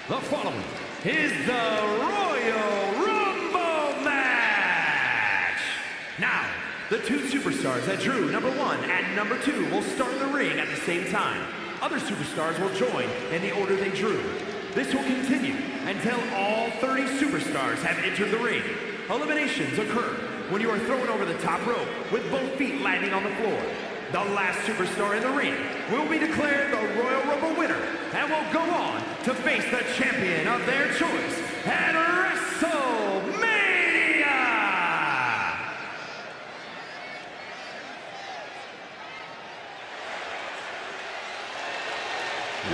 The following is the Royal Rumble match. Now, the two superstars that drew number 1 and number 2 will start in the ring at the same time. Other superstars will join in the order they drew. This will continue until all 30 superstars have entered the ring. Eliminations occur when you are thrown over the top rope with both feet landing on the floor. The last superstar in the ring will be declared the Royal Rumble winner and will go on to face the champion of their choice at WrestleMania!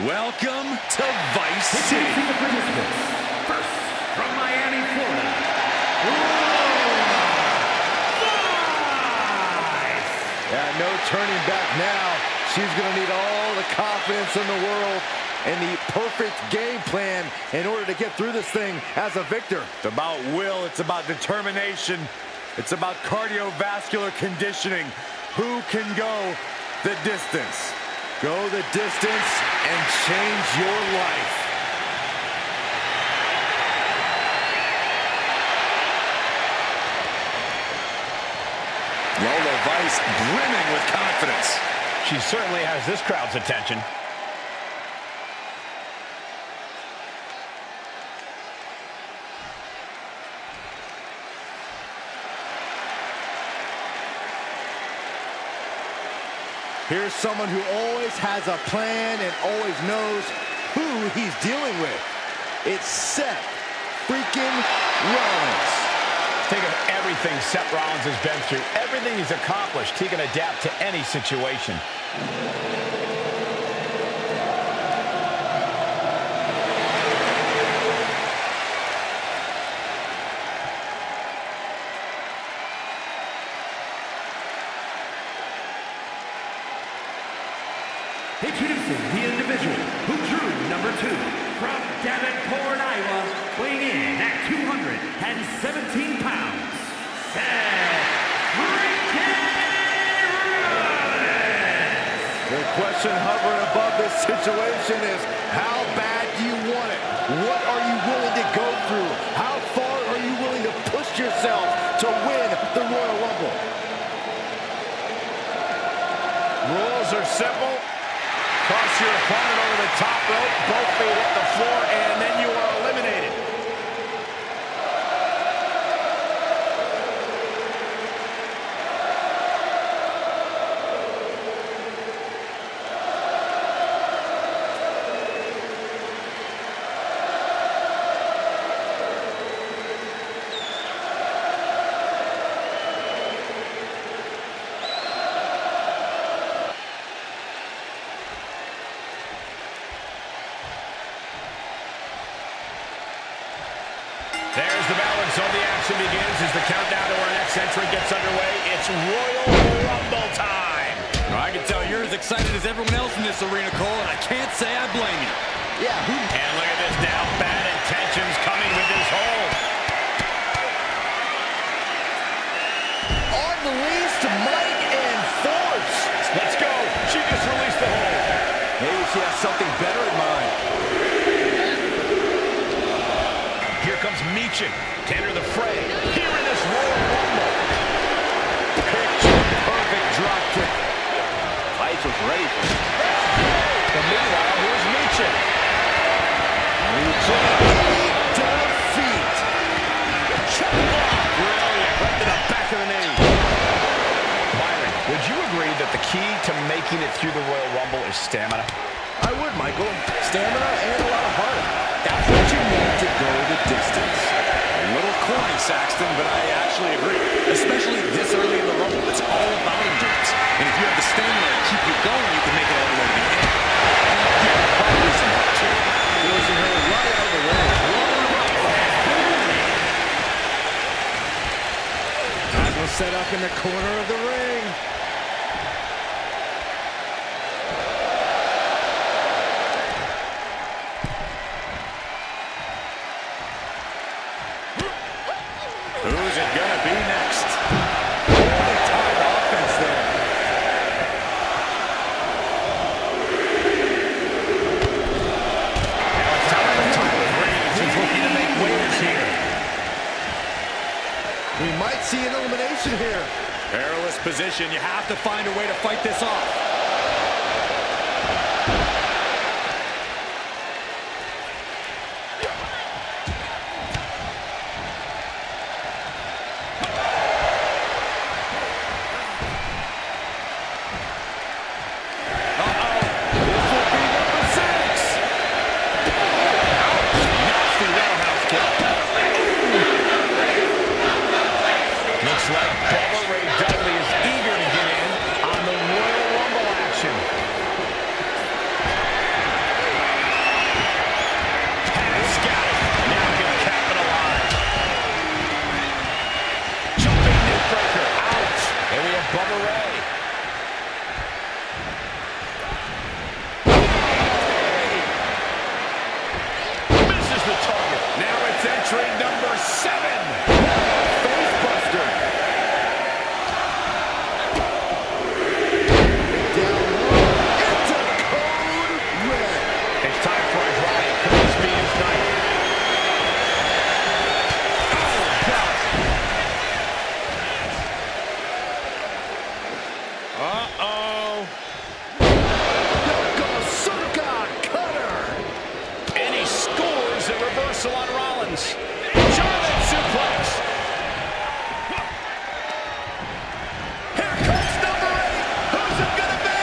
Welcome to Vice City. Introducing the participants. First, from Miami, Florida, Yeah, no turning back now. She's going to need all the confidence in the world and the perfect game plan in order to get through this thing as a victor. It's about will. It's about determination. It's about cardiovascular conditioning. Who can go the distance? Go the distance and change your life. Lola Vice brimming with confidence. She certainly has this crowd's attention. Here's someone who always has a plan and always knows who he's dealing with. It's Seth freaking Rollins. Think of everything Seth Rollins has been through, everything he's accomplished. He can adapt to any situation. Introducing the individual who drew number 2 from Davenport, Iowa, weighing in at 217 pounds, Seth freaking Rollins. The question hovering above this situation is, how bad do you want it? What are you willing to go through? How far are you willing to push yourself to win the Royal Rumble? Rules are simple. Cross your opponent over the top rope, both feet hit the floor, and then you are eliminated. There's the bell, and so the action begins as the countdown to our next entrant gets underway. It's Royal Rumble time. I can tell you're as excited as everyone else in this arena, Cole, and I can't say I blame you. Yeah, And look at this now, bad intentions coming with this hold. unleashed might and force. Let's go. She just released the hold. Maybe she has something better in mind. Here comes Meechin to enter the fray here in this Royal Rumble. Picture perfect drop kick. Vice was ready for it. But meanwhile, here's Meechin. Meechin defeat. Check block. Brilliant. Right to the back of the knee. Byron, would you agree that the key to making it through the Royal Rumble is stamina? I would, Michael. Stamina and a lot of heart. That's what you need to go the distance. A little corny, Saxton, but I actually agree. Especially this early in the Rumble, it's all about endurance. And if you have the stamina to keep you going, you can make it all the way to the end. And probably some help, too. Forcing her right out of the way. Michael set up in the corner of the ring. Who's it gonna be next? Holy time offense there. Now it's time for situation here. Perilous position. You have to find a way to fight this off. On Rollins. German suplex. Here comes number 8. Who's it gonna be?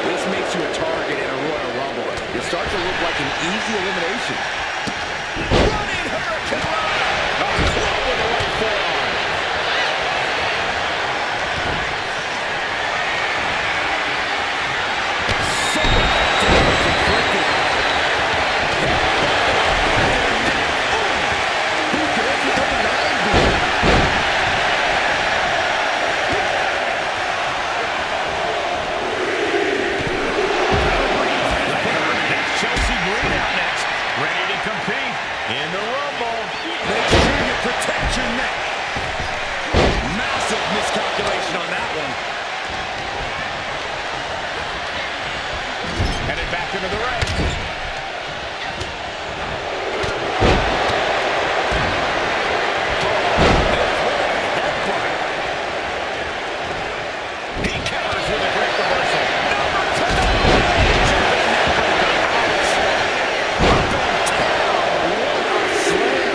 This makes you a target in a Royal Rumble. You start to look like an easy elimination. Running Hurricane Rana. A club with the right forearm. Into the ring. He counters with a great reversal. Number 10. Jumping neckbreaker. Ouch. Up and down. What a slam.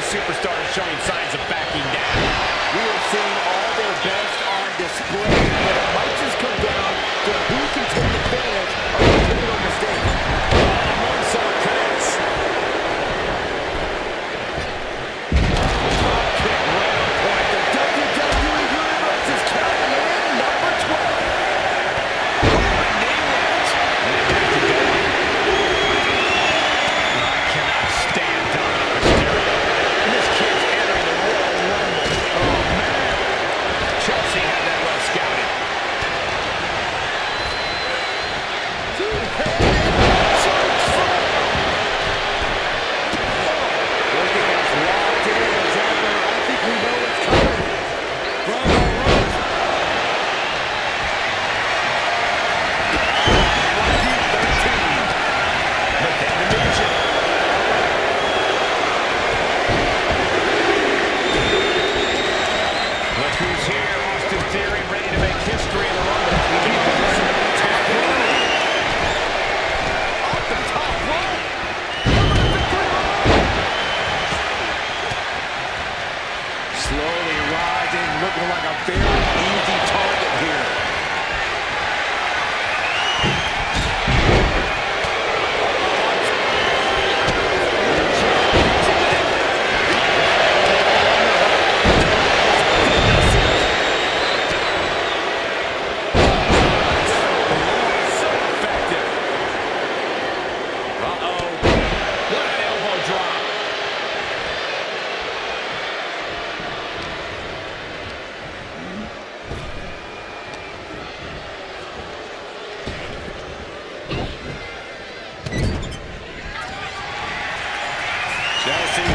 Superstar is showing signs of backing down. We are seeing all their best on display, but it might just come down to who can take advantage of a pivotal mistake. Moonsault connects. Kick right on point. The WWE Universe is counting in number 12. I cannot stand Dominic Mysterio. This kid's entering the Royal Rumble. Oh, man. Chelsea Green.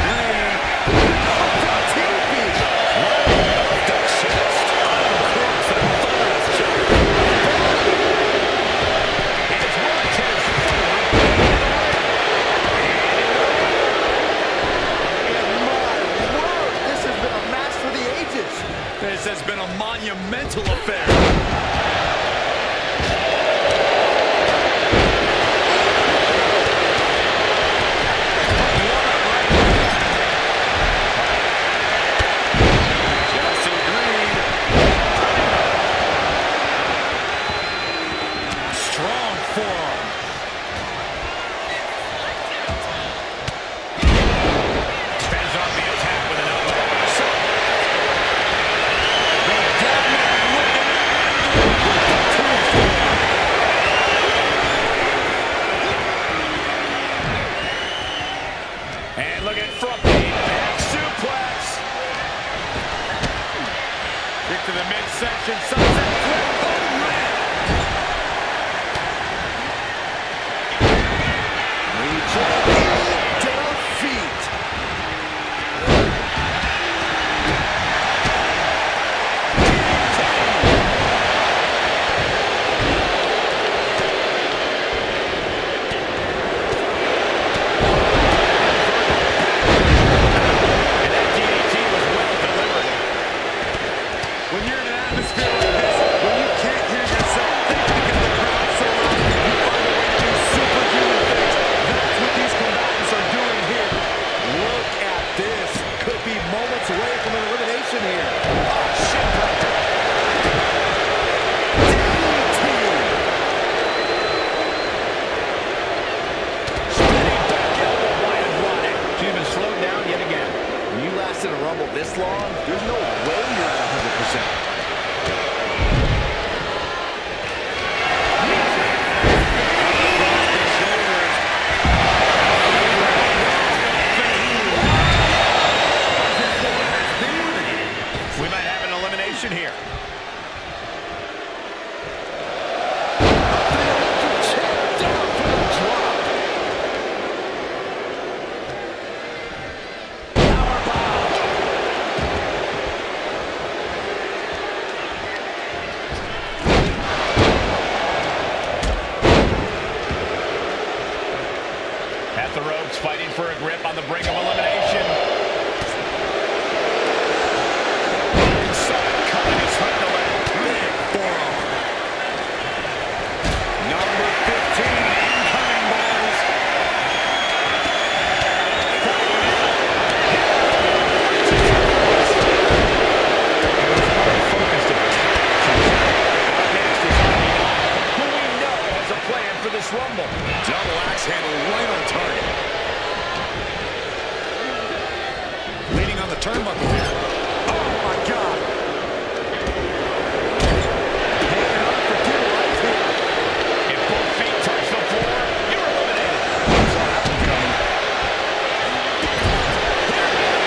This has been a monumental affair. Chelsea Green. Strong forearm. Fends off the attack with an elbow. And look at front knee, back suplex. Kick to the midsection, sunset flip, boom, red. Defeat. When you're in an atmosphere like this, when you can't hear yourself think because the crowd's so loud, you find a way to do superhuman things. That's what these combatants are doing here. Look at this. Could be moments away from an elimination here. Oh, shit breaker. Spinning back elbow wide and wide. She's been slowed down yet again. When you last in a Rumble this long, there's no way you're at 100%. We might have an elimination here. Down for the drop. At the ropes, fighting for a grip on the brink of elimination. Inside, coming his right to left. Big forearm. Number 15 incoming, boys. Who we know has a plan for this Rumble. Double axe handle right on target. Leaning on the turnbuckle here. Oh my God. Hanging on for dear life here. If both feet touch the floor, you're eliminated. Saw that one coming.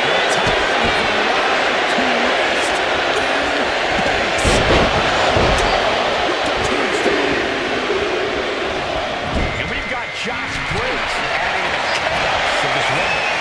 The time is alive to rest in peace. With the tombstone. And we've got Josh Briggs adding to the chaos of this Rumble.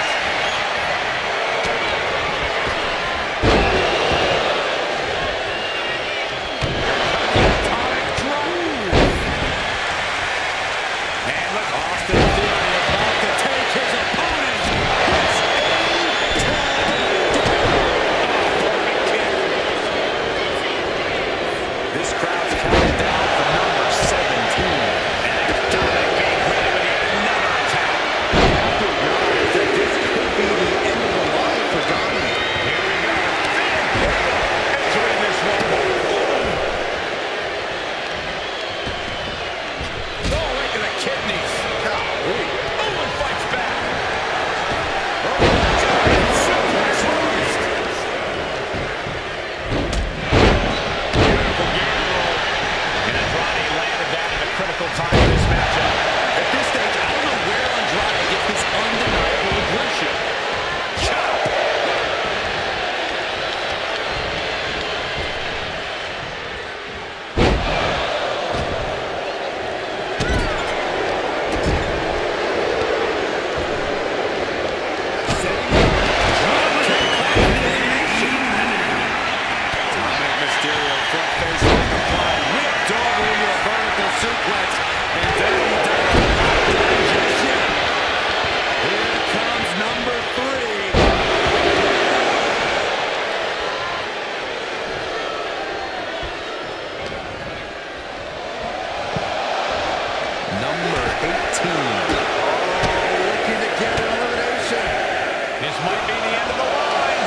This might be the end of the line.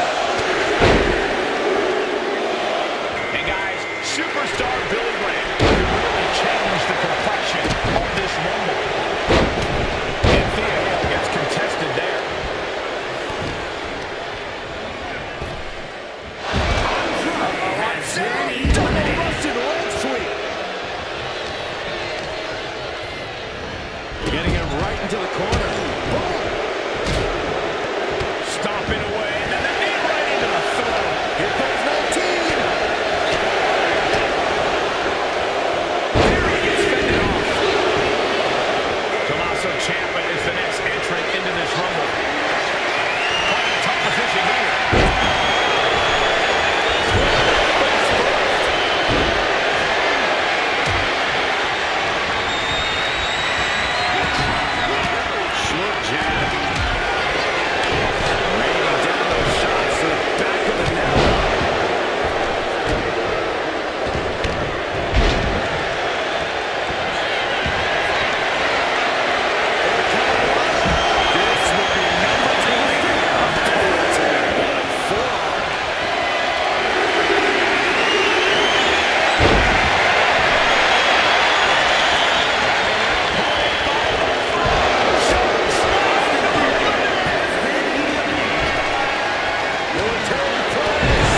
And guys, superstar Billy Graham could really change the complexion of this Rumble. And Thea Hale gets contested there. Double Russian leg sweep. Getting him right into the corner. Boom. Stomping away, and then the knee right into the throat. Here comes 19. There he gets fended off. Tommaso Ciampa is the next entrant into this Rumble. Quite a tough position here. Short jab. Raining down those shots to the back of the neck. This will be number 20 of 22. What a forearm. Military press.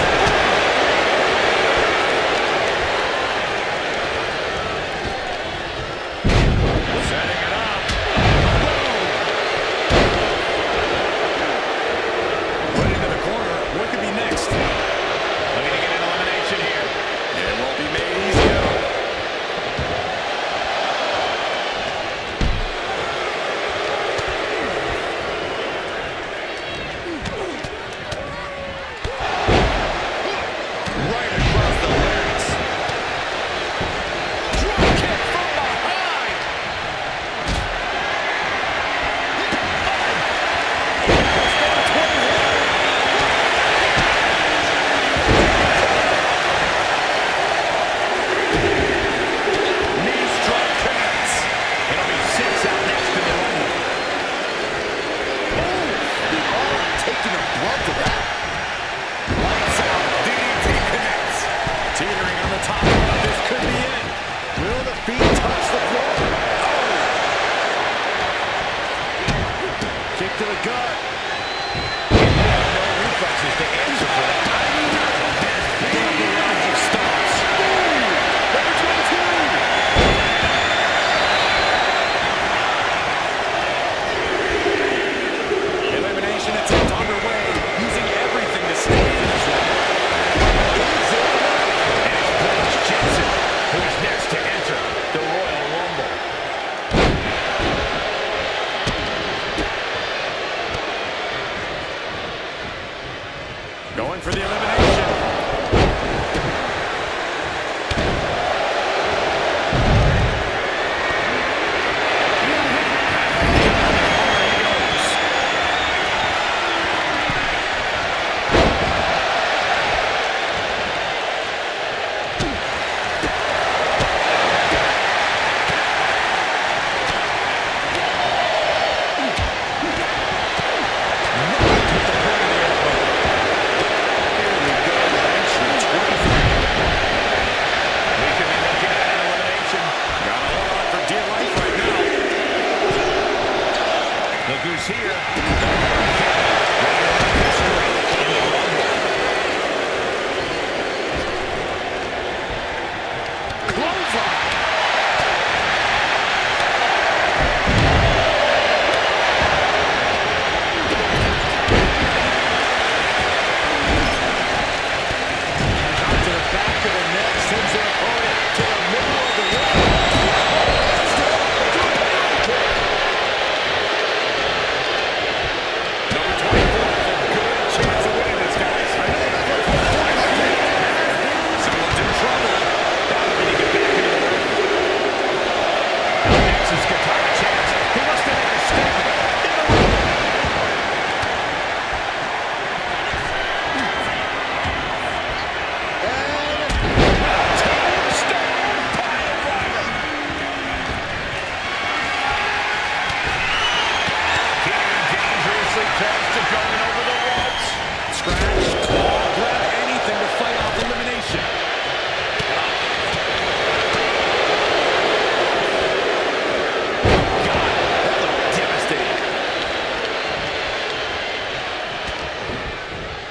Setting it up. Put into the corner. What could be next? Looking to get an elimination here. It won't be made easy at all. Right across the larynx. Drop kick from behind. Knee strike connects. It'll be 6 out next in the Rumble. The arm taking a brunt of that. Lights out. DDT connects. Teetering on the top rope. This could be it. Will the feet touch the floor? Kick to the gut. No reflexes to answer for that. Big barrage of stomps. Number 22. Elimination attempt underway. Using everything to stay in this one. And it's Brooks Jensen, who is next to enter the Royal Rumble. Going for the elimination.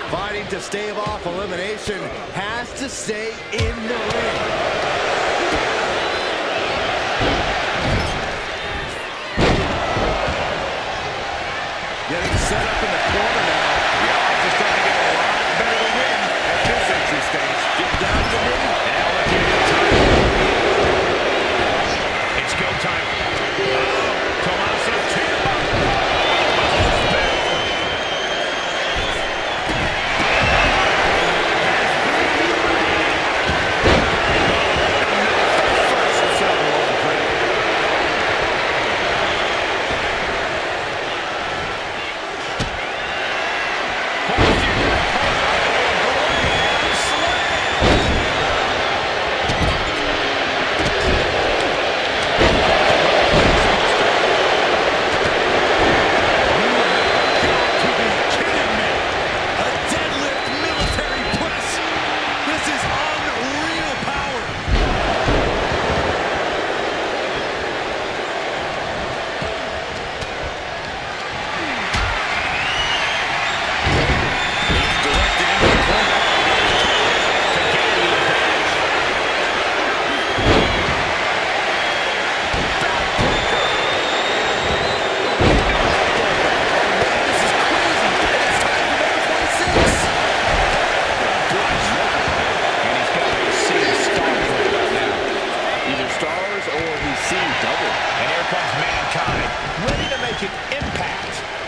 Fighting to stave off elimination, has to stay in the ring. Getting set up in the corner now. The odds are starting to get a lot better to win at this entry stage. Get down to me. Now looking at the time. It's go time. Tommaso Ciampa.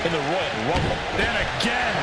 In the Royal Rumble. Then again.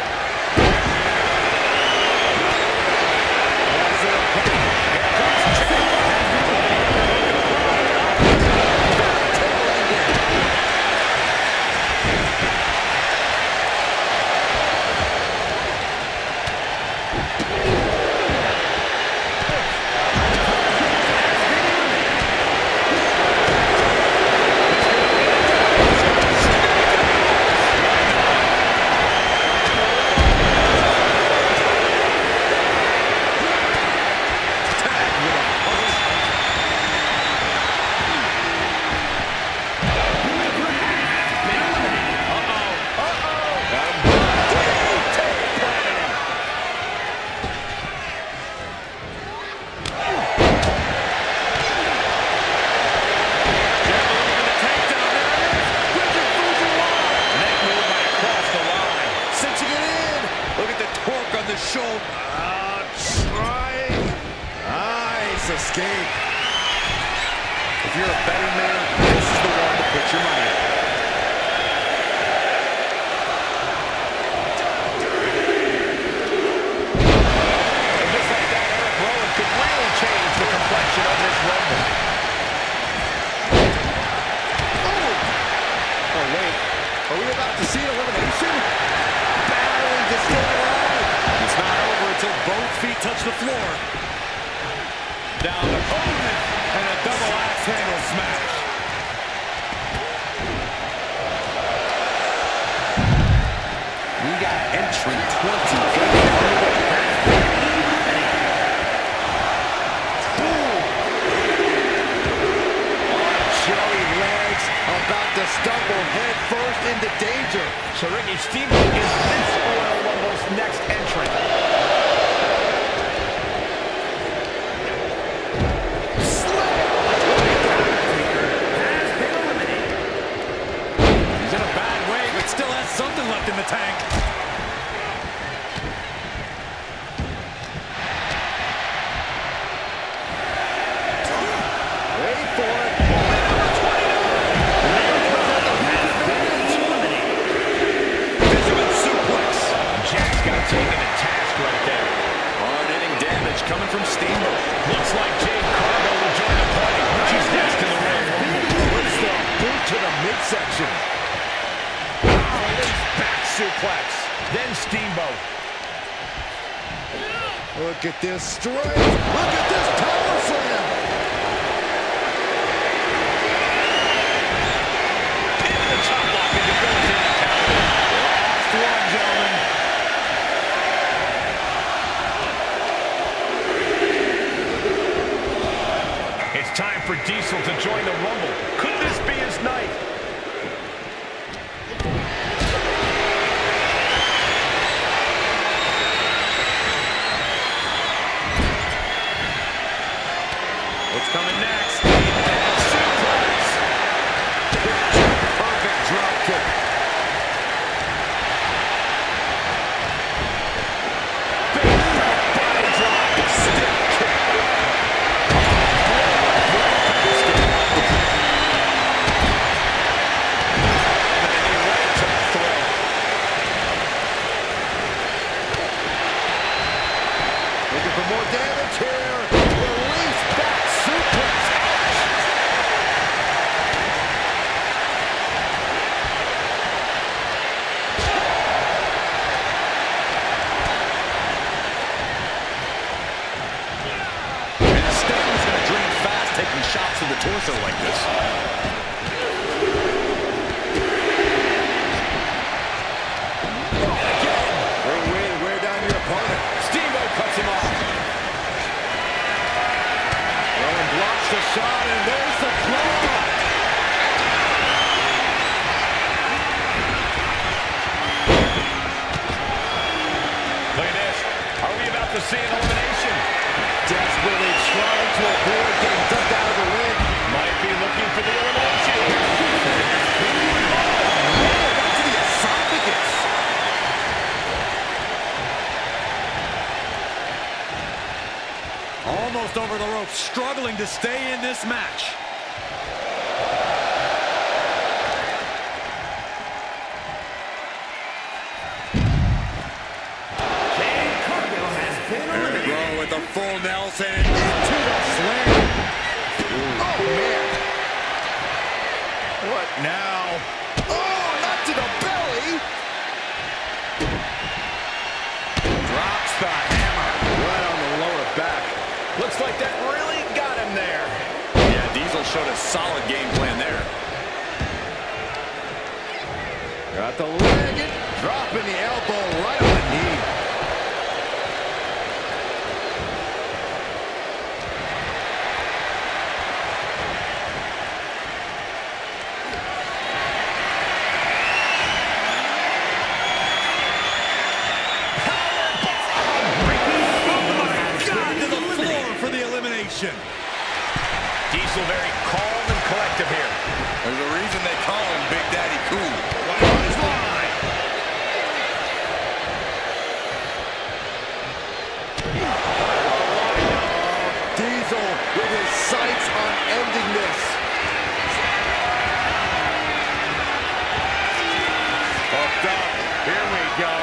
Escape. If you're a betting man, this is the one to put your money in. And just like that, Eric Rowan could really change the complexion of this Rumble. Oh, wait. Are we about to see elimination? Battling to stay alive. It's not over until both feet touch the floor. Down the opponent, and a double axe handle smash. We got entrant 20. Joey legs, about to stumble head first into danger. So Ricky Steamboat is this Royal Rumble's next entrant. Something left in the tank. Wait for it. Visible suplex. Jack's got taken to task right there. Hard-hitting damage coming from Steamboat. Looks like Jade Cargo will join the party. She's next in the Royal Rumble. Puts the boot to the midsection. Back suplex. Then Steamboat. Look at this strength. Look at this power slam. Into the top lock and debilitating counter. Last one, gentlemen. It's time for Diesel to join the Rumble. Could this be his night? more damage here. Release back suplex. And Sting's going to drain fast, taking shots to the torso like this. Wear down your opponent. Steamboat cuts him off. Rowan blocks the shot, and there's the claw. Look at this. Are we about to see an elimination? Desperately trying to avoid getting dumped out of the ring. Might be looking for the elimination. Back to the esophagus. Almost over the ropes, struggling to stay in this match. There we go with the full Nelson into the slam. Oh, man. What now? Oh, not to the belly. Drops the hammer. Right on the lower back. Looks like that really got him there. Yeah, Diesel showed a solid game plan there. Got the leg, dropping the elbow right on the knee. To the floor for the elimination. Diesel very calm and collective here. There's a reason they call him Big Daddy Cool. Diesel with his sights on ending this. Hooked up. Here we go.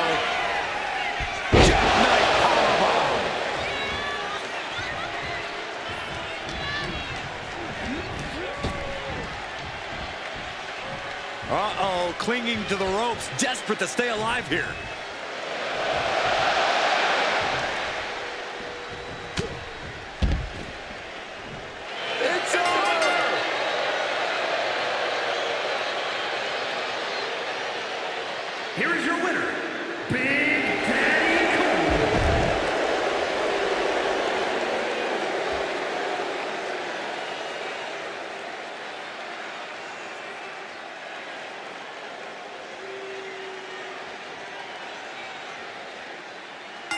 Jackknife powerbomb. Uh-oh, clinging to the ropes, desperate to stay alive here. It's over. Here is your winner, Big Daddy Cool.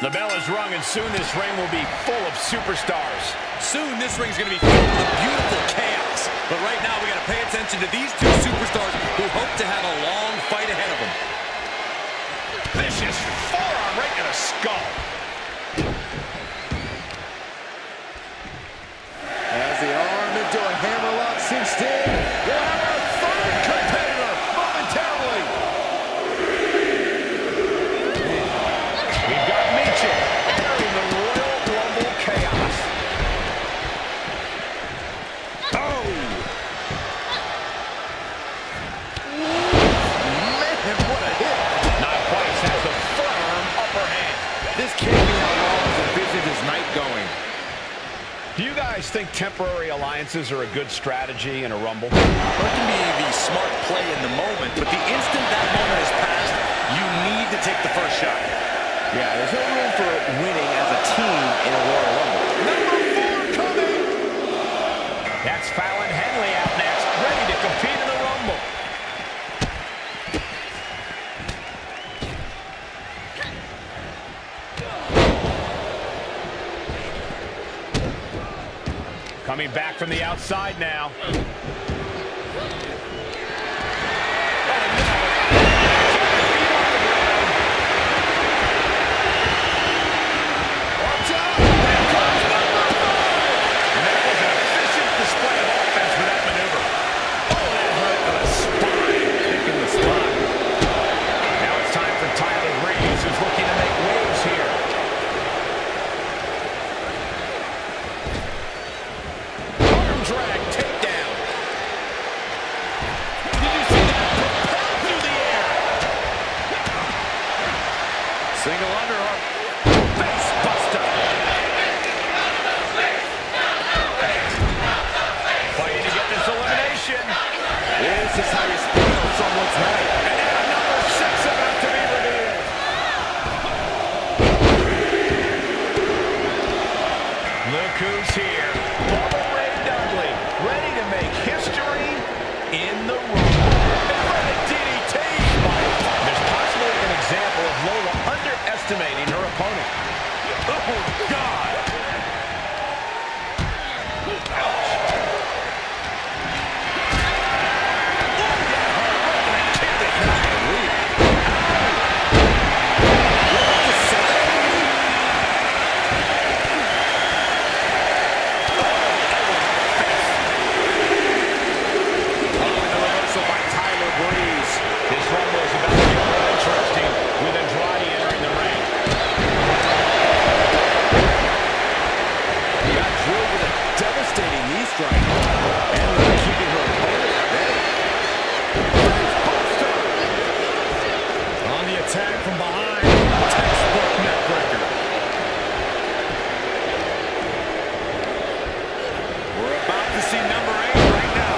The bell is rung, and soon this ring will be full of superstars. Soon this ring's going to be filled with beautiful chaos. But right now we got to pay attention to these two superstars who hope to have a long fight ahead of them. Vicious forearm right to the skull. As the arm into a hammerlock cinched in, we'll have our third competitor momentarily. We've got Meechin entering the Royal Rumble chaos. Oh! Man, what a hit. Not Price has the firm upper hand. This can't be how Rollins envisioned his night going. Do you guys think temporary alliances are a good strategy in a Rumble? That can be the smart play in the moment, but the instant that moment is passed, you need to take the first shot. Yeah, there's no room for winning as a team in a Royal Rumble. Number 4 coming. That's Fallon Henley out next, ready to compete in the Rumble. Coming back from the outside now. Single underhook. Face buster. Fighting to get this elimination. This is how you speak on someone's night. And now number 6 about to be revealed. Look who's here. Bubba Ray Dudley, ready to make history in the Rumble. In front of DDT. There's possibly an example of Lola underestimating her opponent. Oh, God. Attack from behind. Textbook neckbreaker. We're about to see number 8 right now.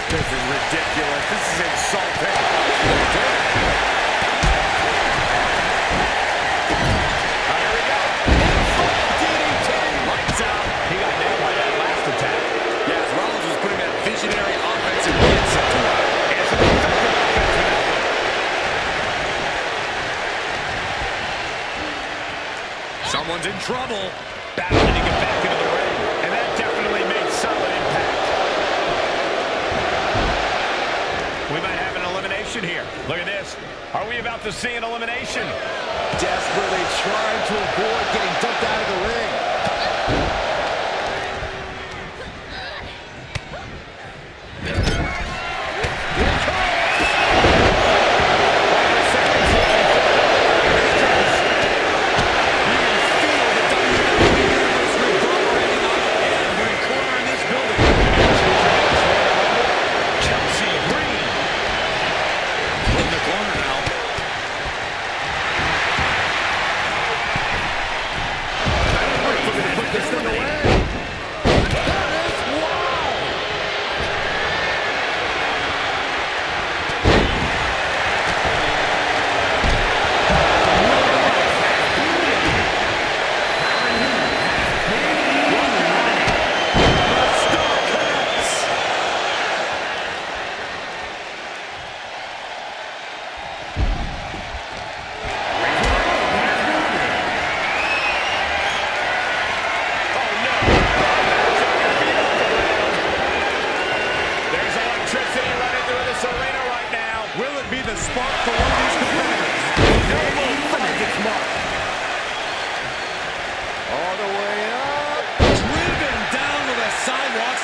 This is ridiculous. This is insulting. Here we go. DDT. Lights out. He got nailed by that last attack. Yes, Rollins was putting that visionary offensive mindset to work. It's an effective offensive effort. Someone's in trouble. Battling to get back into the ring. And that definitely made solid impact. We might have an elimination here. Look at this. Are we about to see an elimination? Desperately trying to avoid getting dumped out of the ring.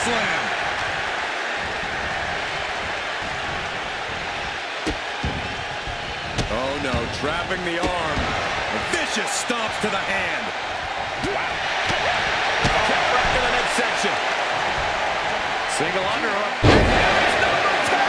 slam. Oh no, trapping the arm. A vicious stomps to the hand. Wow. Kick right to the midsection. Single underhook. Here's number 10.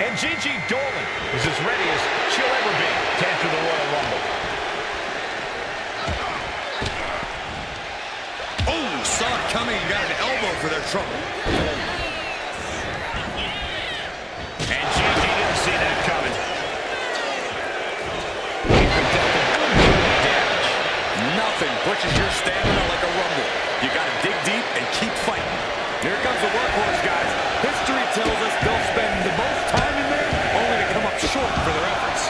And Gigi Dolan is as ready as she'll ever be to enter the Royal Rumble. Oh, saw it coming and got an elbow for their trouble. And Gigi didn't see that coming. He's been dealt a good deal of damage. Nothing pushes your stamina like a rumble. You gotta dig deep and keep fighting. Here comes the workhorse, guys. History tells us they'll spend the most time in there only to come up short for their efforts.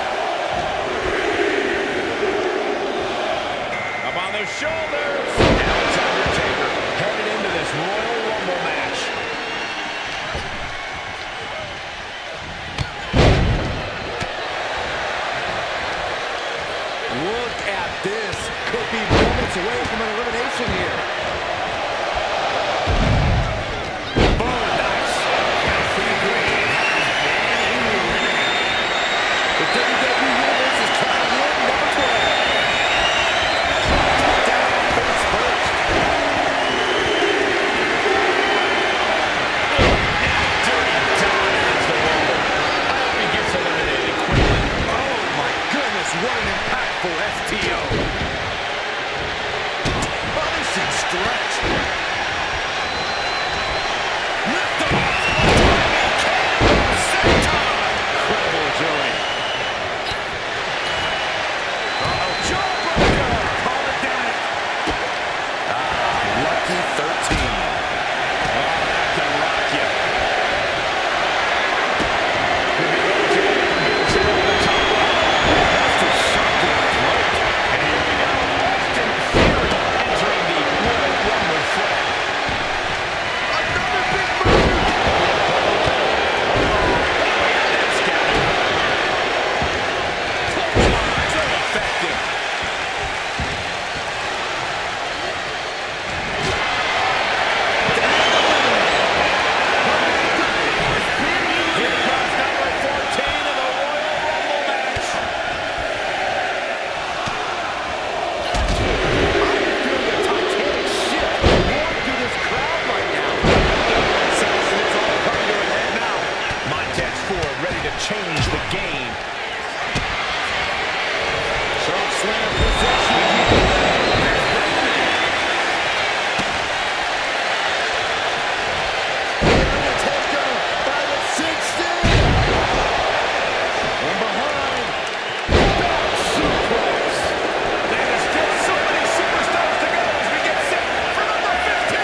Up on their shoulders. Now it's Undertaker headed into this Royal Rumble match. Look at this. Could be moments away from an elimination here. Boom, nice. The WWE Universe is trying to win number 12. Down face first. Dirty Don ends the Rumble. I hope he gets eliminated quickly. Oh my goodness, what an impactful STO. Punishing stretch. Lift off. Incredible agility. Jawbreaker. Call it down. Lucky 13. Oh, that can rock you. Could be moments away from bouncing over the top rope. That's just shot to the throat. And here we go. Austin Theory entering the Royal Rumble fray. Another big move. That's scouting. So effective. Here comes number 14 in the Royal Rumble match. The Titanic ship roaring through this crowd right now. Saxon, it's all coming to an end now. Montez Ford ready to change the game. Choke slam possession. Undertaker by the 60. From behind. Back suplex. There's still so many superstars to go as we get set for number 15.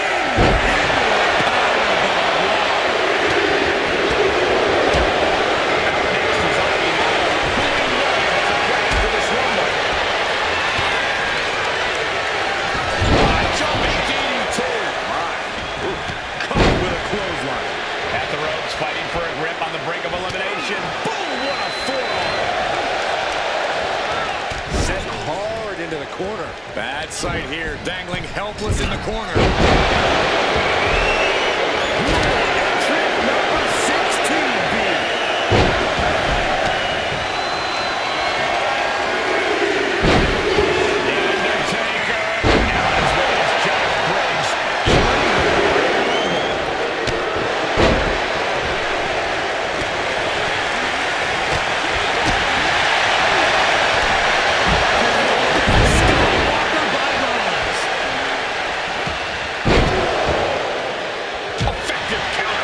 Out next is Ivy Nile, who we know has a plan for this Rumble. Jumping DDT. Caught with a clothesline. At the ropes, fighting for a grip on the brink of elimination. Boom, what a forearm. Set hard into the corner. Bad sight here, dangling helpless in the corner. Entrant number 16B. The Undertaker, now as well as Josh Briggs, joining the Royal Rumble. Skywalker by Rollins. Effective count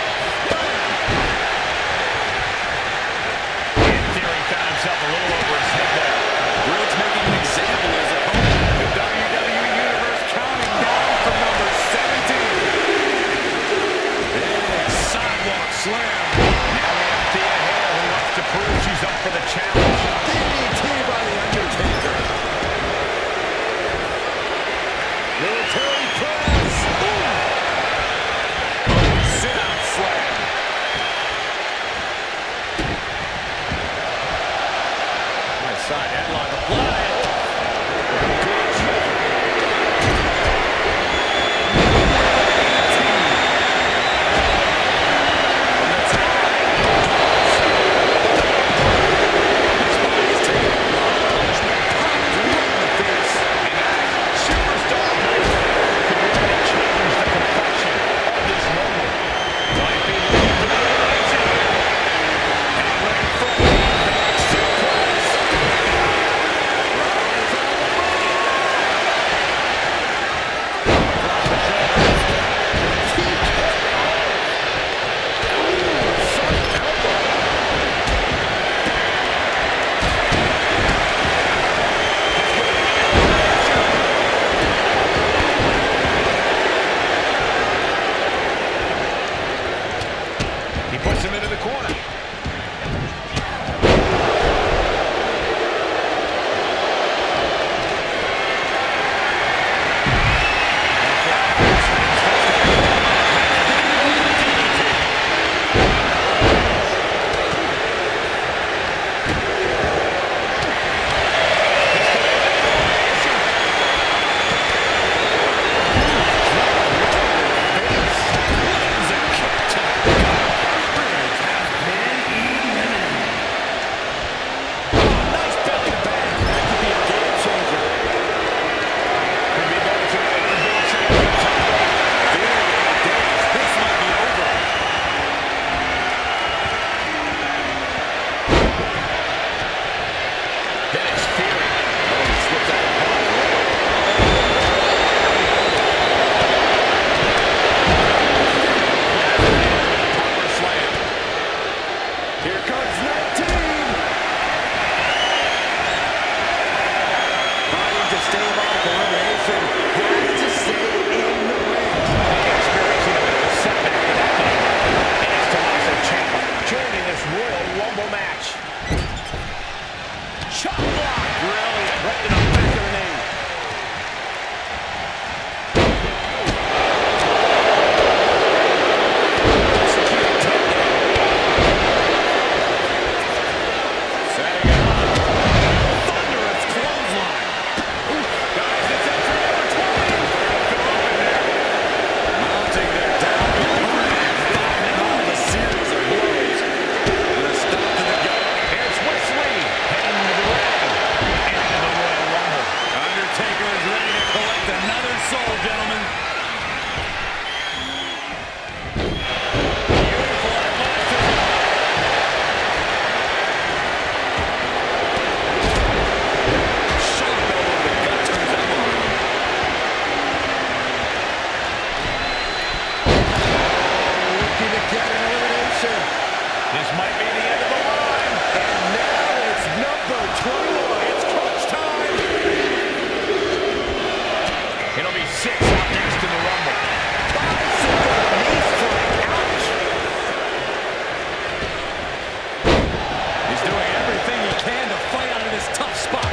Here comes 19. Fighting to stave off elimination. Has to stay in the ring. Experiencing a bit of a setback in that game. And it's Tommaso Ciampa joining this Royal Rumble match. Chop block. Brilliant. Right to the back of the knee. This might be the end of the line. And now it's number 21. It's crunch time. It'll be 6 out next in the Rumble. Bicycle knee strike. Ouch. He's doing everything he can to fight out of this tough spot.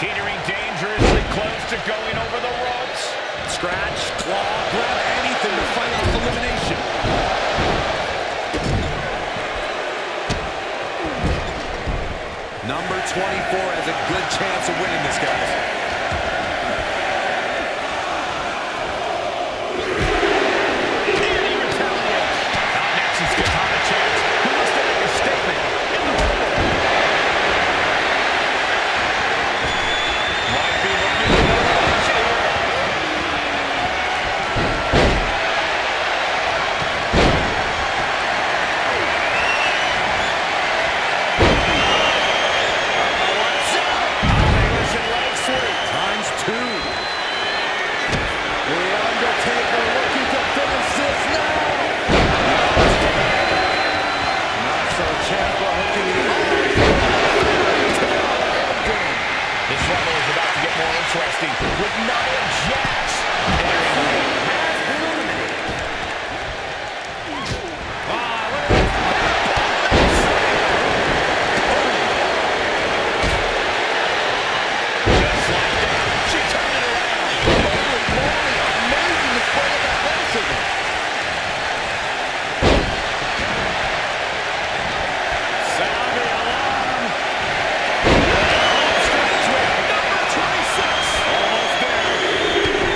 Teetering dangerously close to going over the ropes. Scratch, claw, grab anything to fight off elimination. Number 24 has a good chance of winning this, guys. With Nia Jax entering the ring. Has been eliminated. Just like that, she turned it around. Holy moly, amazing display of athleticism. Sound the alarm. Starts with number 26. Almost there.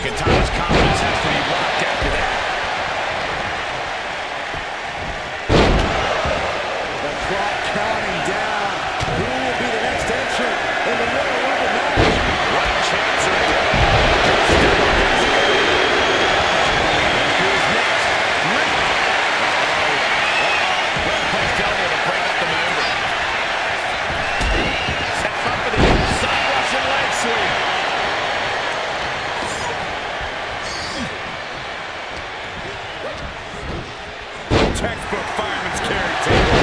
McIntyre's confidence has to be rocked after that. The clock counting down. Who will be the next entrant in the Royal Rumble match? Right chance or still a designated. Look who's next. Well-placed elbow to break up the maneuver. Set up for the side Russian leg sweep. Textbook fireman's carry table.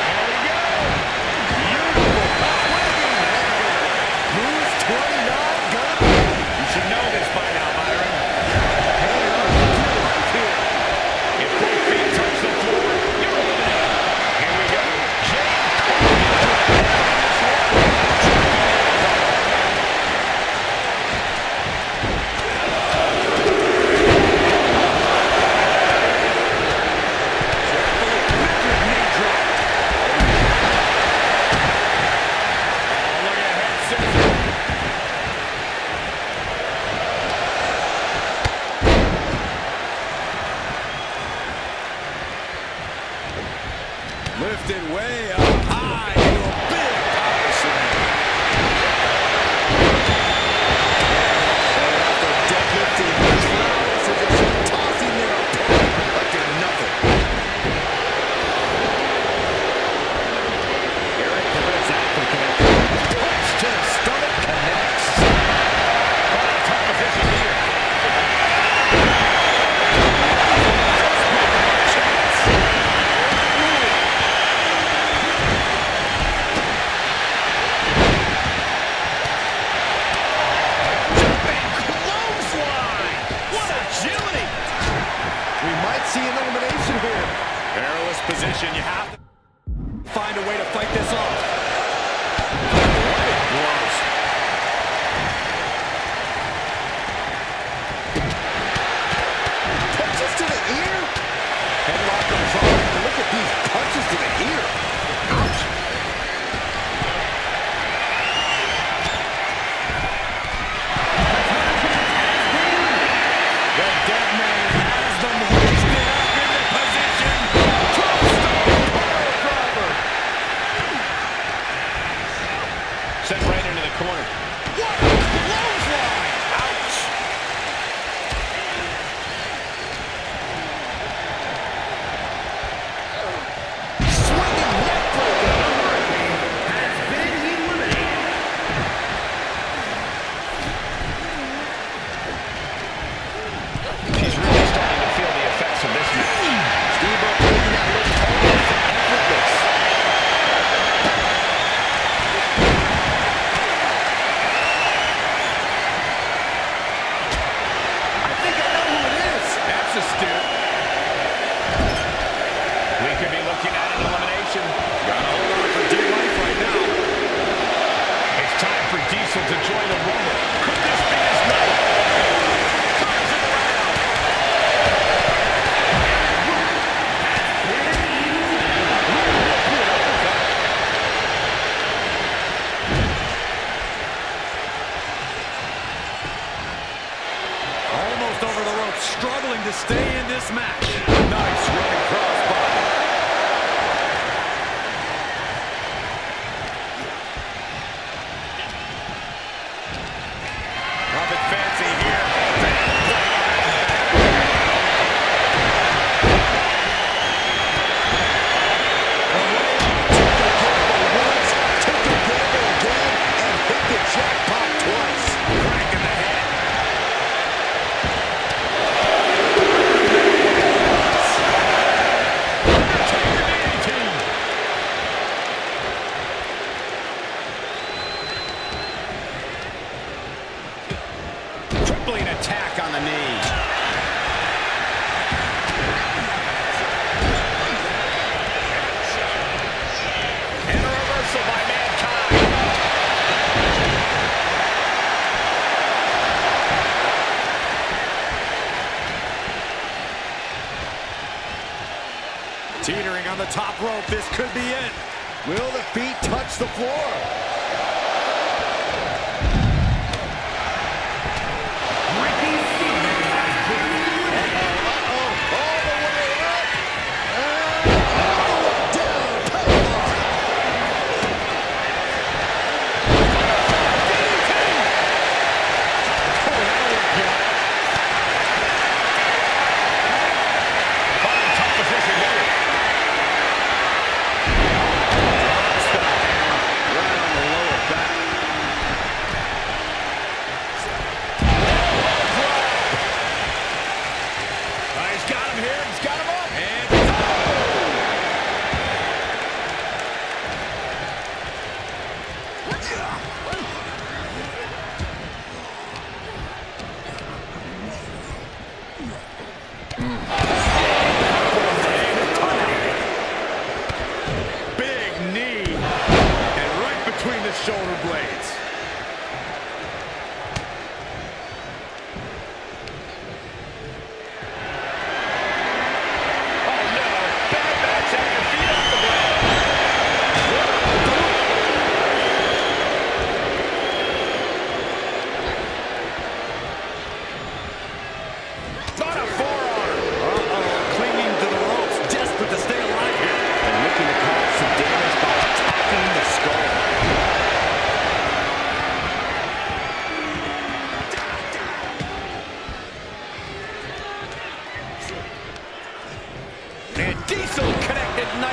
Here we go. Beautiful. Who's 29 gonna be? You should know this by now, Byron. If both feet touch the floor, you're eliminated. Here we go. Lifted way up high into a big power slam. And after deadlifting this round, this is just tossing their opponent like they're nothing. Eric prevents that from connecting. Punch to the stomach connects. Top position here. We might see an elimination here. Perilous position. You have to Find a way to fight this off. blows. Punches to the ear. Headlock control. Look at these punches to the ear. Ouch. The dead man has them hoisted up into position. Tombstone piledriver. Sent right into the corner. What a clothesline. Ouch. Swinging neck breaker. Has been eliminated. She's really starting to feel the effects of this match. Steve-O making that look almost effortless. I think I know who it is. That's astute. We could be looking at an elimination. Gotta hold on for dear life right now. It's time for Diesel to join the Rumble. Could this be his number? Turns it around. Almost over the rope, struggling to stay in this match. Nice running crossbody. Nothing fancy here. Took a gamble again and hit the jackpot twice. Crank in the head. Crippling attack on the knee. And a reversal by Mankind. Teetering on the top rope, this could be it. Will the feet touch the floor?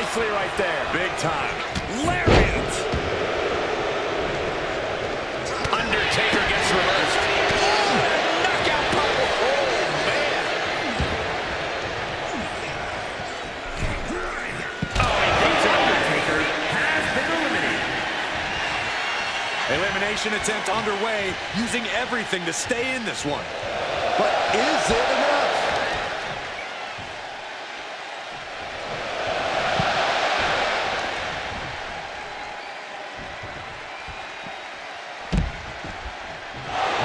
nicely right there. Big time. Lariat. Undertaker gets reversed. Knockout power. Oh, man. Oh, he beats it. Undertaker has been eliminated. Elimination attempt underway, using everything to stay in this one. But is it enough?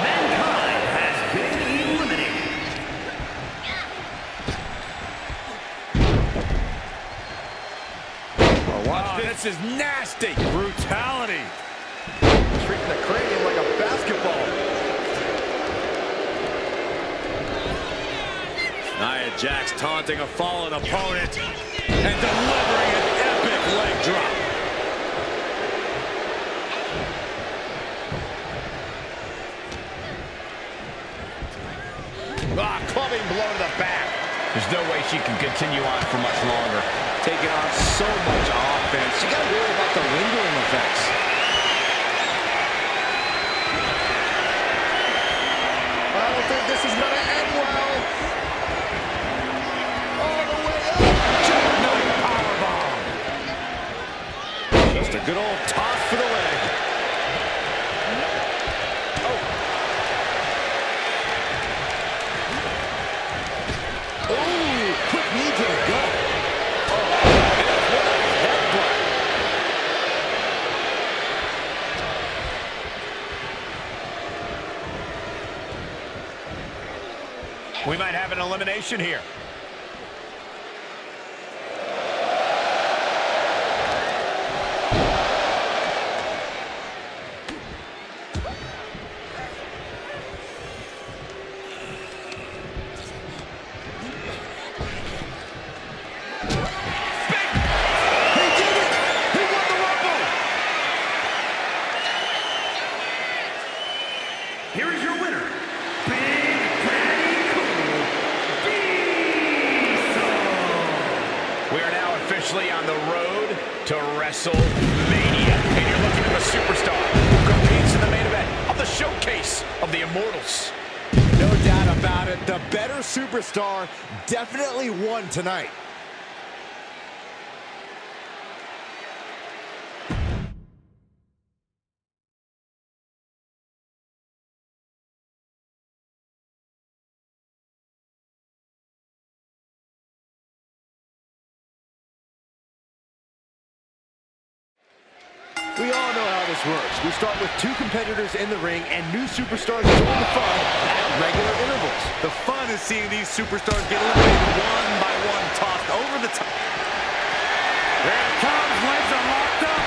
Mankind has been eliminated. Oh, watch this. This is nasty. Brutality. Treating the cranium like a basketball. Nia Jax taunting a fallen opponent and delivering an epic leg drop. Clubbing blow to the back. There's no way she can continue on for much longer. Taking on so much offense. You got to worry about the lingering effects. I don't think this is going to end well. All the way up. Jackknife powerbomb. Just a good old toss for the leg. Ooh, quick knee to the gut. We might have an elimination here. Here is your winner, Big Daddy Cool Diesel. We are now officially on the road to WrestleMania. And you're looking at the superstar who competes in the main event of the showcase of the Immortals. No doubt about it. The better superstar definitely won tonight. We all know how this works. We start with two competitors in the ring and new superstars join the fun at regular intervals. The fun is seeing these superstars get eliminated one by one, tossed over the top. There it comes, legs are locked up.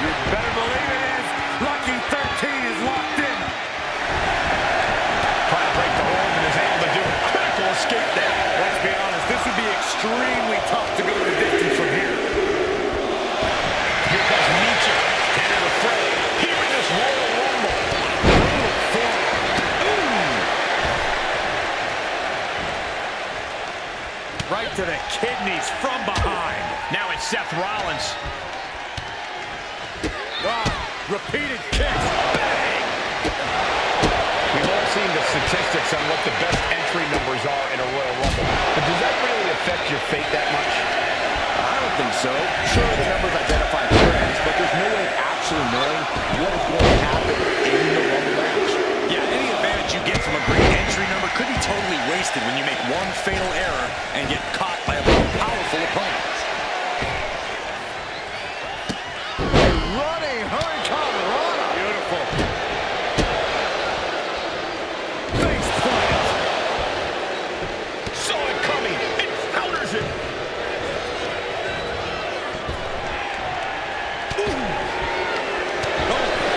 You better believe it is. Lucky 13 is locked in. Trying to break the hold and is able to do a critical escape there. Let's be honest, this would be extremely tough to go the distance from here. Here comes Nietzsche, and in the fray, here in this Royal Rumble. Right to the kidneys from behind. Now it's Seth Rollins. Repeated kicks. Bang! We've all seen the statistics on what the best entry numbers are in a Royal Rumble. But does that really affect your fate that much? I don't think so. Sure, the numbers identify trends, but there's no way of actually knowing what is going to happen in the Rumble match. Yeah, any advantage you get from a great entry number could be totally wasted when you make one fatal error and get caught by a more powerful opponent. Running Hurricane Rana. Beautiful. Face plant. Saw it coming and counters it.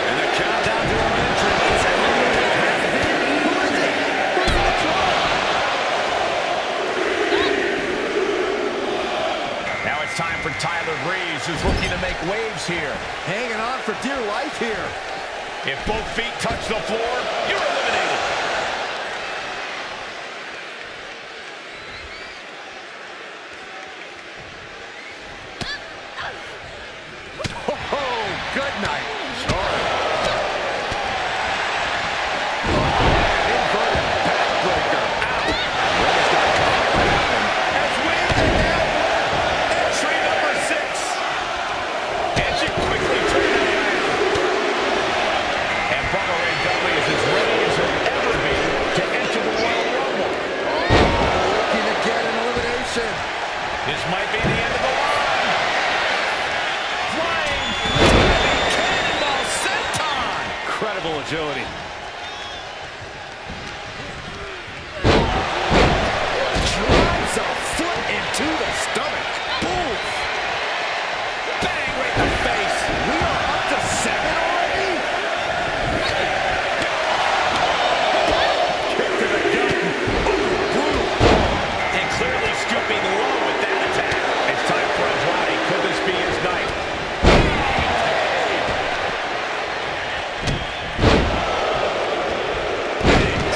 And the countdown to our entrance. Now it's time for Tyler Breeze, who's looking to make waves here. Hanging on for dear life here. If both feet touch the floor, you're eliminated.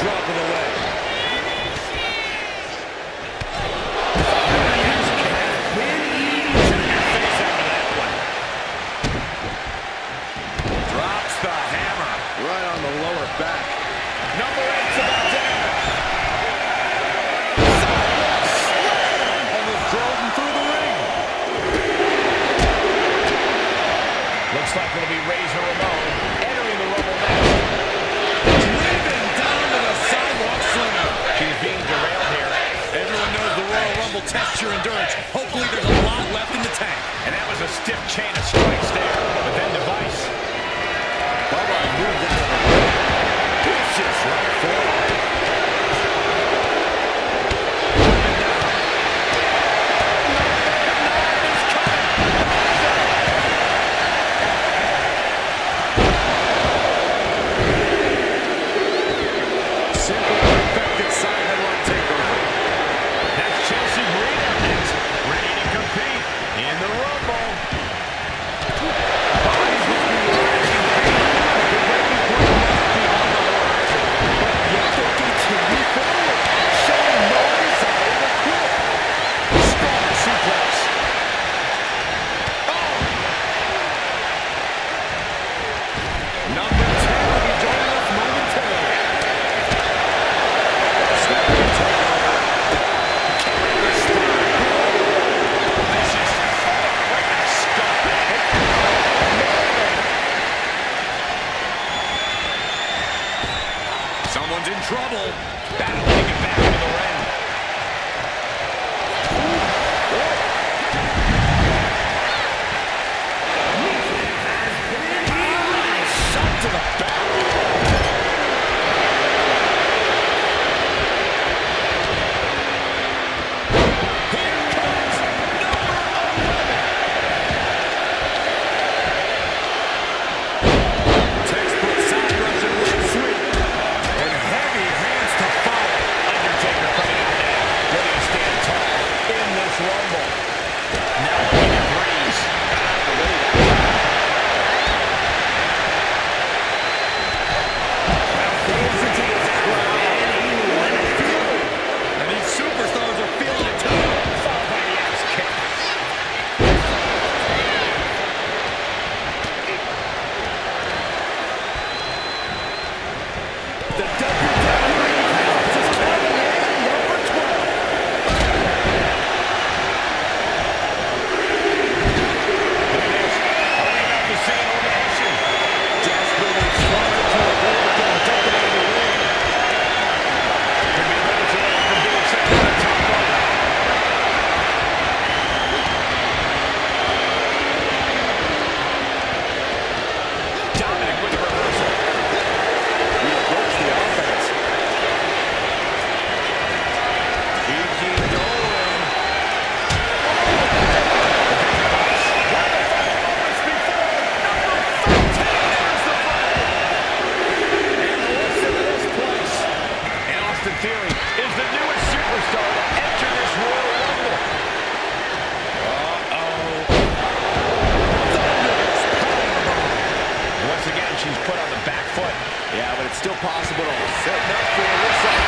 drop of the leg. Drops the hammer. Right on the lower back. Number 8's about to enter. Almost drove him through the ring. Looks like it'll be Razor Ramon entering the Rumble match. Driven down to the sidewalk slinger. She's being derailed here. Everyone knows the Royal Rumble tests your endurance. Hopefully there's a lot left in the tank. And that was a stiff chain of strikes there. But then Device. Bubba moves out of the way. Vicious right forward. Simple, perfected side headlock takeover. That's Chelsea Green up next. Ready to compete in the Rumble. Bodies will be rising. The breaking point must be on the horizon. But yet they continue forward, showing no desire to quit. Strong suplex. Number 10 will be joining us momentarily. Snapping takeover. Killing the spine. Vicious. Right in the skull. Someone's in trouble. Battling to get back into the ring. Shot to the back. Here comes number 11. Textbook side Russian leg sweep. And heavy hands to follow. Undertaker coming out now. Ready to stand tall in this Rumble. Now looking at Breeze. And these superstars are feeling it too. Followed by the axe kick. The WWE House is coming in number 12. Look at this. Are we about to see an elimination? Desperately trying to avoid getting dumped out of the ring. Could be minutes away from being sent to the top rope. Dominic with the reversal. He approached the offense. Keeps you going. And Austin Theory is the newest superstar to enter this Royal Rumble. Once again, she's put on the back foot. Yeah, but it's still possible to set up for it. Looks like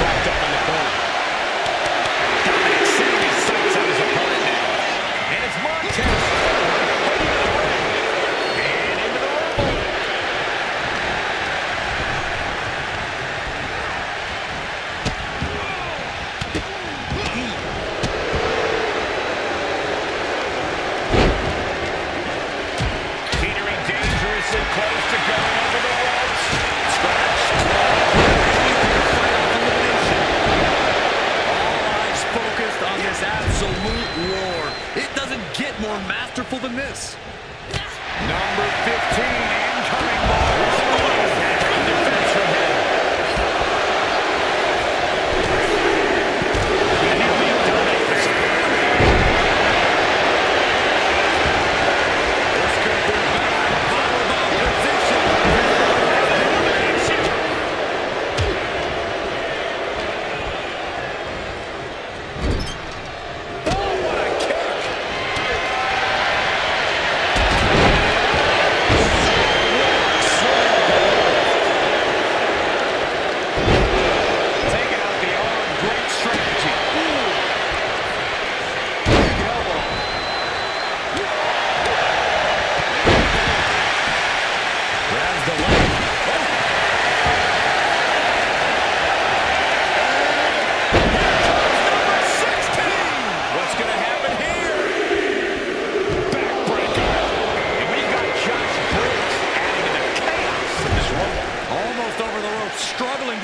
Blocked up in the corner. Dominic setting his sights on his opponent now. And it's Montez Ford heading to the ring. And into the Rumble. Teetering dangerously close to going over the ropes. Focused on this absolute war. It doesn't get more masterful than this. Number 15 incoming, boys. In defense from him. And he'll be Dominic for some. This could be bad. Powerbomb position. Elimination.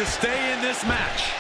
to stay in this match.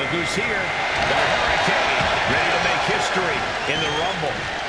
Who's here? The Hurricane, ready to make history in the Rumble.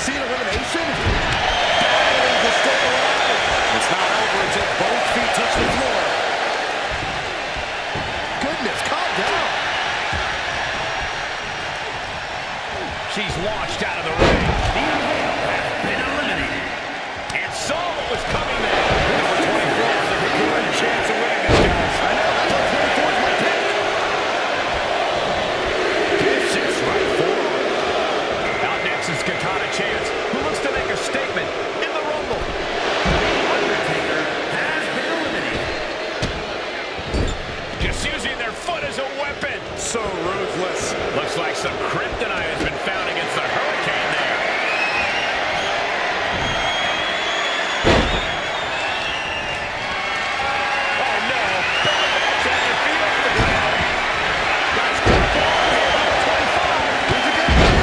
see an elimination? Battling to stay alive. It's not over until both feet touch the floor. Goodness, calm down. She's launched out of the ring. The Inhale has been eliminated. And saw what was coming there. Number 24 has a good chance of winning this, guys. I know, that's what 24 is my pick. Vicious right forearm. Out next is Katana Chance, who looks to make a statement in the Rumble. Undertaker has been eliminated. Just using their foot as a weapon. So ruthless. Looks like some kryptonite has been found against the Hurricane there. Oh no, Bella Batch has her feet off the ground. That's good ball here, number 25. Who's it gonna be?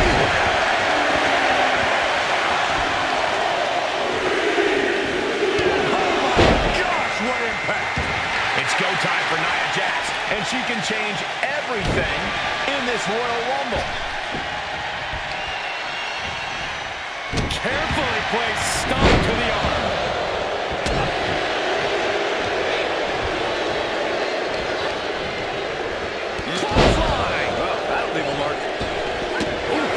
Oh my gosh, what impact. It's go time for Nia Jax, and she can change everything in this Royal Rumble. Carefully placed stomp to the arm. Clothesline. Well, that'll leave a mark. Oof.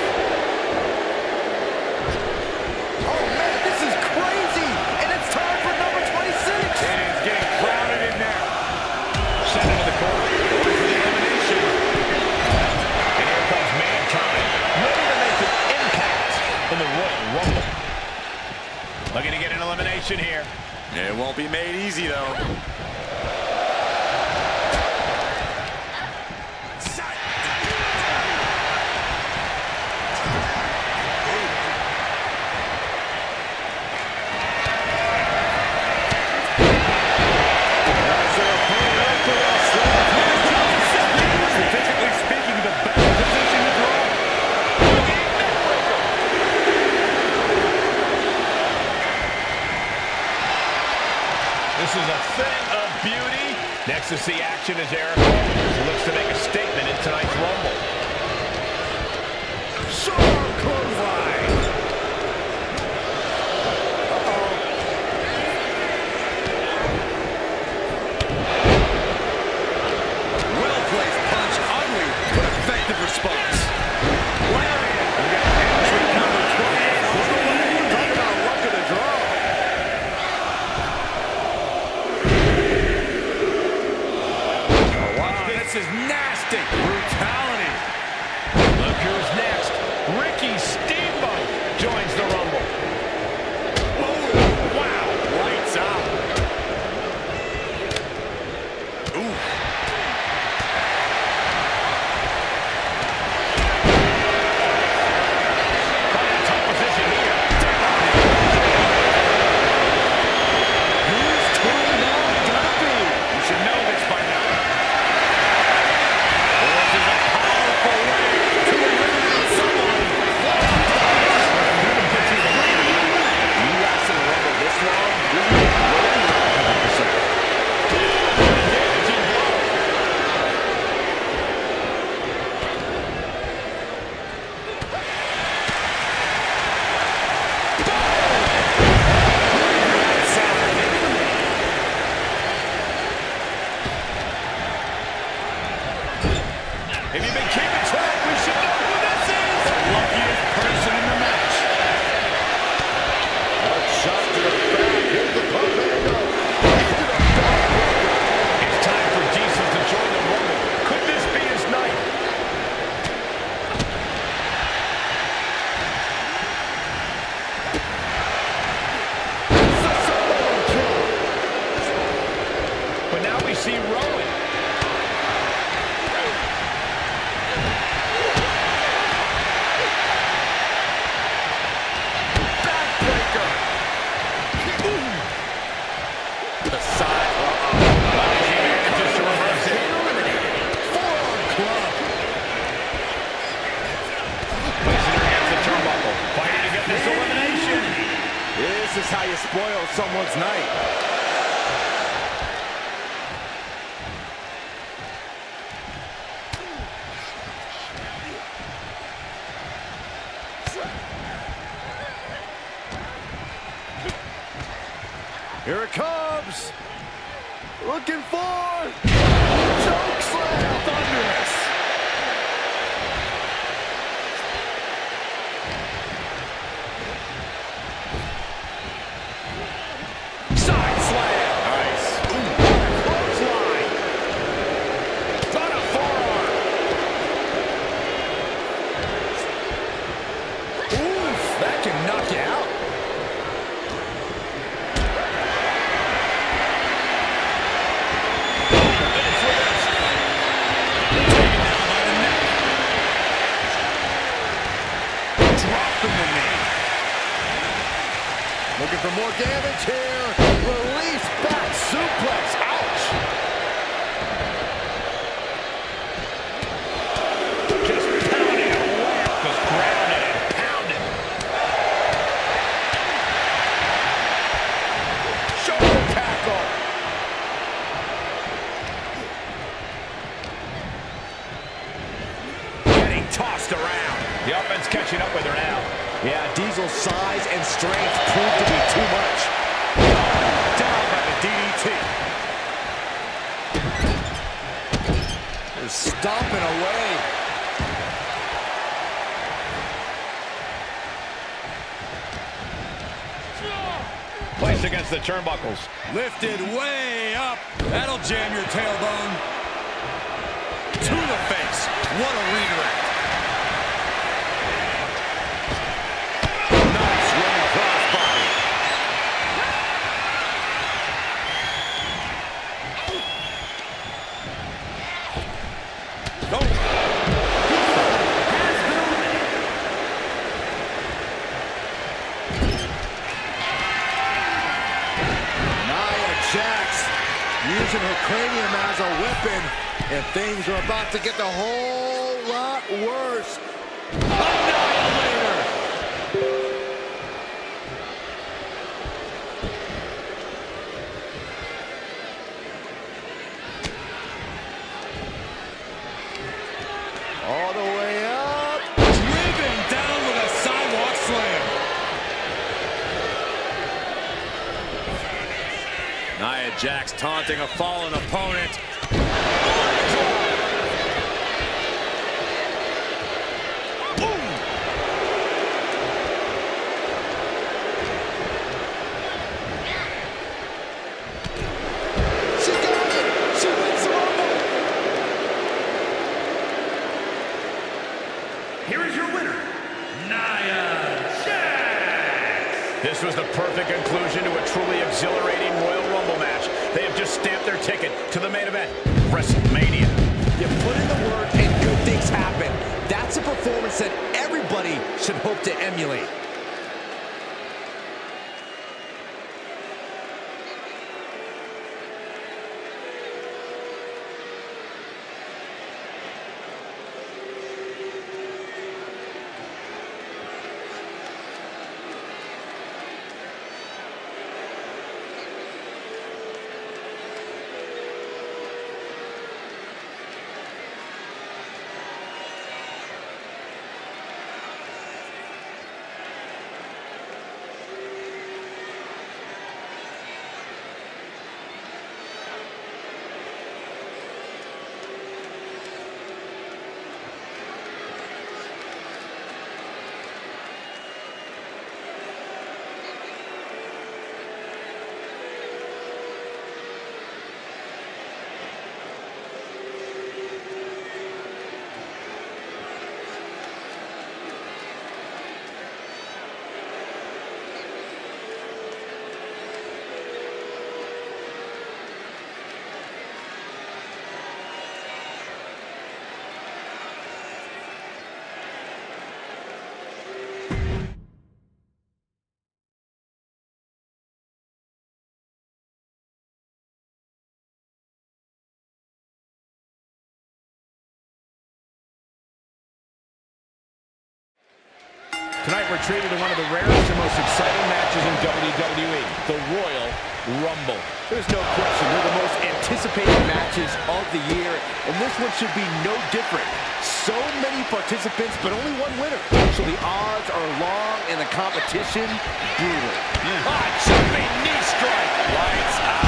Oh man, this is crazy, and it's time for number 26. It is getting crowded in there. Sent into the corner. Going for the elimination. And here comes Mankind, ready to make an impact in the Royal Rumble. Looking to get an elimination here. It won't be made easy, though. Statistically speaking, the best position to draw. This is a thing of beauty. Next to see action is Eric Rowan, who looks to make a statement in tonight's Rumble. Sharp clothesline. Well-placed punch, ugly, but effective response. Lariat. We got entry number 28 on the way. Talk about luck of the draw. This is nasty. Brutality. Look who's next. Ricky Steamboat joins the Rumble. Oh, wow. Lights out. Ooh. Quite a tough position here. Who's turning on Duffy? You should know this by now. This is a powerful way to eliminate someone. You last in the Rumble this long, you're really Damaging blow. If you've been keeping track, we should know who this is. the luckiest person in the match. A shot to the back. Here's the pump handle. Into the backbreaker. It's time for Diesel to join the Rumble. Could this be his night? It's a solo kill. But now we see Rowan. Backbreaker. Ooh. The side. He manages to reverse it. Forearm club. Placing her against the turnbuckle. Fighting to get this elimination. This is how you spoil someone's night. Here it comes. Looking for choke slam. Thunderous. Side slam. Nice. Clothesline. On a forearm. Oof, that can knock you out. Looking for more damage here. Release back suplex. Ouch. Just pounding it away. Just grounded and pounded. Shoulder tackle. Getting tossed around. The offense catching up with her now. Yeah, Diesel's size and strength proved to be too much. Down by the DDT. They're stomping away. Placed against the turnbuckles. Lifted way up. That'll jam your tailbone. To the face. What a redirect. Nice running crossbody. Has been eliminated. Nia Jax using her cranium as a weapon, and things are about to get a whole lot worse. Annihilator! All the way up. Driven down with a sidewalk slam. Nia Jax taunting a fallen opponent. She got it. She wins the Rumble. Here is your winner, Nia Jax. This was the perfect conclusion to a truly exhilarating Royal Rumble match. They have just stamped their ticket to the main event, WrestleMania. You put in the work and good things happen. That's a performance that everybody should hope to emulate. Tonight we're treated to one of the rarest and most exciting matches in WWE, the Royal Rumble. There's no question, they're the most anticipated matches of the year, and this one should be no different. So many participants, but only one winner. So the odds are long and the competition brutal. Jumping knee strike. Lights out.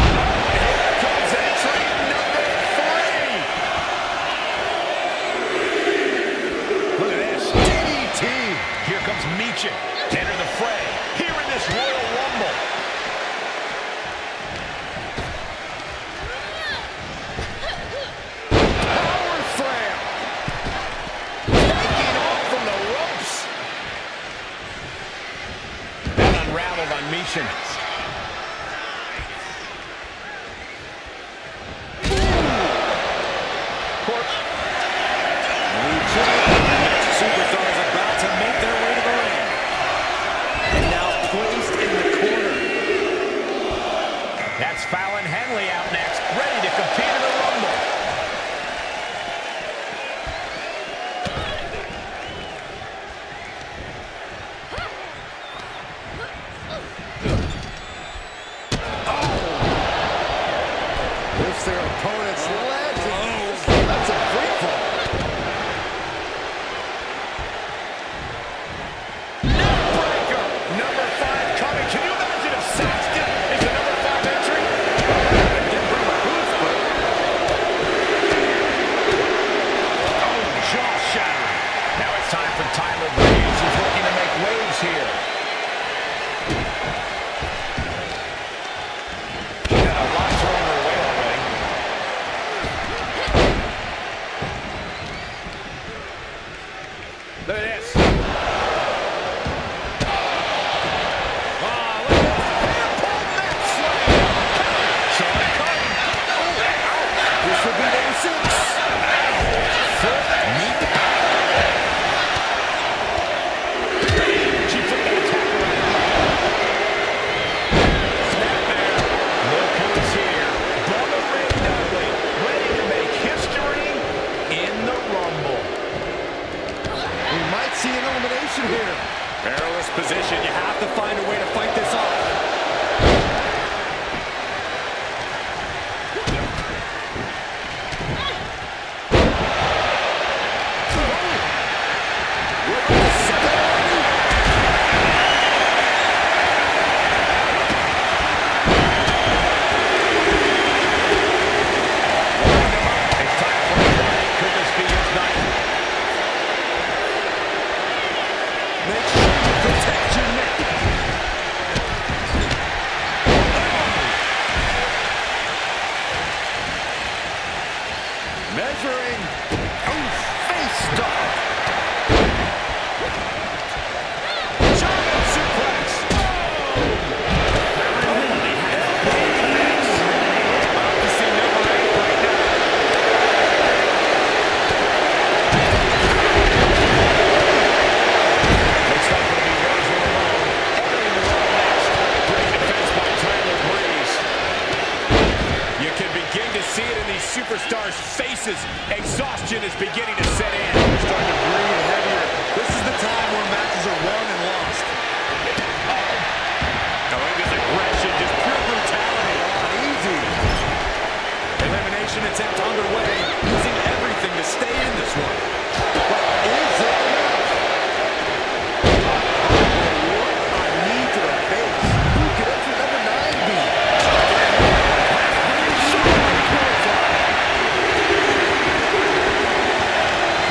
Here comes entry number 3. Look at this. DDT. Here comes Meechin. Enter the fray. Here in this Royal Rumble. Power slam. Taking off from the ropes. That unraveled on Meechin. Superstars about to make their way to the ring. And now placed in the corner. That's Fallon Henley out next, ready to compete in the Rumble. Lifts their opponent's legs. That's a free fall. Neckbreaker, number 5 coming. Can you imagine if Saxton is the number 5 entry? Oh, jaw-shattering. Now it's time for Tyler Breeze, who's looking to make waves here. She's got a lot thrown her way already. Look at this. This will be number 6. She flipped that attack around. Snap there. Look who's here. Bubba Ray Dudley, ready to make history in the Rumble. We might see an elimination here. Perilous position. You have to find a way to fight this off. It's time for a break. Could this be his night? Make sure you protect your neck. Measuring. Face stop. German suplex. About to see number 8 right now. Looks like it'll be Razor alone. Entering the ring next. Great defense by Tyler Breeze. You can begin to see it in these superstars' faces. Exhaustion is beginning to set in. They're starting to breathe heavier. This is the time where matches are won and lost. Now look at this aggression, just pure brutality. Easy. Elimination attempt underway, using everything to stay in this one. But is it enough? What a knee to the face. Who could enter number 9 be?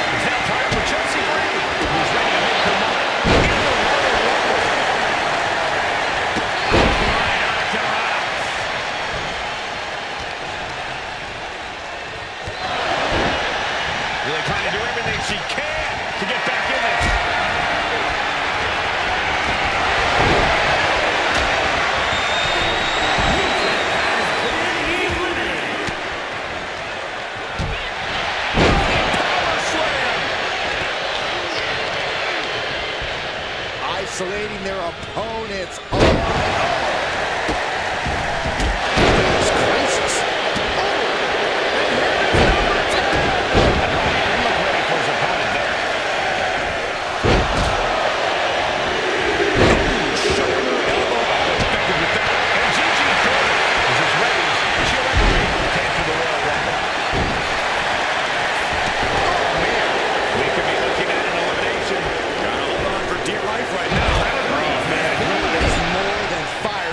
It's now time for Chelsea Green, who's ready to make her mark in the Royal Rumble. Really trying to do everything she can to get back in this. Power slam. Isolating their opponents. Goodness gracious. Didn't look ready for his opponent there. Shoulder elbow. Effective with that. And Gigi Thorne is just ready. She'll ever be can't for the Royal Rumble. Oh, man. We could be looking at an elimination. Gotta hold on for dear life right now. Oh, man. He is more than fire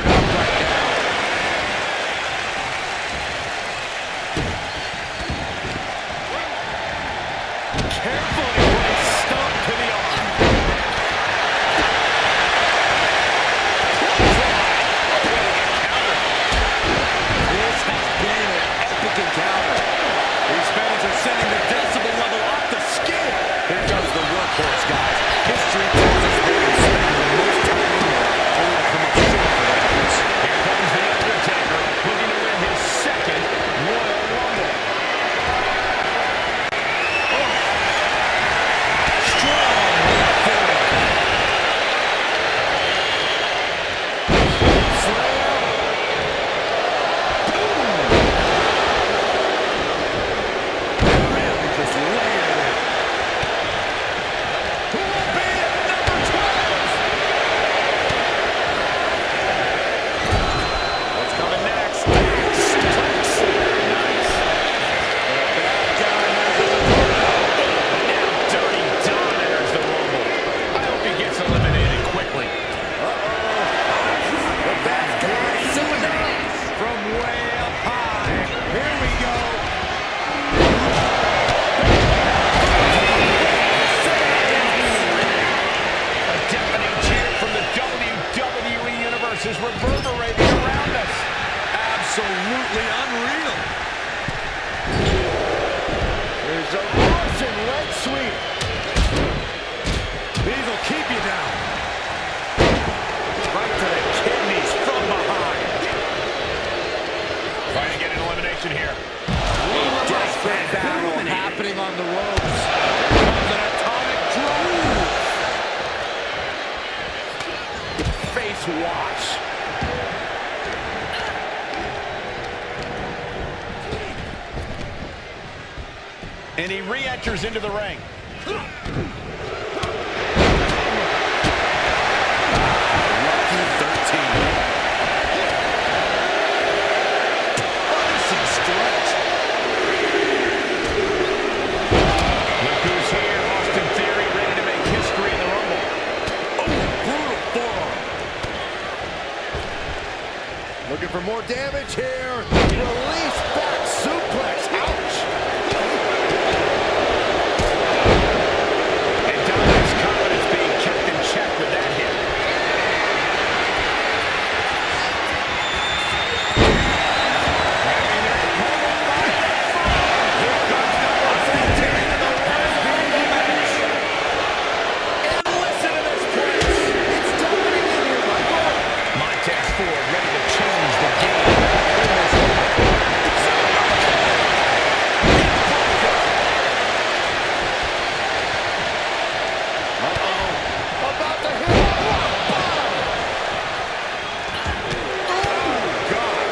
reverberating around us. Absolutely unreal. There's a Russian leg sweep. These will keep you down. Right to the kidneys from behind. Trying to get an elimination here. Desperate battle happening on the ropes. Comes an atomic drop. Face wash. And he re-enters into the ring. Lucky 13. Punishing stretch. Look who's here. Austin Theory ready to make history in the Rumble. Oh, brutal forearm. Looking for more damage here. Release back suplex. Ouch. And Dominic's confidence being kept in check with that hit. Montez Ford ready to change the game. About to hit a rock bottom. Oh, God.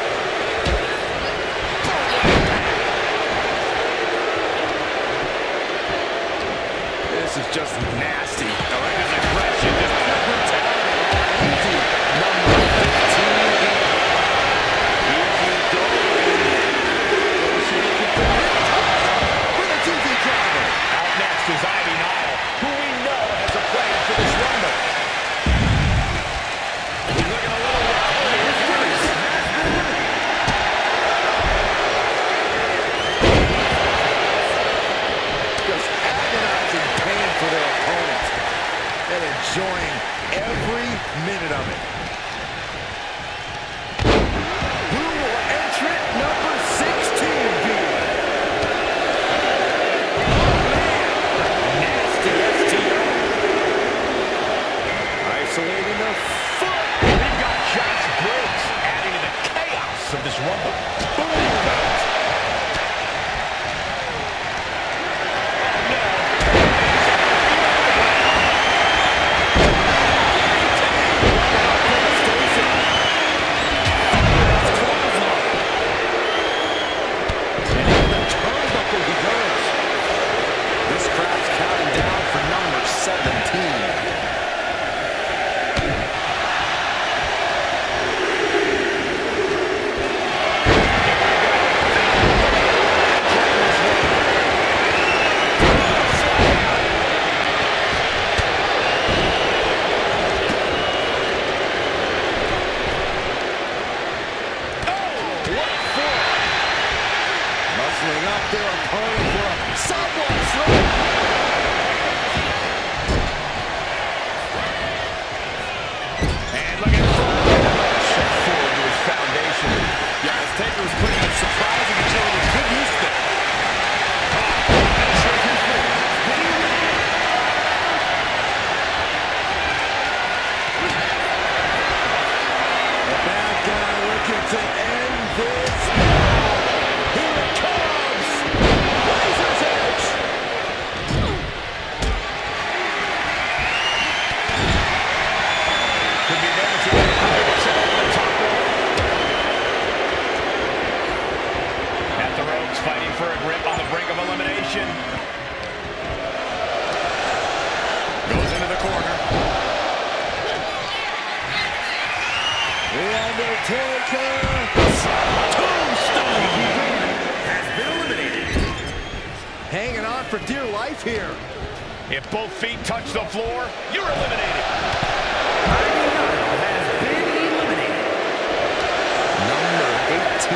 This is just nasty. I like his aggression, just pure brutality. Easy. Number 15. Easy going. With a TV driver. Out next is Ivy Nile, who we know has a plan for this Rumble. He's looking a little wobbly. Just agonizing pain for their opponent. And enjoying every minute of it. Who will entrant number 16 be? Nasty STO. Isolating the foot. We've got Josh Briggs adding to the chaos of this Rumble. Boom! This crowd's counting down for number 17. Muscling up their opponent for a someone throw. And looking for check forward to his foundation. Yeah, this Taker was putting in surprising agility. Good use there. The bad guy looking to end this now. Here it comes. Razor's Edge. Could be devastating. On the top rope. At the ropes, fighting for a grip on the brink of elimination. Goes into the corner. The Undertaker. Tombstone has been eliminated. Hanging on for dear life here. If both feet touch the floor, you're eliminated. Ivy Nile has been eliminated. Number 18.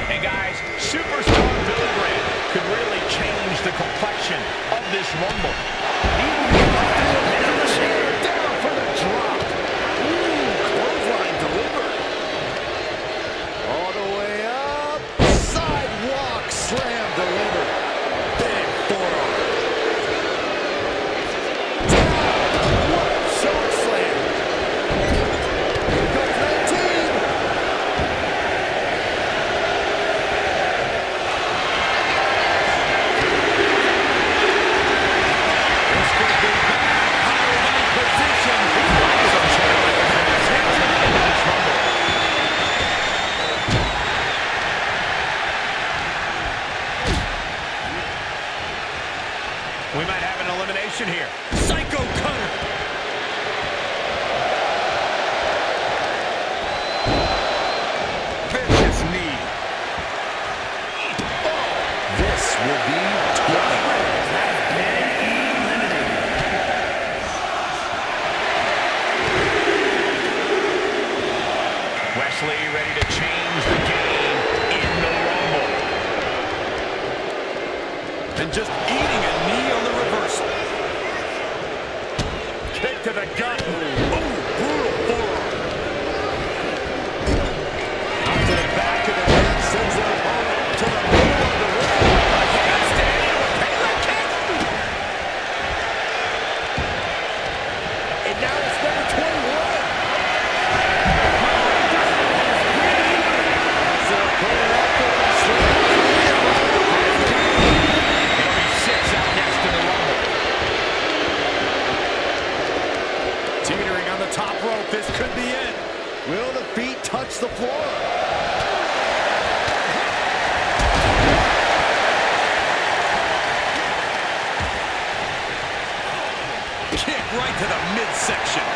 And guys, superstar Billy Graham could really change the portion of this Rumble. Down for the drop. Ooh, clothesline delivered. All the way up. Sidewalk slam delivered. Big forearm. Down. What a choke slam. Here goes 19. This could be high position. We might have an elimination here. Psycho cutter. Vicious knee. Oh, this will be 20. Wesley ready to change the game in the Rumble. And just eating a knee on the reversal. Kick to the gut. Ooh, brutal forearm. Up to the back of the neck, sends their opponent to the middle of the ring. And now it's number 21. So pulling up for the slam. He'll be 6 out next to the Rumble. Teetering on the top rope. This could be it. Will the feet touch the floor? Kick right to the midsection.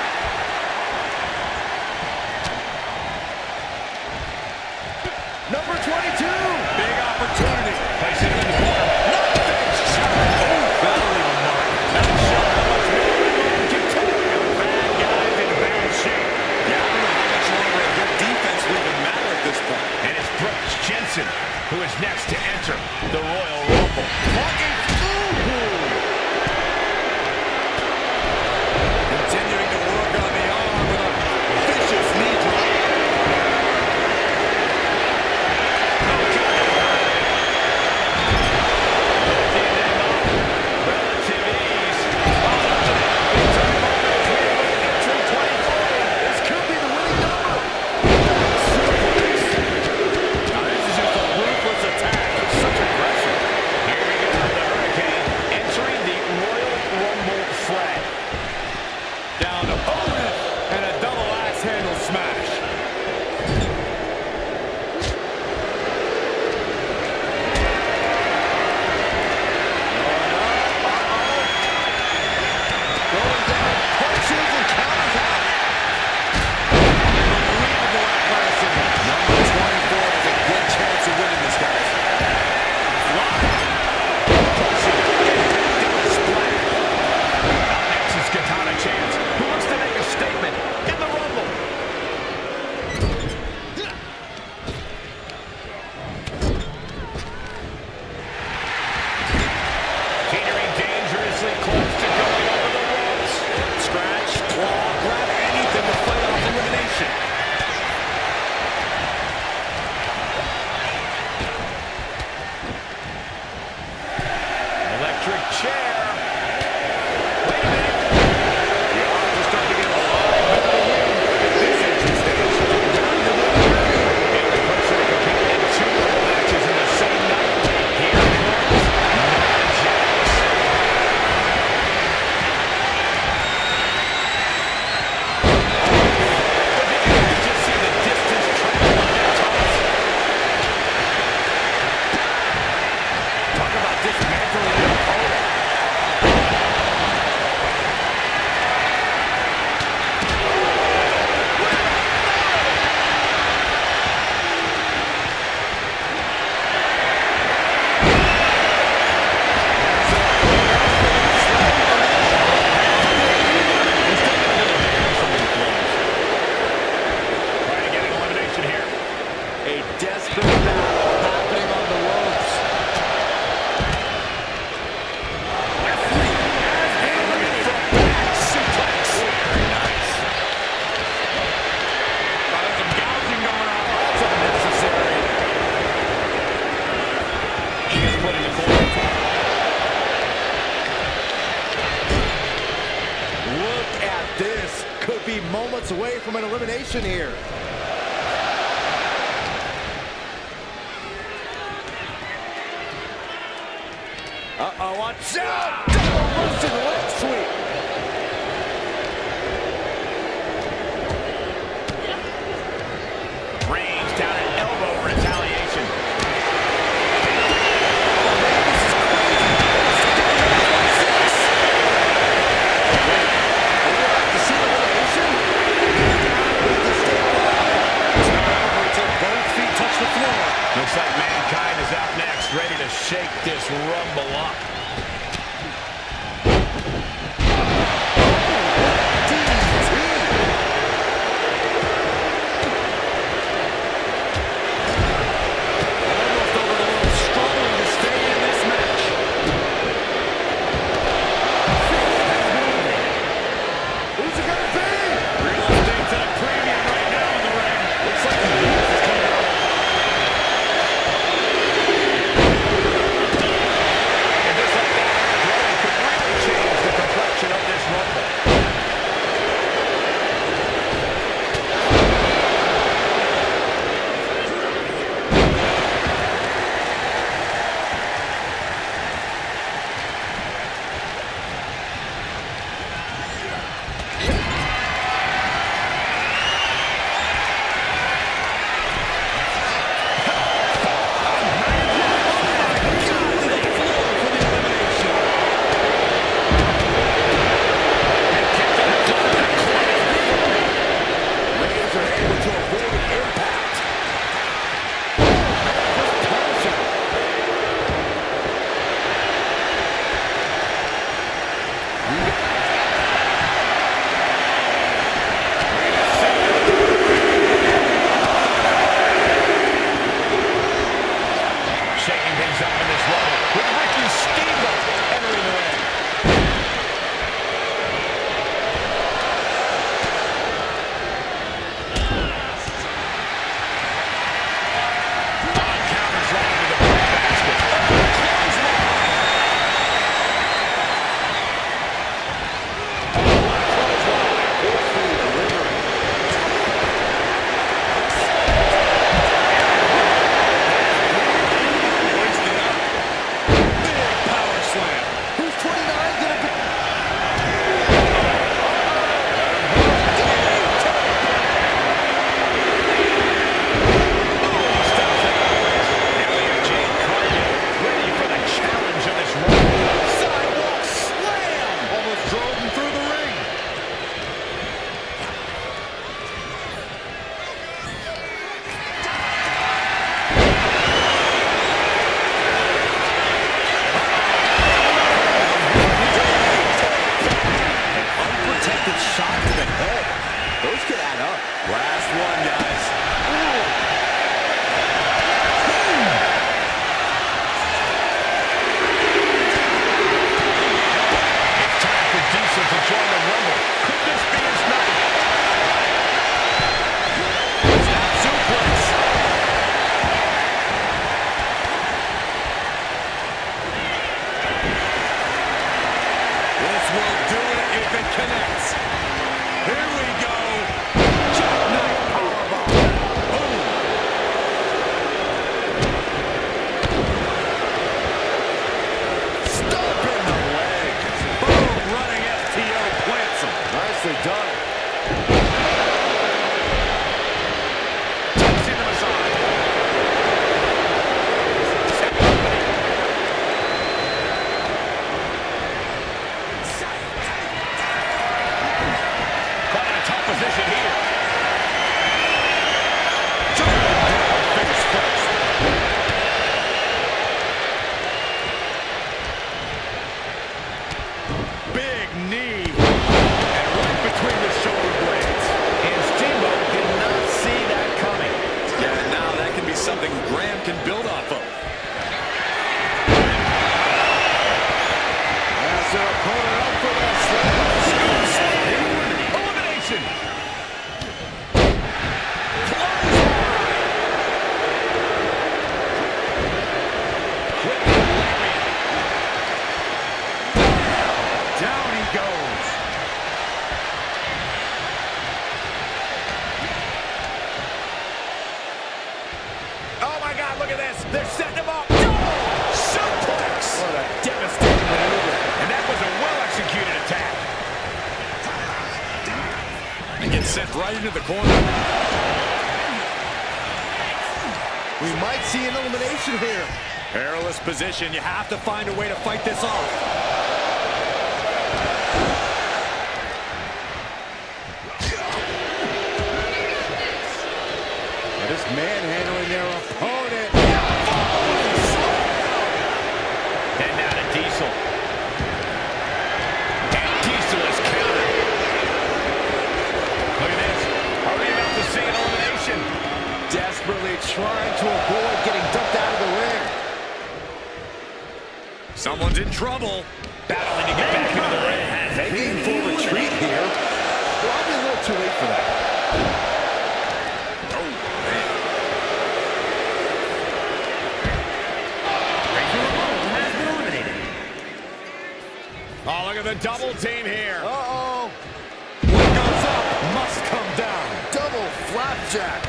Number 22. Big opportunity. Place it in the corner. Nice shot. Oh, that'll leave a mark. That'll show how much more Roman can take. Bad guys in bad shape. Yeah, I don't know how much longer a good defense will even matter at this point. And it's Brooks Jensen who is next to enter the Royal Rumble. Continuing to work on the arm with a vicious knee drop. Relative ease. This could be the winning number. Now this is just a ruthless attack. Such aggression. Here we go, the Hurricane entering the Royal Rumble flag. Down in the corner. Look at this. Could be moments away from an elimination here. Uh-oh, watch out! Double Russian leg sweep. Reigns down an elbow for retaliation. Looks like Mankind is out next, ready to shake this Rumble up. sent right into the corner. We might see an elimination here. Perilous position. You have to find a way to fight this off. Just manhandling their opponent. And now to Diesel. And Diesel is countered. Look at this. Are we about to see an elimination? Desperately trying to avoid getting dumped out of the ring. Someone's in trouble. Battling to get back into the ring. Making for retreat here. Probably a little too late for that. Oh, look at the double team here. Uh-oh. What goes up must come down. Double flapjack.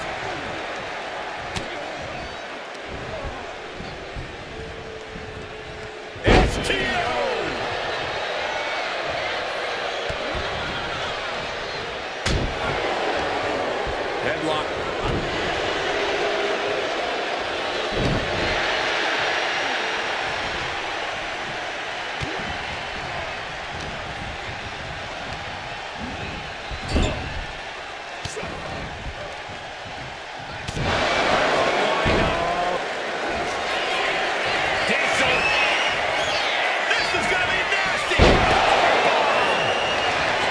Headlock.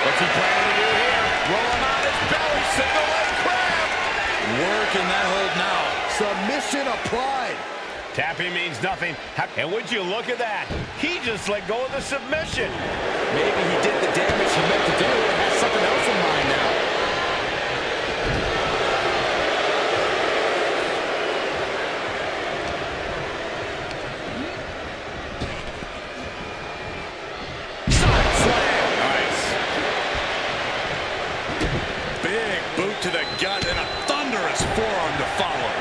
What's he planning to do here? Roll him out his belly, single leg crab. Working that hold now. Submission applied. Tapping means nothing. And would you look at that? He just let go of the submission. Maybe he did the damage he meant to do and has something else in mind now. Side slam. Nice. Big boot to the gut and a thunderous forearm to follow.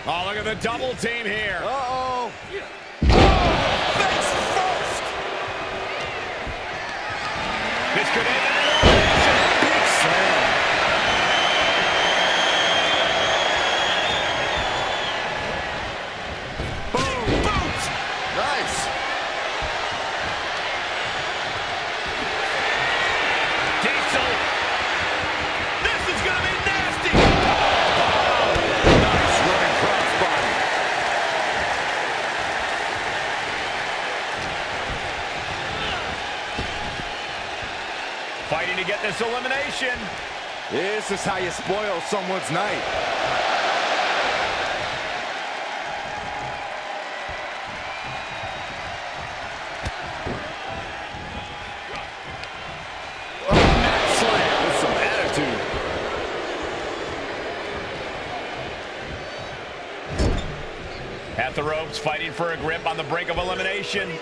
Oh, look at the double team here. Uh-oh. Face first. This could end in an elimination. Big slam. Boom. Boot. Nice. Diesel. This is going to be nasty. Nice running crossbody. Fighting to get this elimination. This is how you spoil someone's night. Mat slam with some attitude. At the ropes, fighting for a grip on the brink of elimination.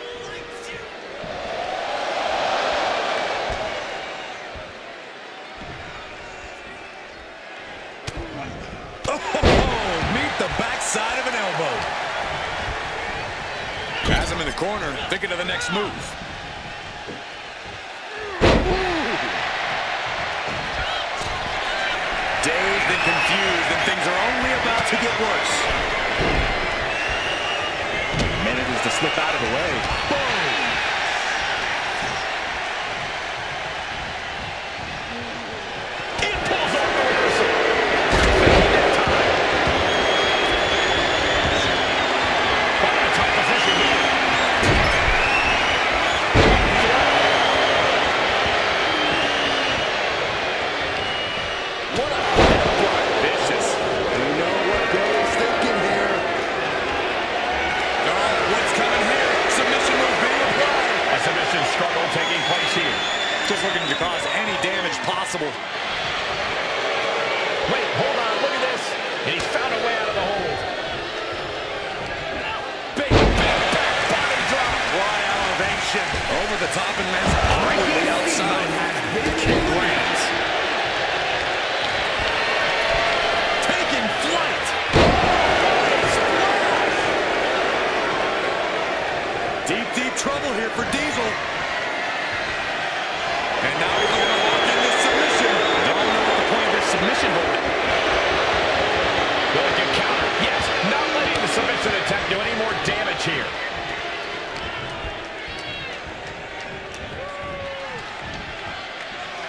Oh, meet the backside of an elbow. Has him in the corner, thinking of the next move. Dazed and confused, and things are only about to get worse. Manages to slip out of the way. Boom! It pulls off the reversal. Faking that time. Quite in a tight position here. What a headbutt. Vicious. You know what Billy's thinking here. Oh, what's coming here? Submission move being applied. A submission struggle taking place here. Just looking to cause any damage possible. Wait, hold on, look at this. And he's found a way out of the hold. Big back body drop. What elevation. Over the top and lands all the way outside. Kick lands. Taking flight. Deep, deep trouble. submission hold. Really good counter. Yes, not letting the submission attempt do any more damage here.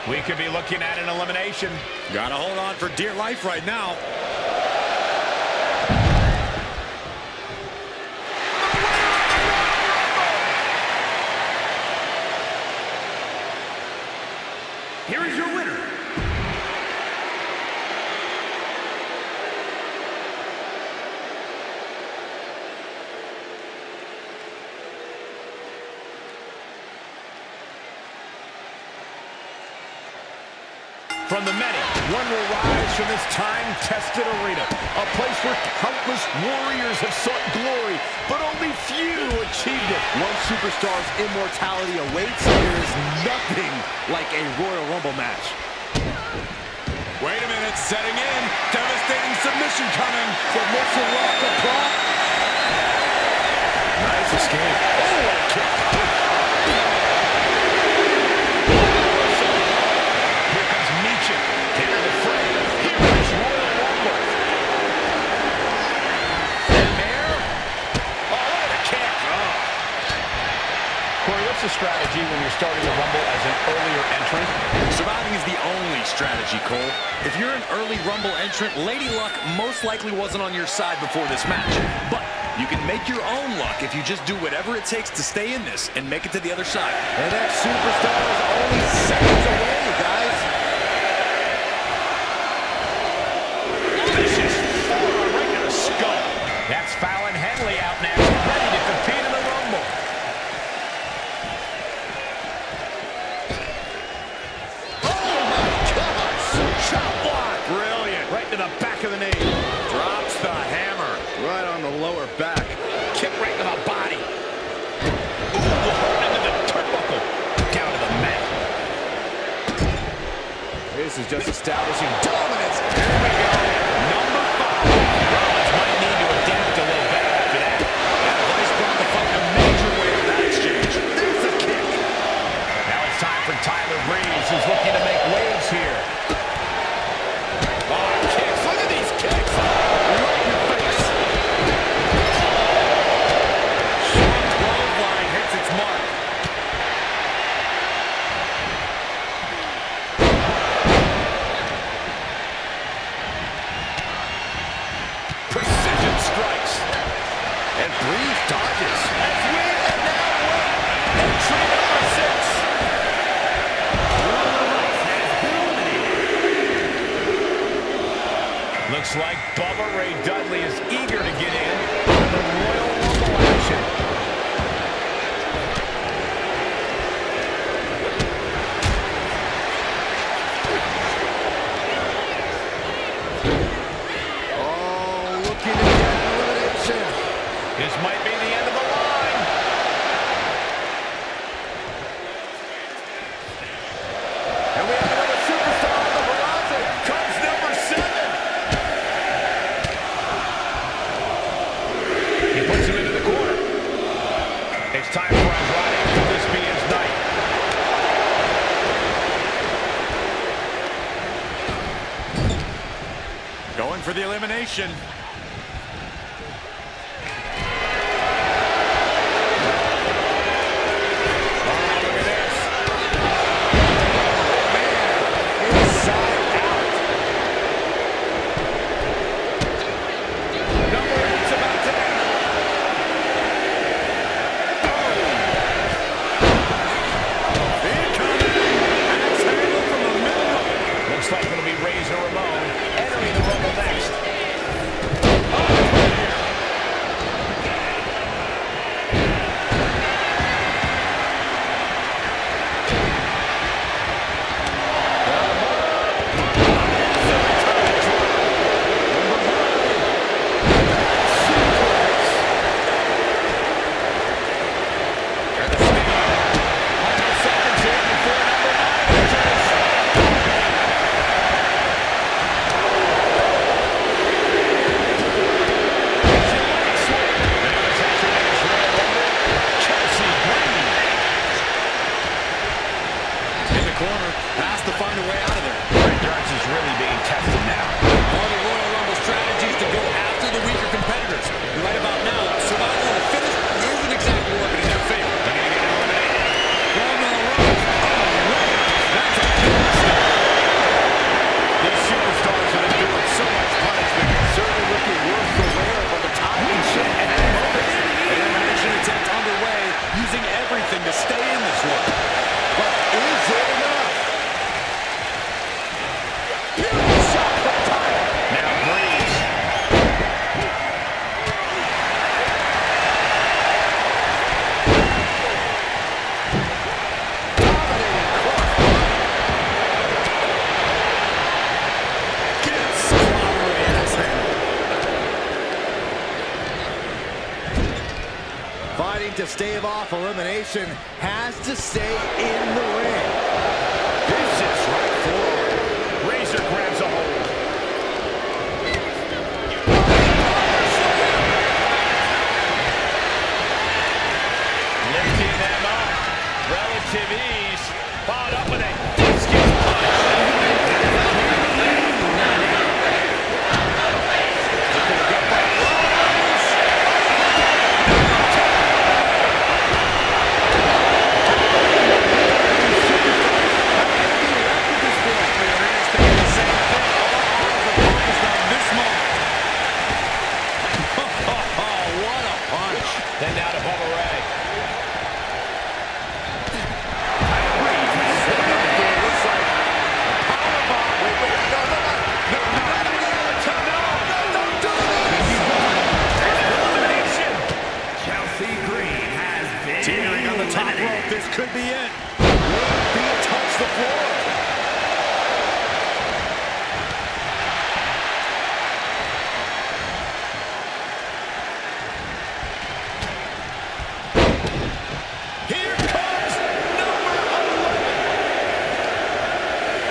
We could be looking at an elimination. Gotta hold on for dear life right now. Here is your winner. From the many, one will rise from this time-tested arena. A place where countless warriors have sought glory, but only few achieved it. One superstar's immortality awaits. There is nothing like a Royal Rumble match. Wait a minute, setting in. Devastating submission coming. Submission lock applied. Nice escape. Oh, what a kick. Here comes Nietzsche. Enter the fray. Here is Royal Rumble. And there. Oh, what a kick. Oh. Corey, what's the strategy when you're starting a Rumble as an earlier entrant? Surviving is the only strategy, Cole. If you're an early Rumble entrant, Lady Luck most likely wasn't on your side before this match. But you can make your own luck if you just do whatever it takes to stay in this and make it to the other side. The next superstar is only seconds away, guys. Vicious forearm right to the skull. That's Fallon Henley out next, ready to compete in the Rumble. Chop block. Brilliant. Right to the back of the knee. Drops the hammer. Right on the lower back. Kick right to the body. Ooh, into the turnbuckle. Down to the mat. This is just establishing dominance. Here we go. Number 5. Rollins might need to adapt a little better after that. That Vice brought the fight a major way of that exchange. There's the kick. Now it's time for Tyler Breeze, who's looking to make waves here. Oh, kicks. Look at these kicks. Right in the face. Short clothesline hits its mark. Precision strikes. And Breeze dodges. As we and now entry number 6. Looks like Bubba Ray Dudley is eager to get in the Royal Rumble action. Oh, looking to get an elimination. This might be the end of the line. And we have another superstar on the horizon. Comes number 7. He puts him into the corner. It's time for Andrade. Will this be his night? Going for the elimination. Looks like it'll be Razor Ramon entering the Rumble next. trying to stave off elimination has to stay in the ring. Vicious right forearm. Razor grabs a hold. Lifting them up. Relative ease. Followed up with a discus punch. Then down to Bubba Ray. Looks like a powerbomb. Wait, don't do this! Elimination. Chelsea Green has been Teetering on the top rope. eliminated. This could be it. Feet touch the floor. Here comes number 11.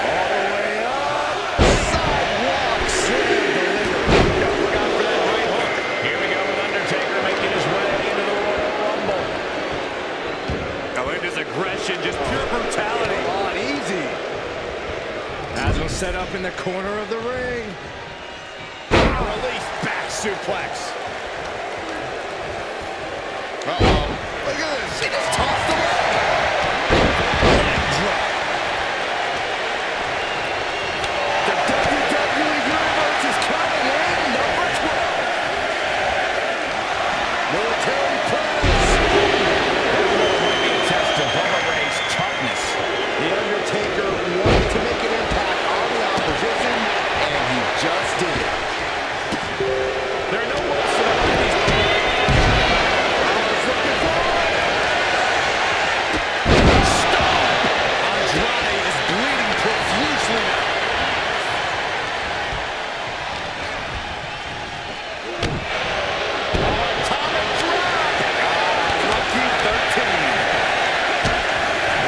All the way up. Sidewalk slam delivered. Look out for that right hook. Here we go with Undertaker making his way into the Royal Rumble. Now look at this aggression, just pure brutality. On easy. As was set up in the corner of the ring. Release back suplex. Uh-oh. Look at this. She just tossed him up. The WWE Universe is coming in number 12. Military press. Might be a test of Bubba Ray's toughness. The Undertaker wanted to make an impact on the opposition, and he just did it. There are no words to define these. Rollins looking for it. Andrade is bleeding profusely now. Atomic drop. Lucky 13.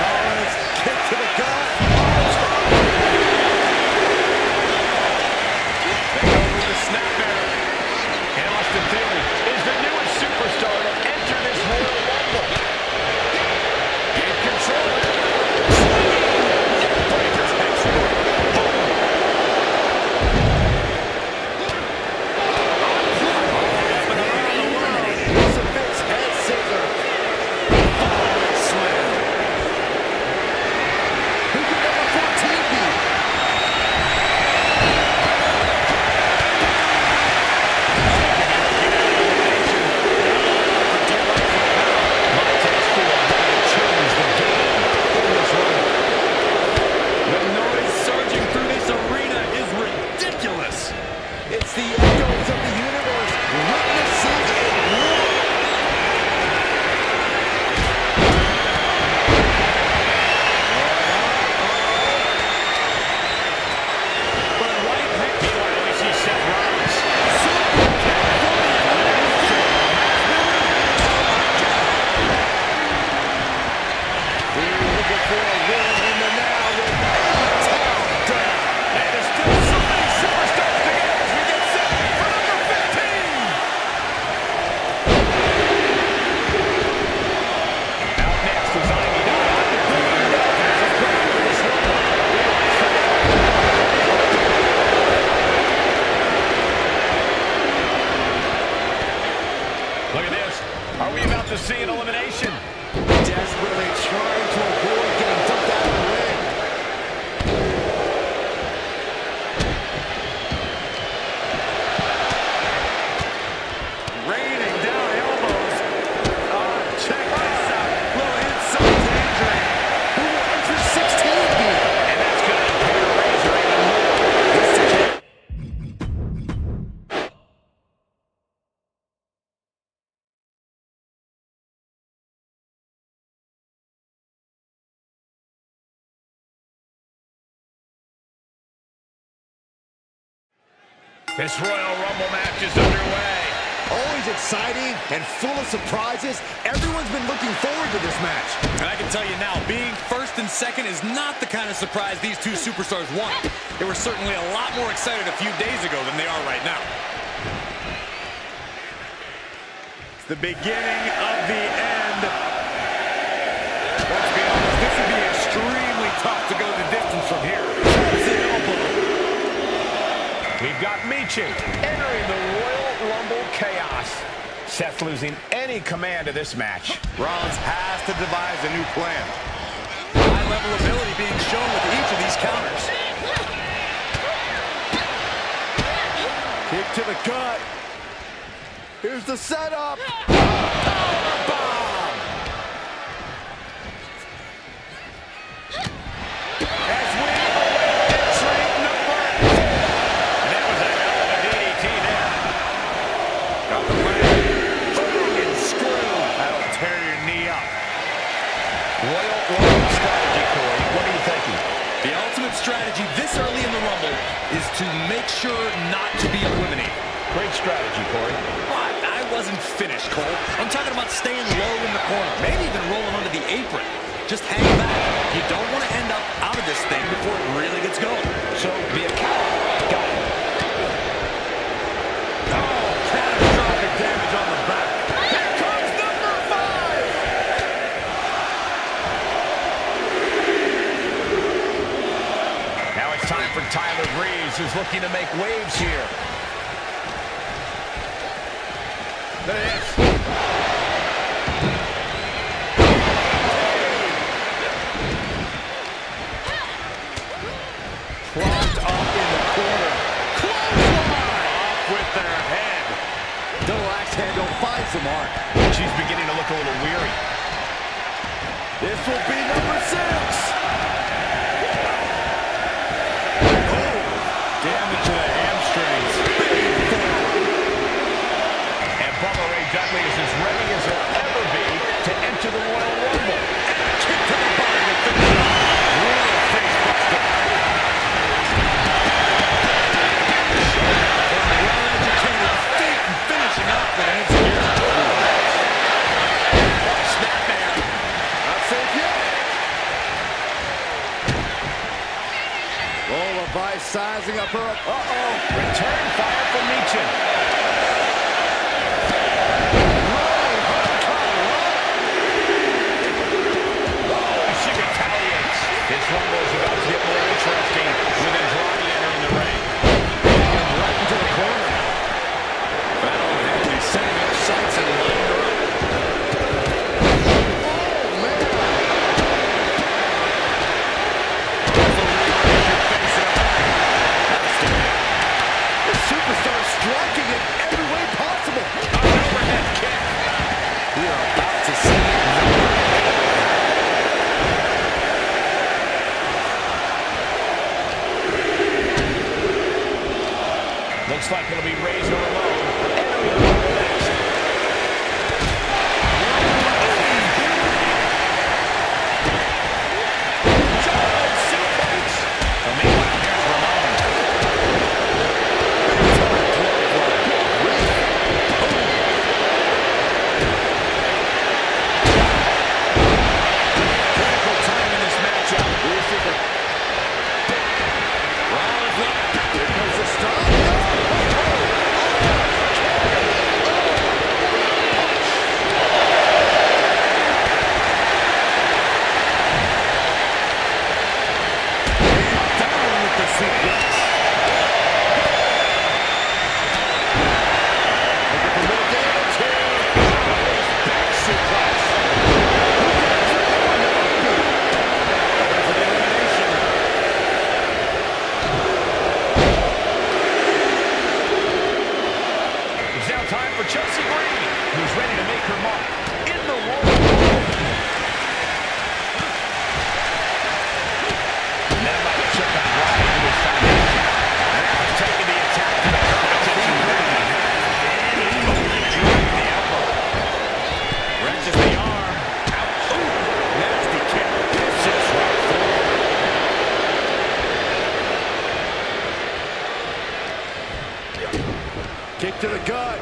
Rollins kick to the gut. They go with the snapmare. And Austin Theory is the newest superstar to enter this Royal Rumble. In control. Breakers export. Crucifix head scissors. Forward slam. Who could number 14 be? The noise surging through this arena is ridiculous. It's the echoes of the universe witnessing a war. But right next to it, we see Seth Rollins. We're looking for a win in the now with A-Town down. And there's still so many superstars to get as we get set for number 15. Out next is Look at this. Are we about to see an elimination? Desperately trying to avoid getting dumped out of the ring. Raining down elbows. Check this out. Little insult to injury. Who will enter 16 be? And that's going to impair Razor even more. This Royal Rumble match is underway. Always exciting and full of surprises. Everyone's been looking forward to this match. And I can tell you now, being first and second is not the kind of surprise these two superstars want. They were certainly a lot more excited a few days ago than they are right now. It's the beginning of the end. Let's be honest, this would be extremely tough to go the distance from here. That's an elbow. We've got Michin entering the Royal Rumble chaos. Seth losing any command of this match. Rollins has to devise a new plan. High-level ability being shown with each of these counters. Kick to the gut. Here's the setup. Strategy this early in the Rumble is to make sure not to be eliminated. Great strategy, Corey. But I wasn't finished, Cole. I'm talking about staying low in the corner, maybe even rolling under the apron. Just hang back. You don't want to end up out of this thing before it really gets going. So be a coward. Got it. Oh, catastrophic damage on the back. Here comes number 5. Now it's time for Tyler Breeze, who's looking to make waves here. There it is. Propped up in the corner. Clothesline! Off with their head. Double axe handle finds the mark. She's beginning to look a little weary. This will be number 6. Damage to the hamstrings. And Bubba Ray Dudley is as ready as he'll ever be to enter the Royal Rumble. Kick to the body to finish it off. Real face buster. Well-educated feet and finishing up the answer here. Snapmare. Not safe yet. Roll of Vice sizing up her. Return fire from Michin. She retaliates. This Rumble is about to get more interesting with Andrade entering the ring. Right into the corner. Well, he's setting up sights and lining her up. Oh, man. The superstar striking in every way possible. An overhead kick. We are about to see Looks like it'll be Razor alone. Entering the ring next. Giant suplex. Well, meanwhile, here's Ramon. Critical time in this matchup. Rollins left. Here comes the stop. Down with the suplex. Looking for more damage here. Back suplex. There's an elimination. It's now time for Chelsea Green, who's ready to make her mark in the Royal Rumble. And that might have took out right into his foundation. Now he's taking the attack to the competition ring. And he enjoyed the elbow. Wrenches the arm. Ouch. Nasty kick. Sits right forward. Kick to the gut.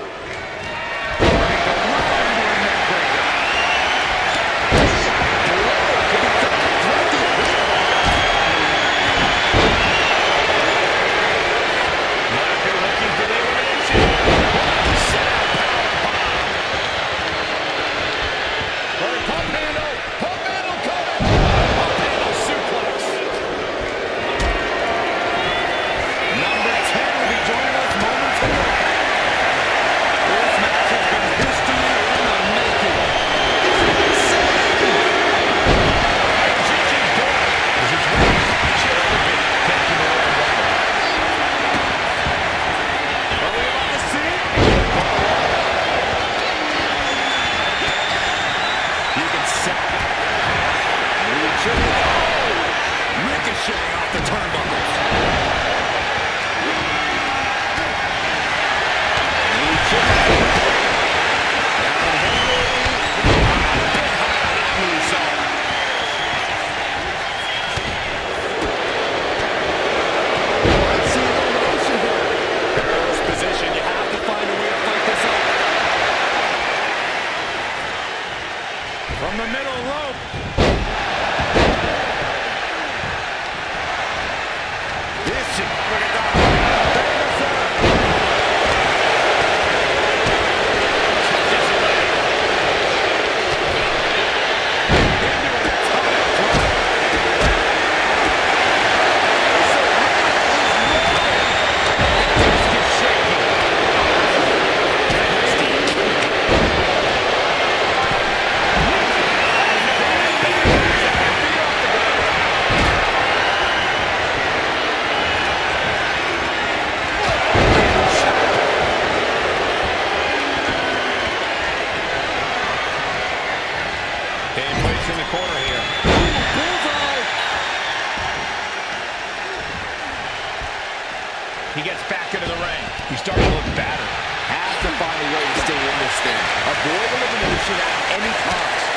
gets back into the ring. He's starting to look battered. Has to find a way to stay in this thing. Avoid elimination at any cost.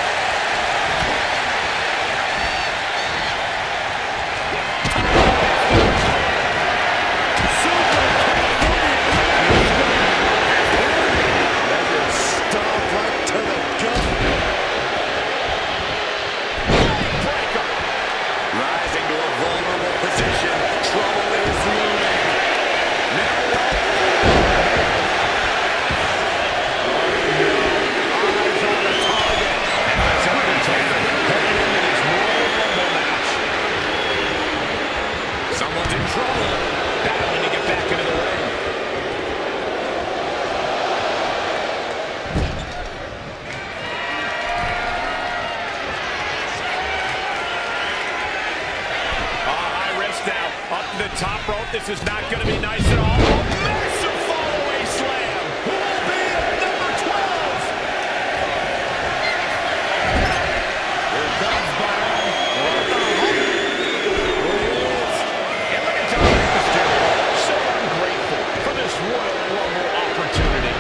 Someone's in trouble. Battling to get back into the ring. High risk now. Up to the top rope. This is not going to be nice at all. Oh, massive fall-away slam. Who will be at number 12? Here comes Byron. What the heck? And look at Dominic Mysterio. So ungrateful for this Royal Rumble opportunity.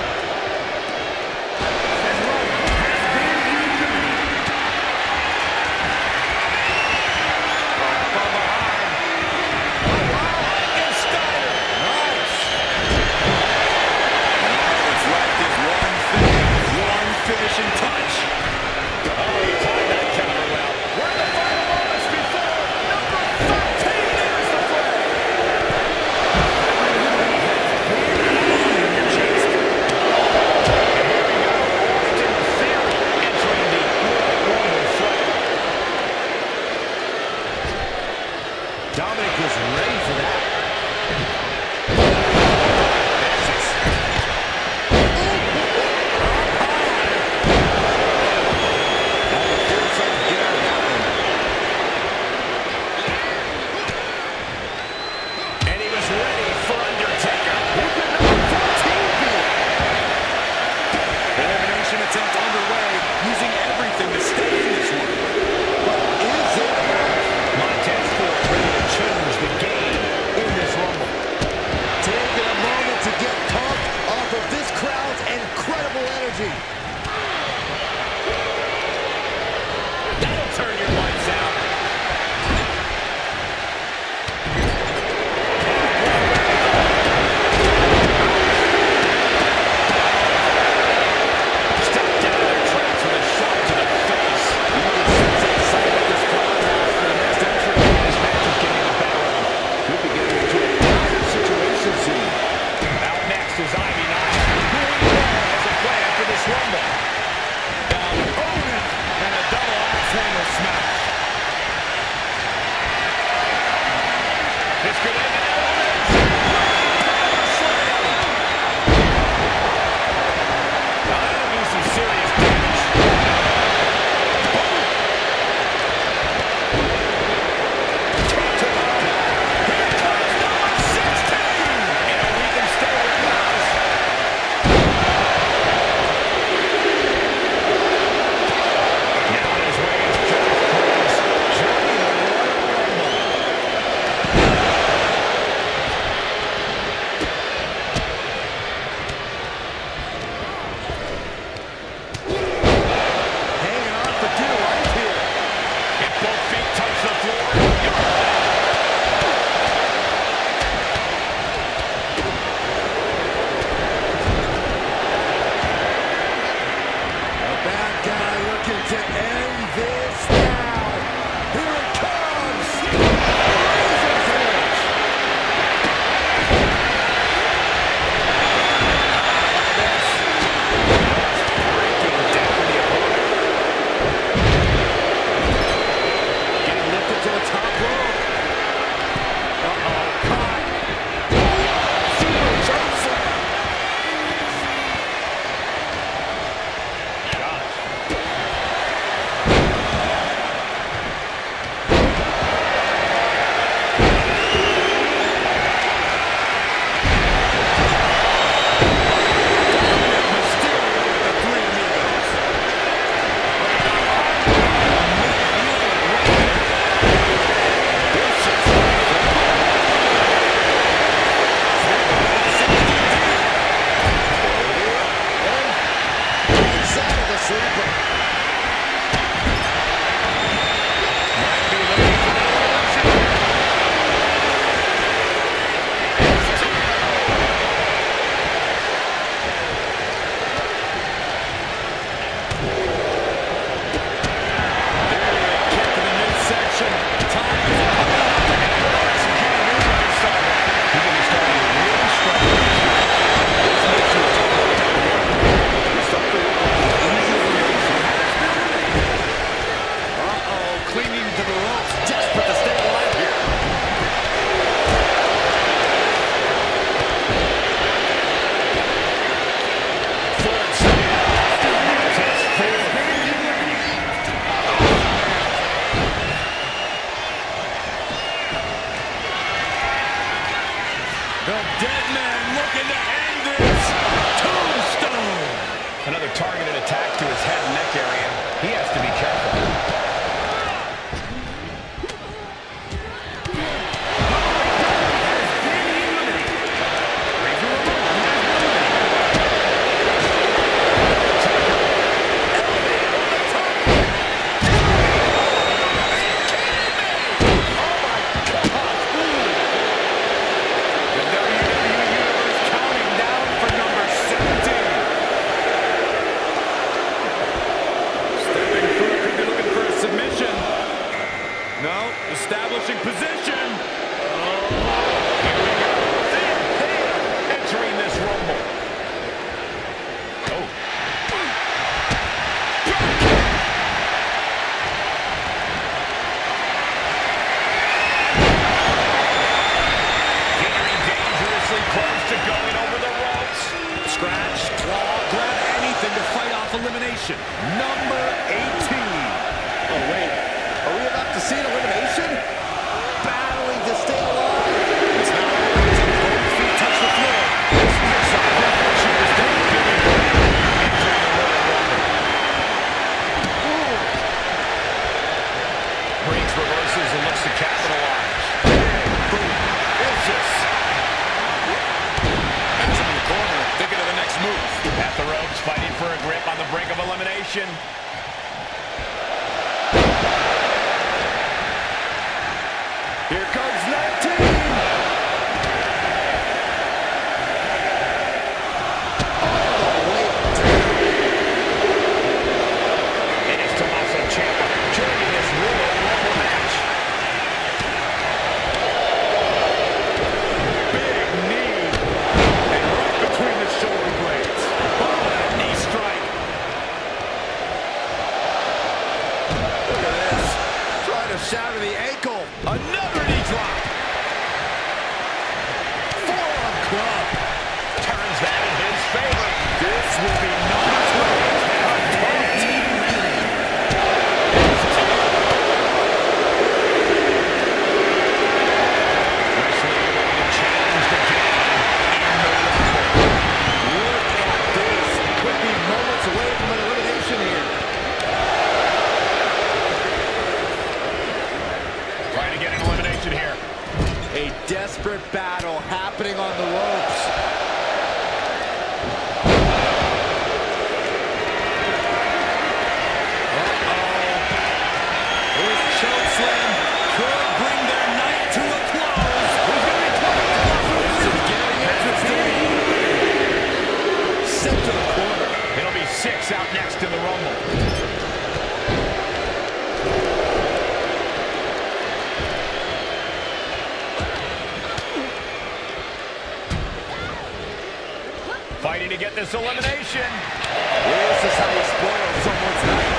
targeted attack to his head and neck area. He has to be careful. Establishing position. Here we go. Entering this rumble. Oh. Getting dangerously close to going over the ropes. Scratch, claw, grab anything to fight off elimination. Number 18. Oh, wait. Are we about to see an elimination? Battling to stay alive. It's not over until both feet touch the floor. This is a sign that friendship is done. Reigns reverses and looks to capitalize. Vicious. Has him in the corner, thinking of the next move. At the ropes, fighting for a grip on the brink of elimination. Here comes 19. It is Tommaso Ciampa joining this Royal Rumble match. Big knee. And right between the shoulder blades. Oh, that knee strike. Look at this. Trying to shatter the ankle. Another knee drop. Forearm club. Turns that in his favor. This will be number 20. Get an elimination here. A desperate battle happening on the ropes. This chokeslam could bring their night to a close. This is getting interesting. Sent to the corner. It'll be 6 out next in the Rumble. Fighting to get this elimination. This is how you spoil someone's night.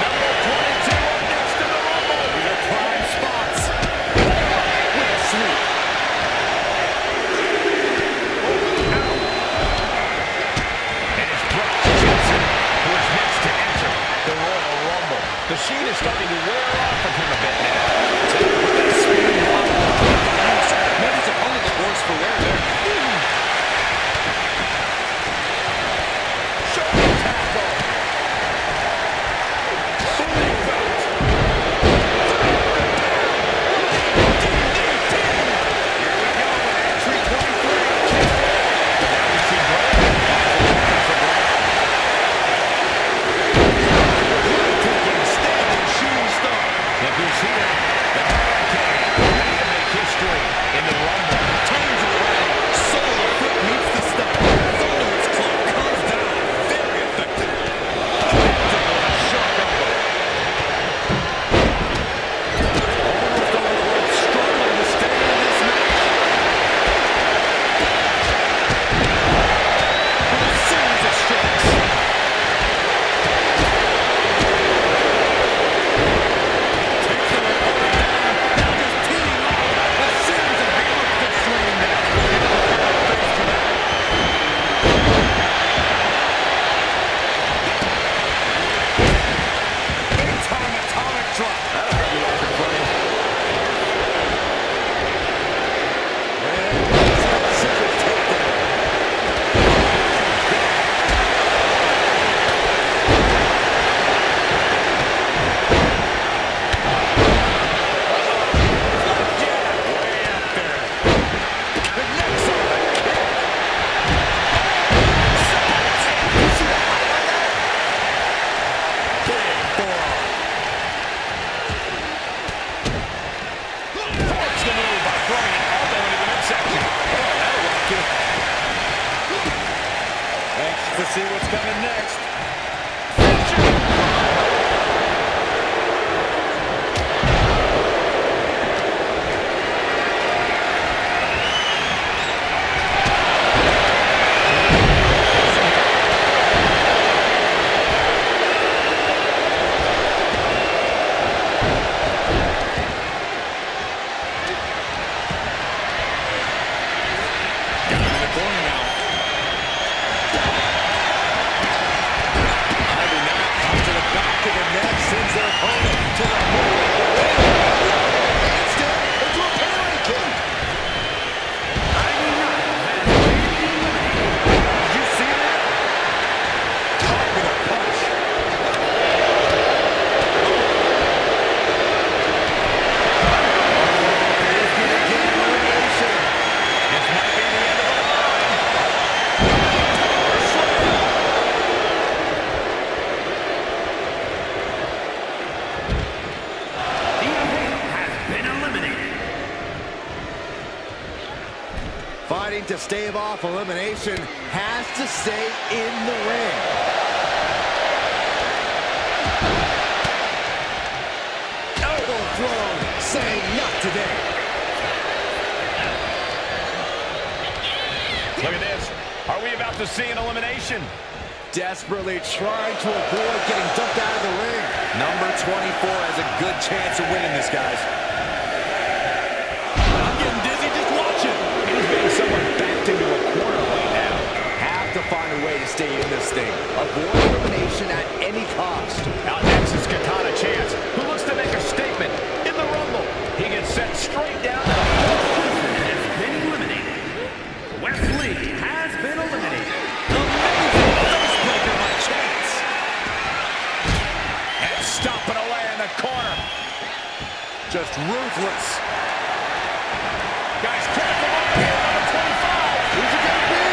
Number 22 up next in the Rumble. These are prime spots. With a sweep. And it's Brock Johnson who is next to enter the Royal Rumble. The sheet is starting to wear off of him a bit now. Maybe it's only the worse for wear there. Shoulder tackle. Sitting boot. Here we go with entry 23. Now we see Brock. Taking standing shooting star. Look who's here. The Hurricane. Ready to make history in the Rumble. Turns around, sole of foot meets the stump. Thunderous club comes down. Very effective. Connecting with a sharp elbow. Almost over the ropes, struggling to stay in this match. With a series of strikes. Takes the ring. coming next. Fighting to stave off elimination, has to stay in the ring. Elbow thrown, saying not today. Look at this. Are we about to see an elimination? Desperately trying to avoid getting dumped out of the ring. Number 24 has a good chance of winning this, guys. I'm getting dizzy just watching. He's being someone backed into a corner right now. Have to find a way to stay in this thing. Avoid elimination at any cost. Out next is Katana Chance, who looks to make a statement in the Rumble. He gets sent straight down to the Has been eliminated. Wesley has been eliminated. amazing face breaker by Chance. And stomping away in the corner. Just ruthless. Guys, critical moment here, number 25. Who's it gonna be?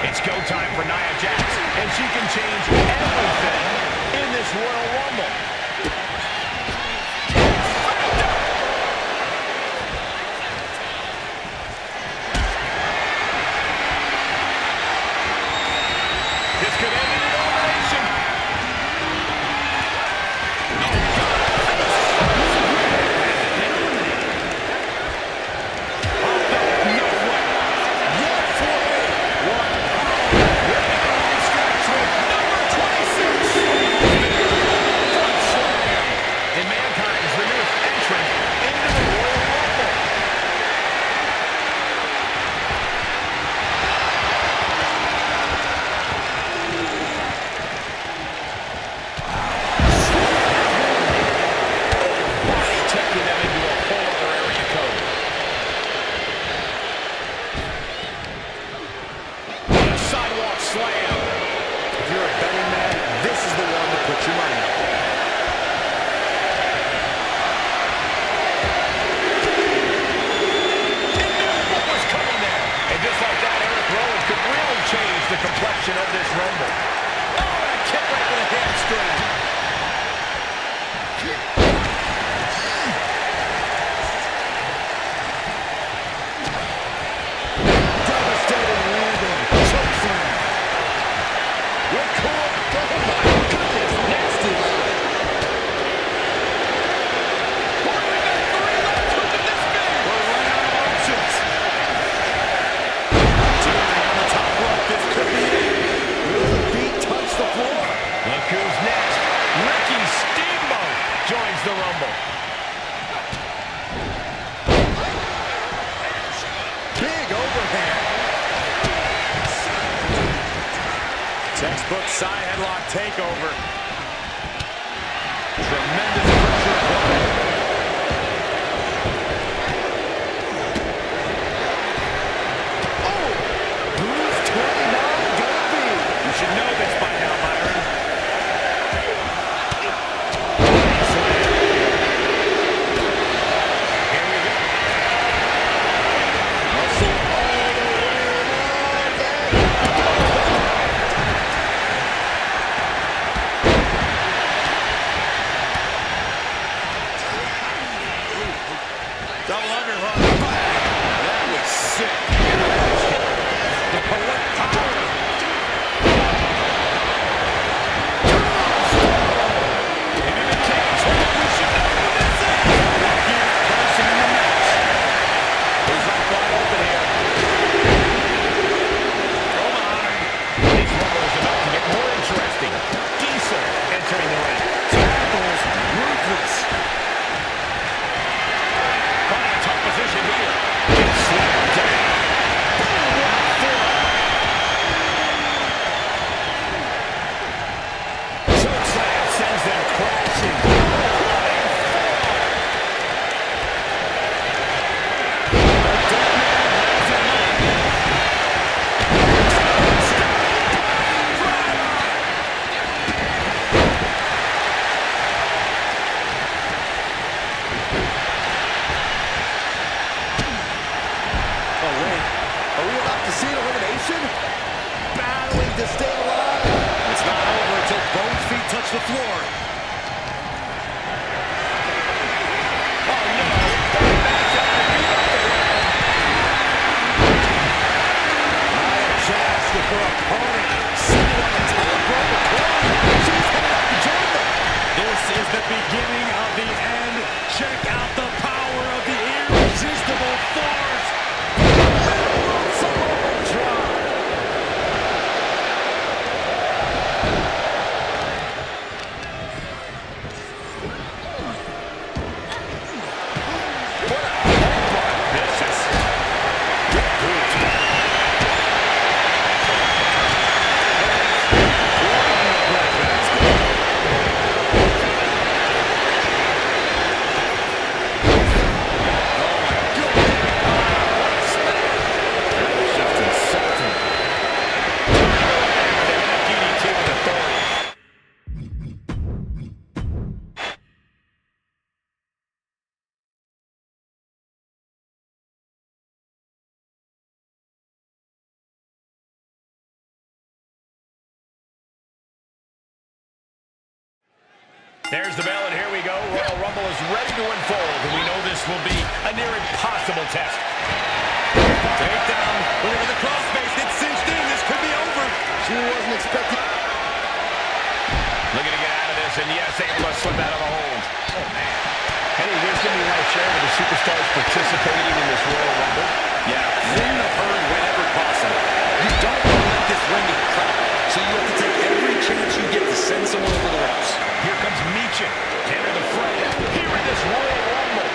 It's go time for Nia Jax, and she can change everything in this Royal Rumble. This could end in an elimination. And Mankind's the newest entrant into the Royal Rumble. Body taking them into a whole other area code. A sidewalk slam. If you're a betting man, this is the one to put your money on. What was coming there? And just like that, Eric Rowan could really change the complexion of this Rumble. Oh, and a kick right to the hamstring. Devastating landing. Chokeslam. Record. Oh my goodness. Nasty line. We got 3 left. Who could this be? We're running out of options. Turning on the top rope. This could be it. Will the feet touch the floor? Look who's next. Ricky Steamboat joins the Rumble. Big overhand. Textbook side headlock takeover. Tremendous pressure applied. Oh! Who's 29 gonna be? You should know this by now, Byron. Here we go. Muscle all the way around. battling to stay alive. It's not over until both feet touch the floor. Oh, no. Chance with her opponent sitting on the top rope of Chloe. She's headed up to join them. This is the beginning of the end. Check out the power of the irresistible force. There's the bell, and here we go. Royal Rumble is ready to unfold, and we know this will be a near impossible test. Takedown. Look at the crossface. It's cinched in. This could be over. She wasn't expecting. Looking to get out of this, and yes, able to slip out of the hold. Oh, man. Any wisdom you want to share with the superstars participating in this Royal Rumble? Yeah, win the herd whenever possible. You don't want to let this ring get crowded, so you have to take every chance you get to send someone over the ropes. Here comes Meechin to enter the fray here in this Royal Rumble.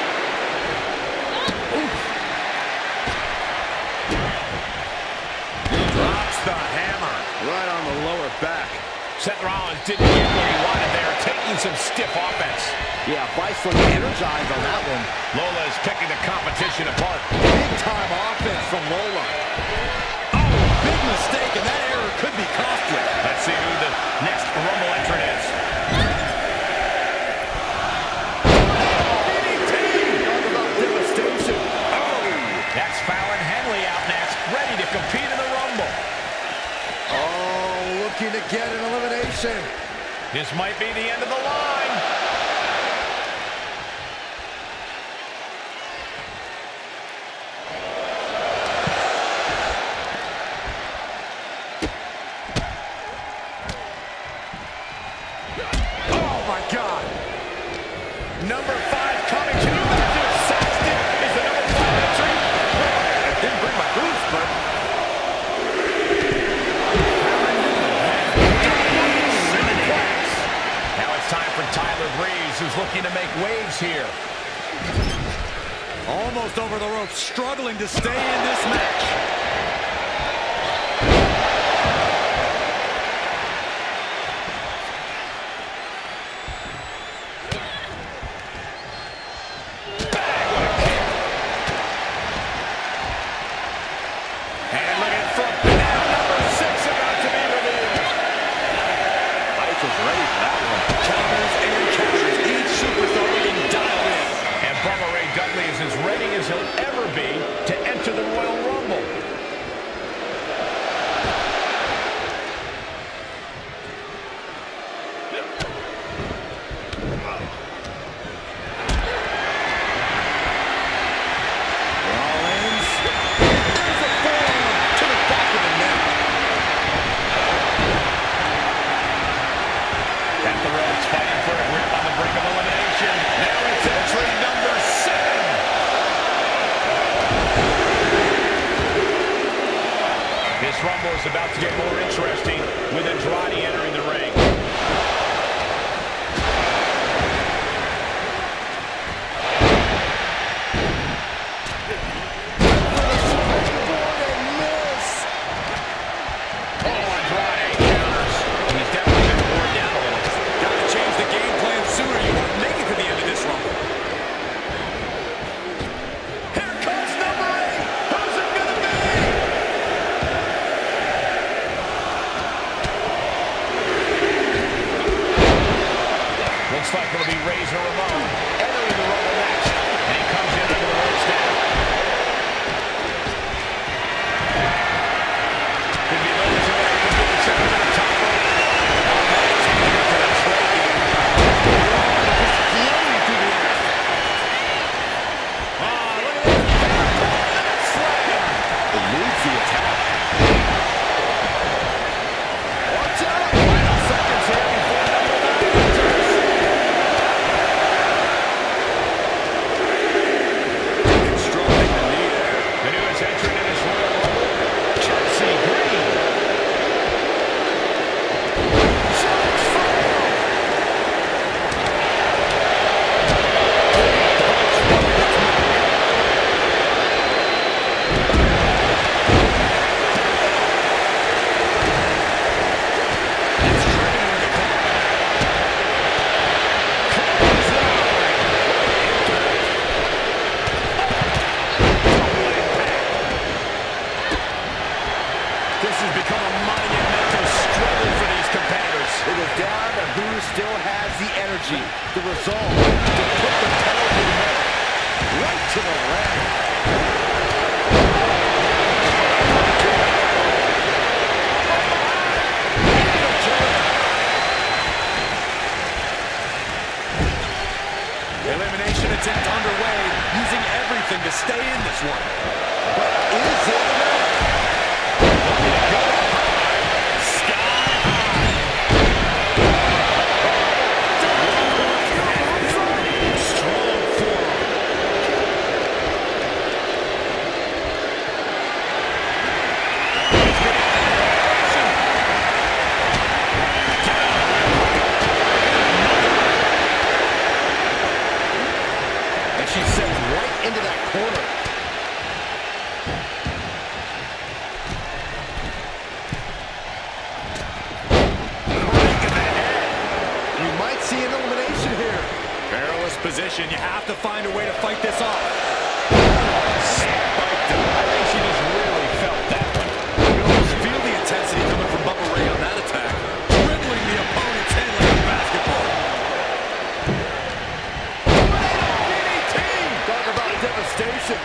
Drops the hammer. Right on the lower back. Seth Rollins didn't get what he wanted there, taking some stiff offense. Yeah, Vice looked energized on that one. Lola is picking the competition apart. Big time offense from Lola. Oh, big mistake, and that error could be costly. Let's see who the next Rumble entrant is. Talk about devastation. Oh, that's Fallon Henley out next, ready to compete in the Rumble. Oh, looking to get an elimination. This might be the end of the line. Oh, my God. Number 5 coming. Can you imagine if Saxton is the number 5 entry? Well, it didn't bring my boots, but... Now it's time for Tyler Breeze, who's looking to make waves here. Almost over the ropes, struggling to stay in this match. And looking for now, number 6 about to be revealed. Ice was ready for that one. Counters and counters. Each superstar looking dialed in. And Bubba Ray Dudley is as ready as he'll ever be to enter the Royal Rumble. Rollins. There's a forearm to the back of the neck. At the ropes, fighting for a grip on the brink of elimination. Now it's entry number 7. This Rumble is about to get more interesting with Andrade entering the ring. Springboard and miss. Oh, Andrade counters. He's definitely been worn down a little. Gotta change the game plan sooner. You won't make it to the end of this Rumble. Here comes number 8. Who's it gonna be? Looks like it'll be Razor Ramon entering the Rumble next. And he comes in under the ropes now. Could be moments away from being the energy, the resolve to put the pedal to the metal. Right to the leg. Elimination attempt underway, using everything to stay in this one. But is it enough? Looking to go high, sky high. Strong forearm. And she's set right into that corner. We might see an elimination here. Perilous position. You have to find a way to fight this off. Spiked him. I think she just really felt that one. You can almost feel the intensity coming from Bubba Ray on that attack. Dribbling the opponent's head like a basketball. DDT! Talk about devastation.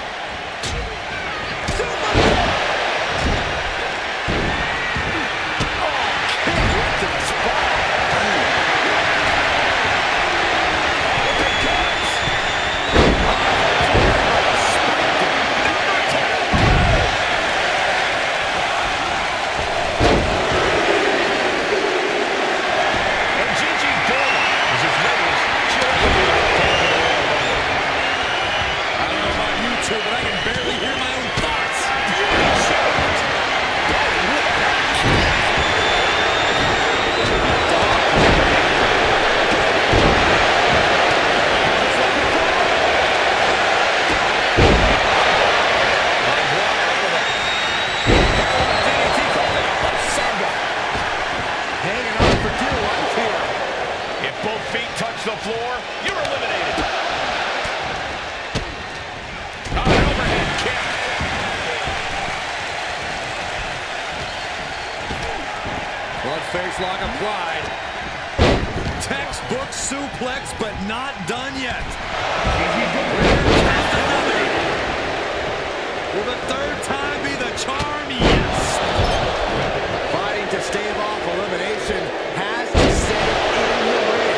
But I can barely hear my own thoughts. Hanging on for dear life here. If both feet touch the floor, you're eliminated. An overhead kick. Blood face lock applied. Textbook suplex, but not done yet. Will the third time be the charm? Yes. Fighting to stave off elimination has to stay in the ring.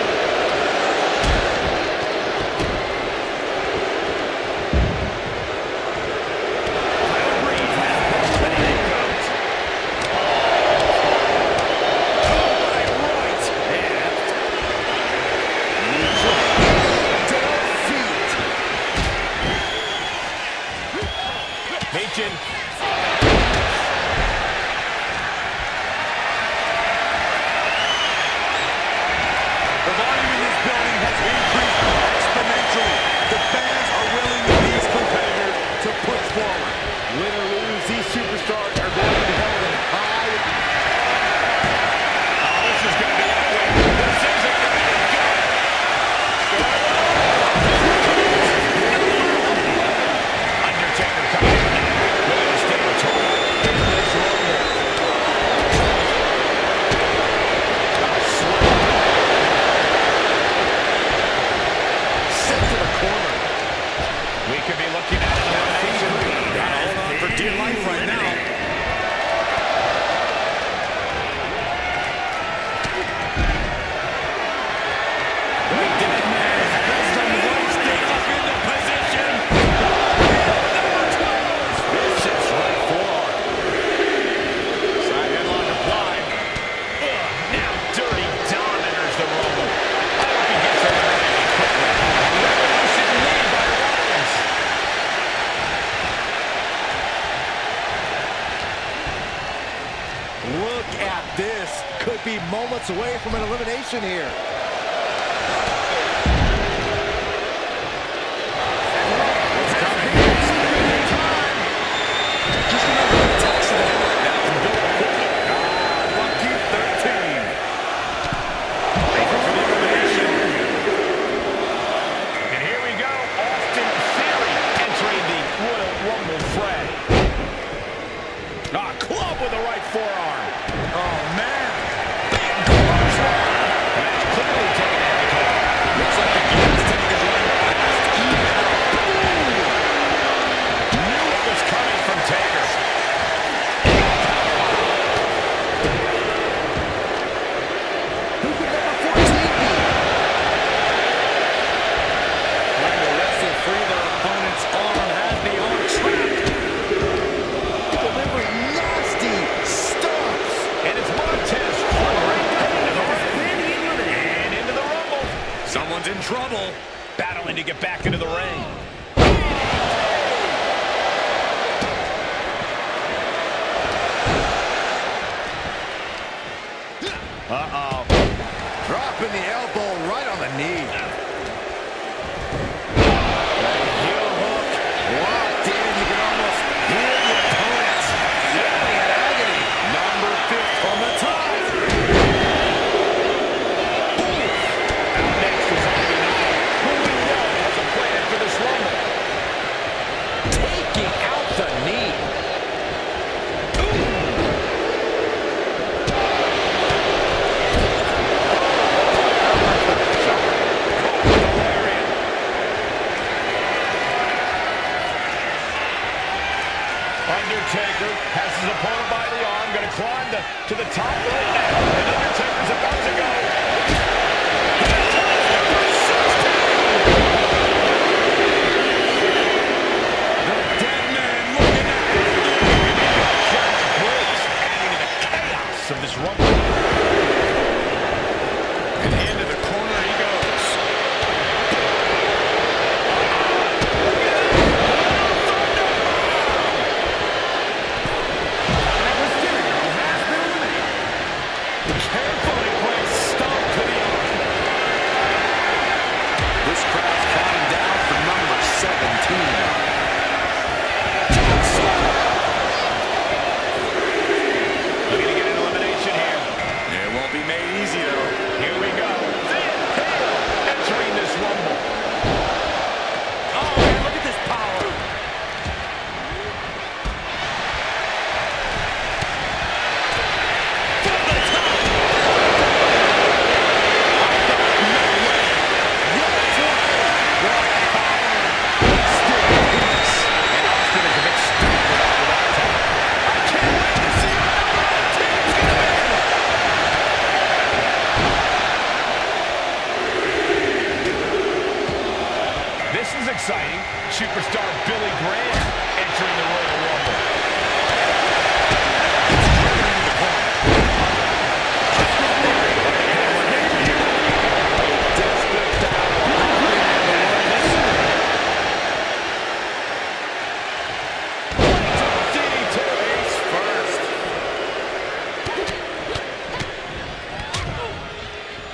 Legion. The volume in this building has increased exponentially. The fans are willing these competitors to push forward. Win or lose, these superstars are going to be held in high. Oh, this is going to be ugly. This isn't ready to go. Undertaker coming in now. Looking to stay on top in this rumble. Sent to the corner. We could be looking at an elimination. Gotta hold on for dear life right now. Vicious right forearm. Side headlock applied. Ugh, now Dirty Dom enters the rumble. I hope he gets eliminated quickly. Revolution lead by Reigns. Look at this. Could be moments away from an elimination here. Just remember the attacks to the head like that can build quickly. Lucky 13. Waiting for the elimination. And here we go. Austin Theory entering the Royal Rumble fray. Club with the right forearm. Oh, man. Big clothesline. Match clear trouble. Battling to get back into the ring. Uh-oh. Dropping the elbow right on the knee. Heel hook locked in. You can almost hear the opponents yelling in agony. Number 5 from the top. Out next is REIGNS, who we know has a plan for this Rumble. Taking out the knee. Undertaker has his opponent by the arm, going to climb to the top right now. And Undertaker's about to go. The dead man looking at Josh Briggs adding to the chaos of this Rumble. And into the corner he goes. Carefully placed stomp to the arm. This crowd's counting down for number 17. Looking to get an elimination here. It won't be made easy, though. Here we go. Finn Balor entering this Rumble. Oh, man, look at this power. This is exciting. Superstar Billy Graham entering the Royal Rumble.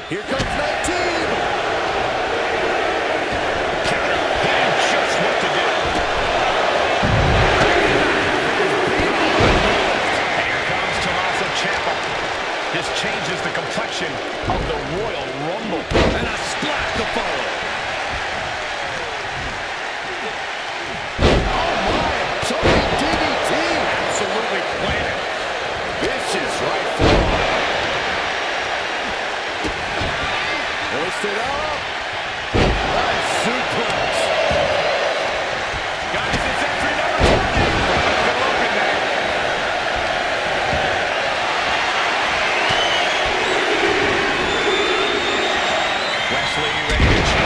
Here comes 19. Just what to do. Here comes Tommaso Ciampa. This changes the complexion of the Royal Rumble. And a splat to follow. Oh, my. Tony DDT. Absolutely planted. Vicious right forward. Hoisted up. Nice suplex. Guys, it's entry number 20. Good looking there. Wesley ready to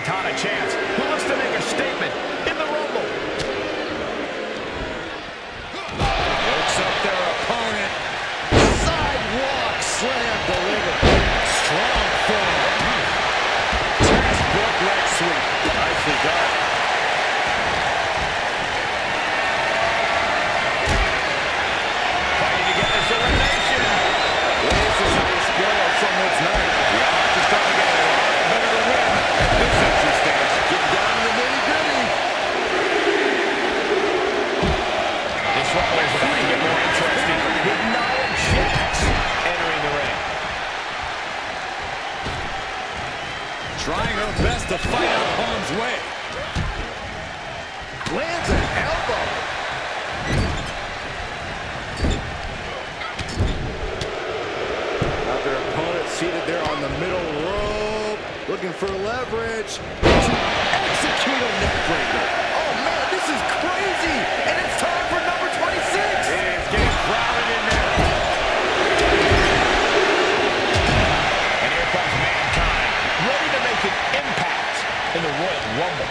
Santana a chance, who looks to make a statement in the Rumble. Looks up their opponent. Sidewalk slam delivered. Strong form. Textbook leg sweep. Nicely done. Fighting to get this elimination. This is how you spoil someone's night. The odds are starting to get a lot better to win. This extra stage. Getting down to the nitty-gritty. This Rumble is about to get more interesting with Nia Jax entering the ring. Trying her best to fight out harm's way. Lands an elbow. Got their opponent seated there on the middle rope. Looking for leverage. To execute a neckbreaker. Oh man, this is crazy. And it's time for number 26. It's getting crowded in there. And here comes Mankind, ready to make an impact in the Royal Rumble.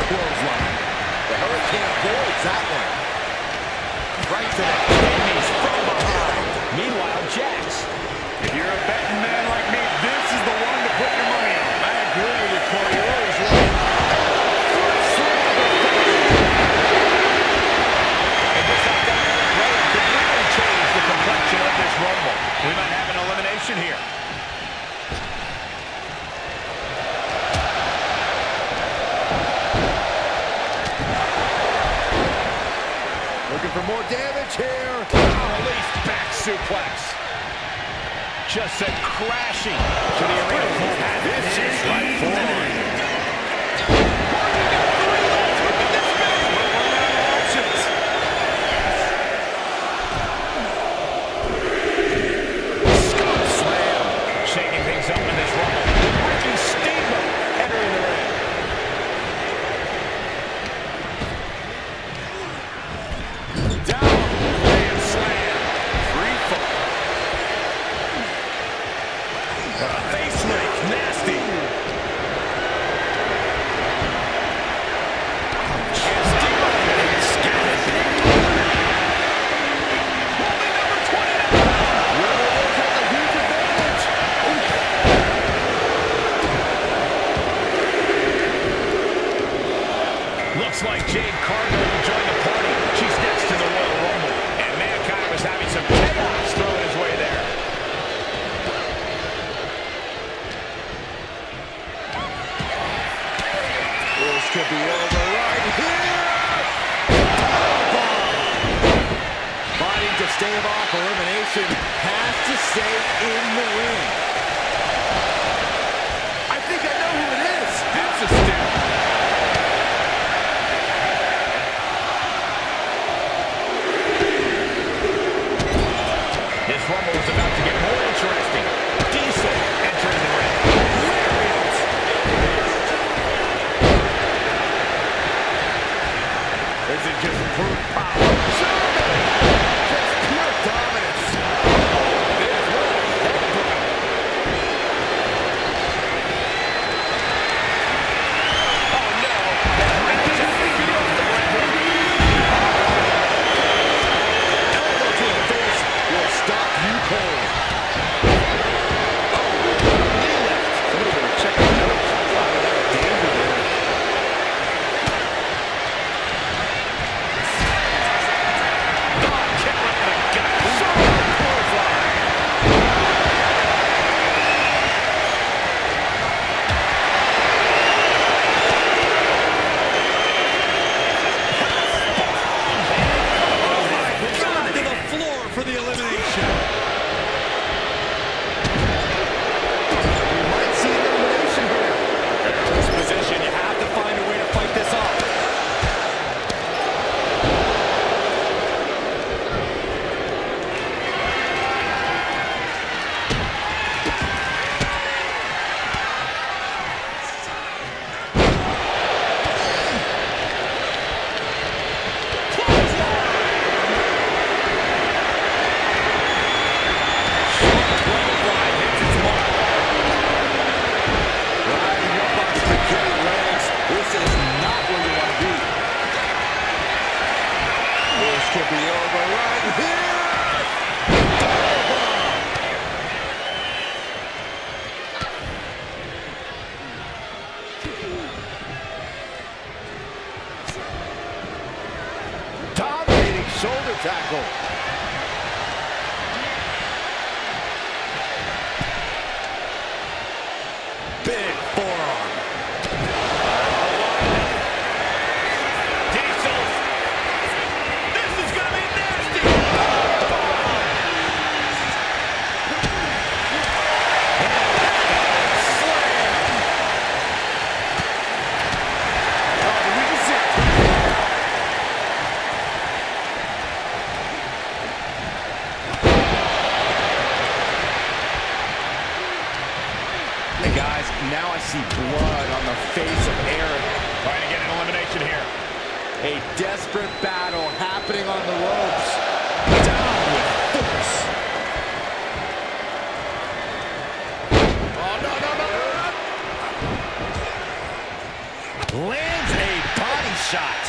Clothesline. The Hurricane avoids that one. Right to the kidneys from behind. Meanwhile, Jax. If you're a betting man like me, this is the one to put your money on. I agree with you, Corey. You're always right. And just like that, Rowan could really change the complexion of this Rumble. We might have an elimination here. Looking for more damage here. Released back suplex. Just sent crashing to the arena floor. This is right forward. Scoop slam. Shaking things up in this Rumble. Ricky Steamboat entering the ring. Down. Grand slam. Free fall. Face lick. Nasty. And Steamboat getting scattered. Only number 29. Werewolf has a huge advantage. Looks like Jade Cargill will join the party. She's next to the Royal Rumble. And Mankind was having some chaos thrown his way there. This could be over right here. Fighting to stave off elimination, has to stay in the ring. I think I know who it is. That's a step. This Rumble is about to get more interesting. Diesel entering the ring. Lariat. This is just brute power. Just pure dominance. This will help. tackle. Big forearm. Diesel. This is going to be nasty. Hey guys, now I see blood on the face of Aaron. Trying to get an elimination here. A desperate battle happening on the ropes. Down with force. Oh, no, no, no, no, no. Lands a body shot.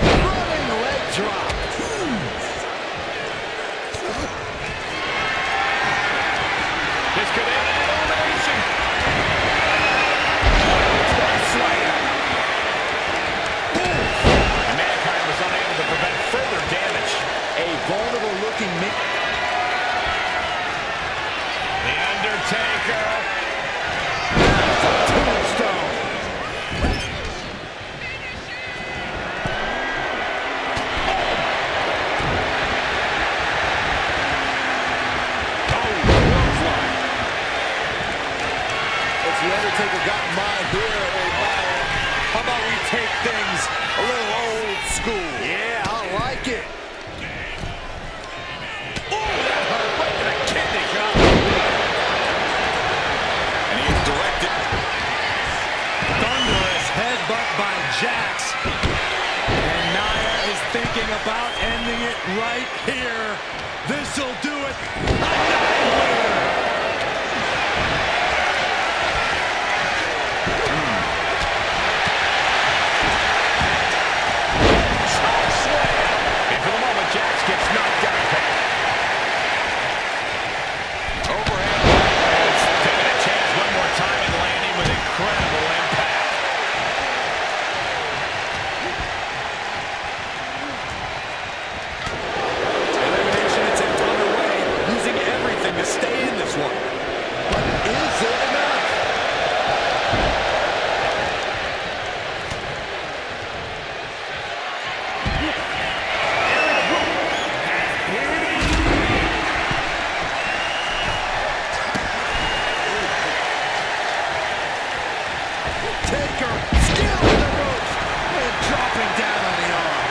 Running leg drop. This could end an elimination. And Mankind was unable to prevent further damage. A vulnerable looking man. The Undertaker. Tombstone. If the Undertaker got mine here, how about we take things a little old school? Yeah, I like it. Right to the kidney, John. And he is directed. Thunderous headbutt by Jax. And Nia is thinking about ending it right here. This'll do it. Annihilator. And for the moment, Jax gets knocked down. Overhead is taking a chance one more time and landing with incredible impact. Elimination attempt underway. Using everything to stay in this one. But is it enough? Taker still in the ropes and dropping down on the arm.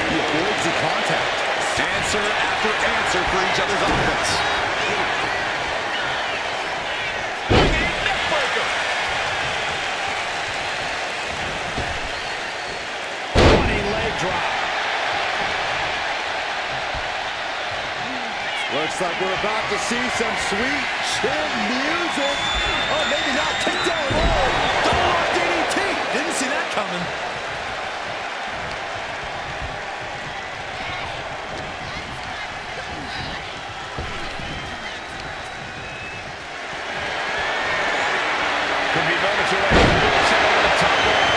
He avoids the contact. Answer after answer for each other's offense. Neckbreaker. Running leg drop. Looks like we're about to see some sweet chin music. Oh, maybe not. Takedown roll. Double up DDT. Didn't see that coming. Could be moments away from being sent over the top rope.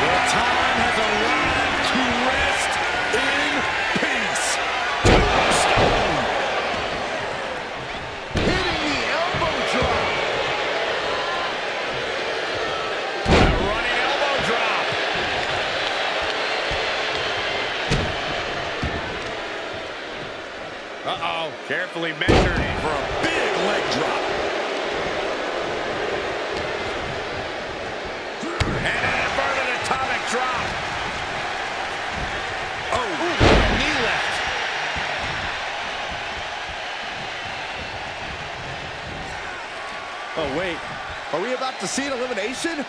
The time has arrived to rest in peace. Tombstone. Hitting the elbow drop. A running elbow drop. Uh-oh. Carefully measured for a big leg drop. And an inverted atomic drop. Oh, knee left. Oh, wait. Are we about to see an elimination?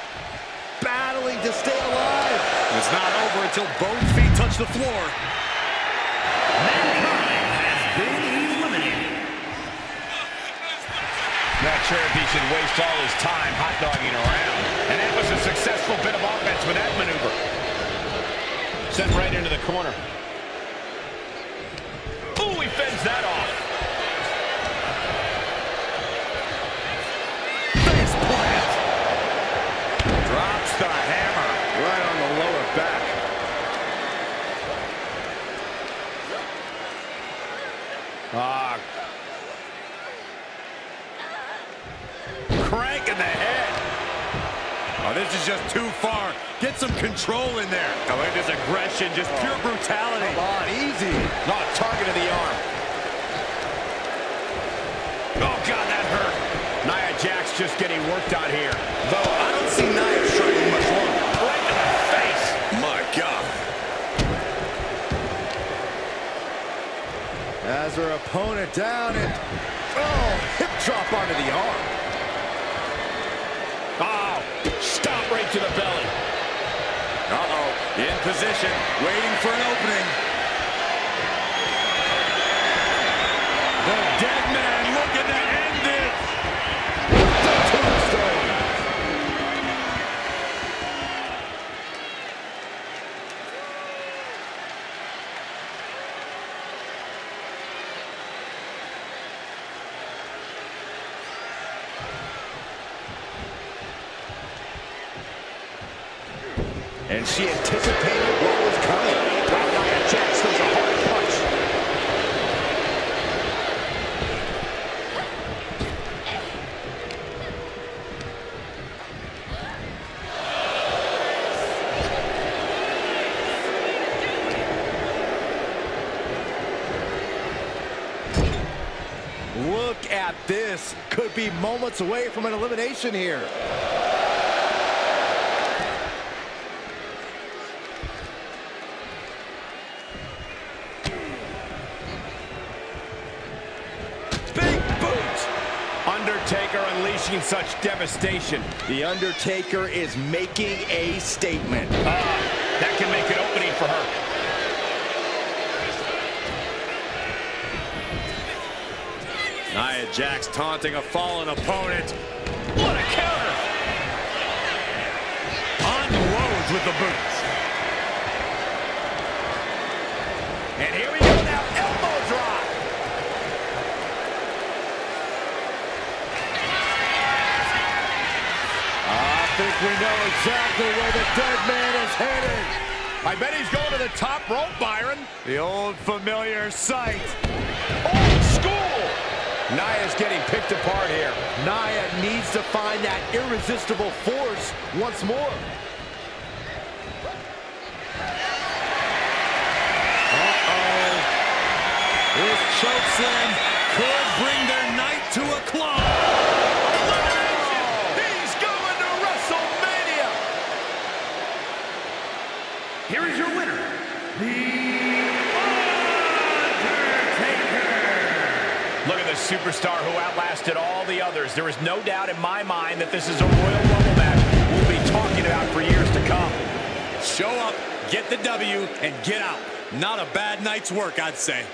Battling to stay alive. It's not over until both feet touch the floor. Mankind has been eliminated. Not sure if he should waste all his time hot dogging around. And that was a successful bit of offense with that maneuver. Sent right into the corner. Ooh, he fends that off. Face plant. Drops the hammer. Right on the lower back. Crank in the head. Oh, this is just too far. Get some control in there. Oh, look at this aggression, just pure brutality. Come on, easy. Not target of the arm. Oh, God, that hurt. Nia Jax just getting worked on here. Though I don't see Nia struggling much longer. Right in the face. My God. As her opponent down and, oh, hip drop onto the arm. Oh, stop right to the belly. Uh-oh, in position, waiting for an opening. The dead man looking to end it. The tombstone. And she anticipated what was coming. While Nia Jax throws a hard punch. Look at this. Could be moments away from an elimination here. Undertaker unleashing such devastation. The Undertaker is making a statement. That can make an opening for her. Nia Jax taunting a fallen opponent. What a counter! Unloads with the boots. And here we go now, elbow drop. I think we know exactly where the dead man is headed. I bet he's going to the top rope, Byron. The old familiar sight. Old school. Nia's getting picked apart here. Nia needs to find that irresistible force once more. Uh-oh. This chokeslam could bring their night to a close. He's going to WrestleMania. Here is your winner, The Undertaker. Look at the superstar who outlasted all the others. There is no doubt in my mind that this is a Royal Rumble match we'll be talking about for years to come. Show up, get the W, and get out. Not a bad night's work, I'd say.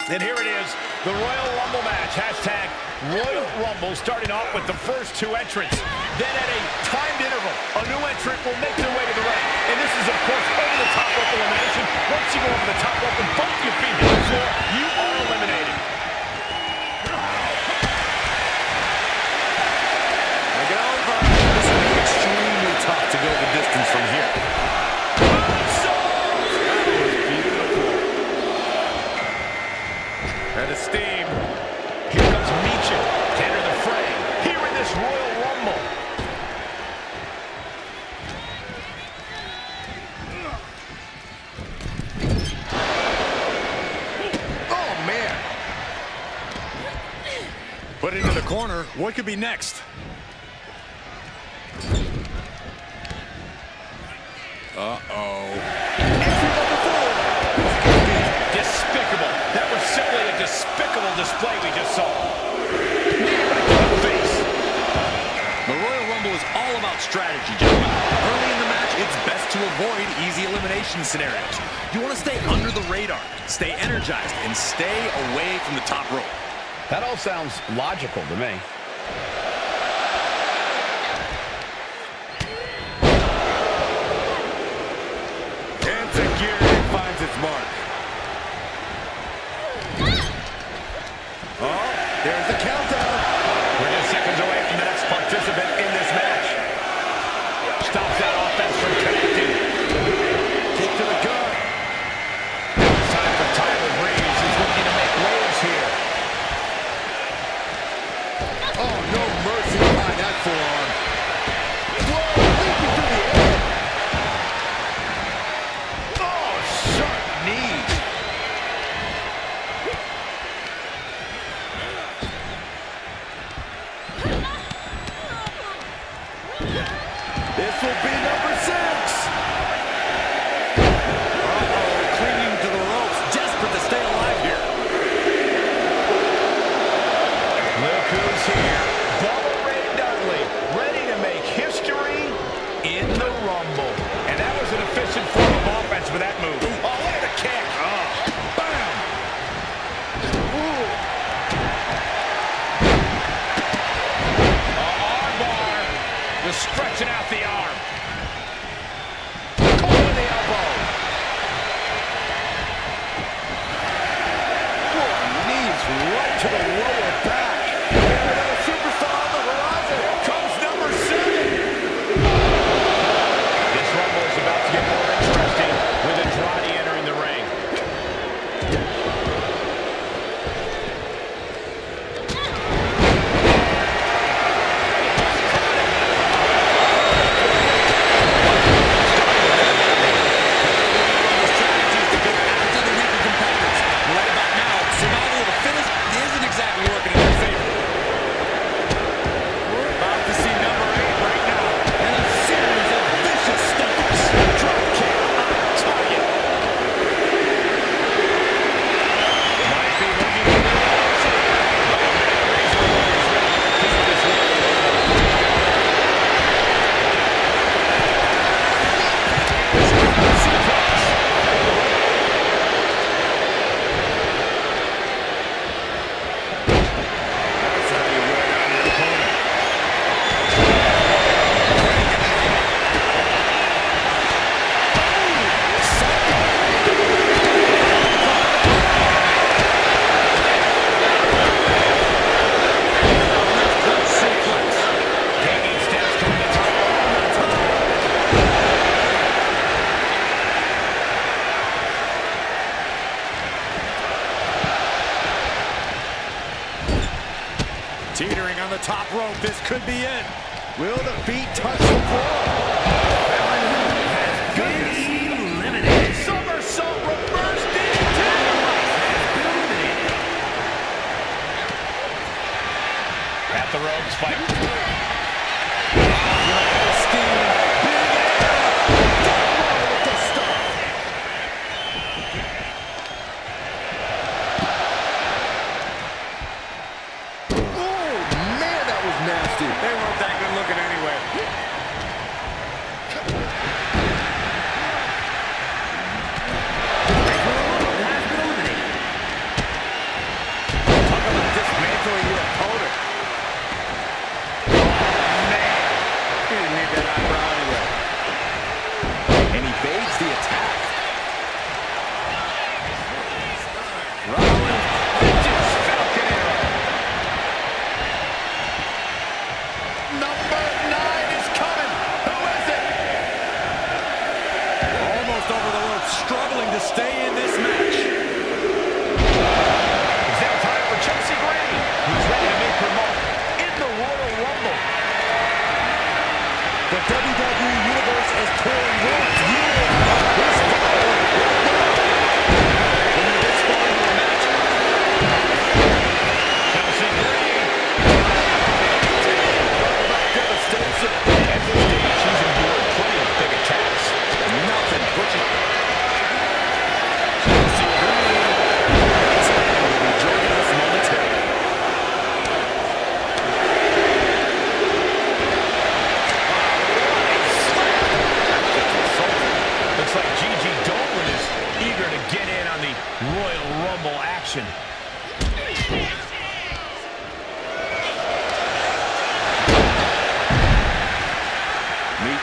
And here it is, the Royal Rumble match. Hashtag Royal Rumble, starting off with the first two entrants. Then at a timed interval, a new entrant will make their way to the ring. And this is, of course, over-the-top rope elimination. Once you go over the top rope and both your feet hit the floor, you are eliminated. Look it over. This will be extremely tough to go the distance from here. And a steam. Here comes Meechin to enter the fray here in this Royal Rumble. Oh, man. Put into the corner. What could be next? Uh-oh. Despicable. That was simply a despicable display we just saw. Right to the face. The Royal Rumble is all about strategy, gentlemen. Early in the match, it's best to avoid easy elimination scenarios. You want to stay under the radar, stay energized, and stay away from the top rope. That all sounds logical to me. Insecurity finds its mark. Oh, there's the countdown. We're just seconds away from the next participant in this match. Stops that offense from connecting. Kick to the gut. It's time for Tyler Breeze. He's looking to make waves here. Oh, no mercy behind that forearm. Whoa, leaping through the air. Oh, sharp knee. This will be number 6. Uh-oh, clinging to the ropes, desperate to stay alive here. Look who's here. Bubba Ray Dudley, ready to make history in the Rumble. And that was an efficient form of offense for that move. Oh, look at the kick. Oh, bam. Armbar. Just stretching out the arm. Oh, the elbow. Knees right to the lower back. Another superstar on the horizon. Comes number 7. This Rumble is about to get more interesting with Andrade entering the ring. Strategies to get after the weaker competitors. Right about now, survival of the fittest isn't exactly working in their favor. We're about to see number 8 right now. And a series of vicious stomps. Drop kick on target. Might be looking for the option. Razor Warriors ready to kick this Royal Rumble. Suplex. That's how you wear down your opponent. Taking steps toward the top. Teetering on the top rope, this could be it. Will the feet touch the floor? Eliminated. Somersault reverse DDT. At the ropes, fight. Nasty. They weren't that good looking anyway. Has been eliminated.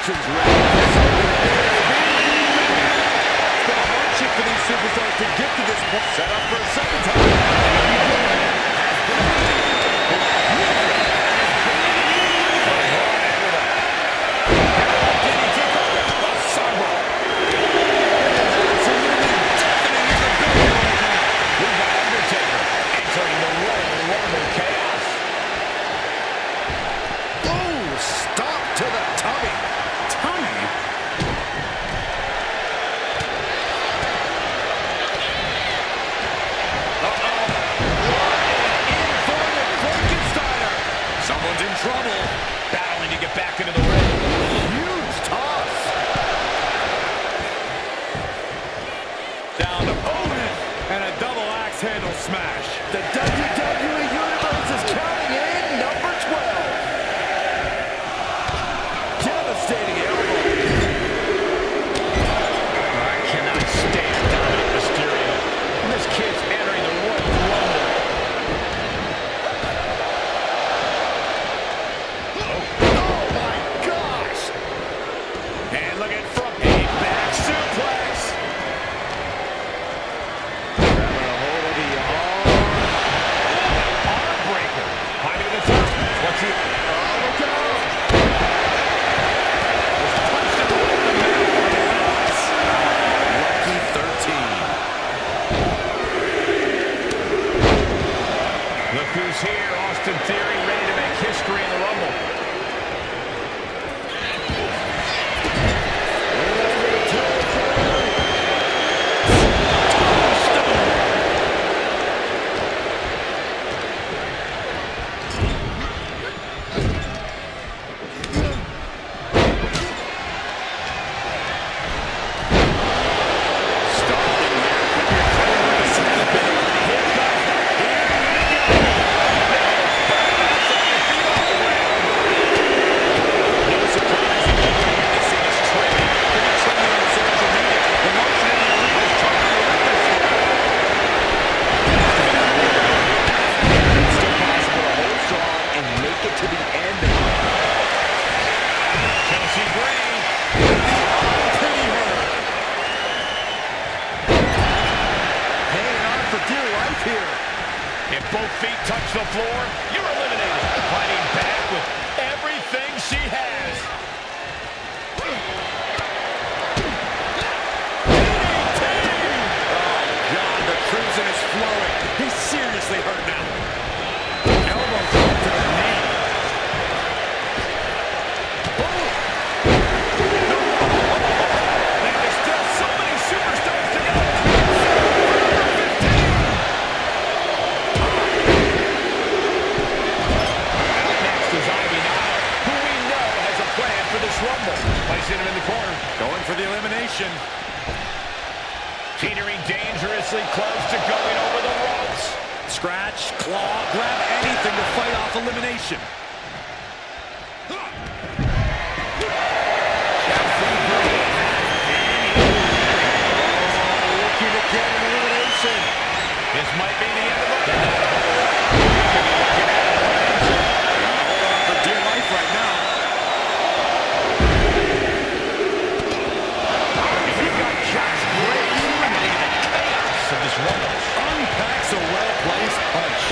emotions ready for something big. It's been a hardship for these superstars to get to this point. Set up for a second time. Trouble, battling to get back into the ring. Huge toss. Down to Owen, and a double axe handle smash. The WWE Universe is counting in number 12. Devastating elbow. I cannot stand Dominic Mysterio. This kid's entering the Royal Rumble. Who's here? Austin Theory ready to make history in the Rumble. If both feet touch the floor, you're eliminated. Fighting back with everything she has. DDT! Oh, God, the crimson is flowing. He's seriously hurt now. Elbows up to the knee. There's still so many superstars to go. Rumble. Placing him in the corner. Going for the elimination. Teetering dangerously close to going over the ropes. Scratch, claw, grab anything to fight off elimination. Looking to get an elimination. This might be the end of it. Hold on for dear life right now. Of this Rumble. Unpacks a well-placed punch.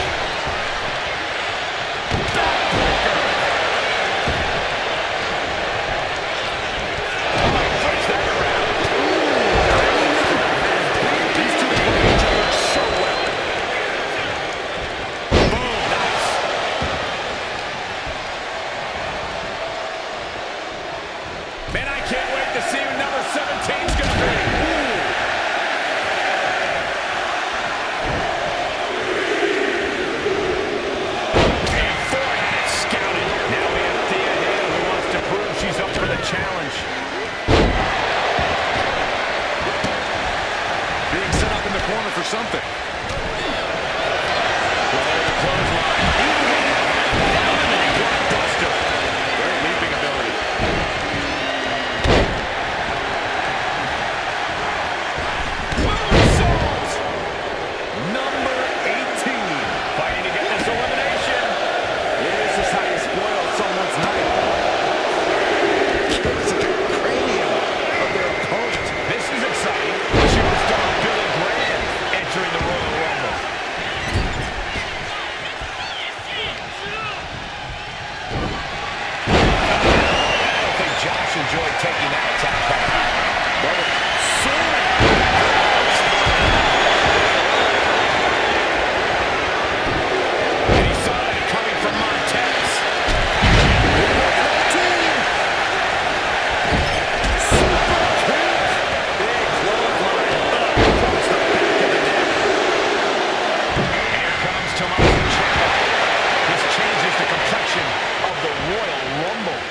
much enjoyed taking that attack back. And he saw it coming from Montez. Big clothesline up across the back of the neck. Here comes Tommaso Ciampa. This changes the complexion of the Royal Rumble.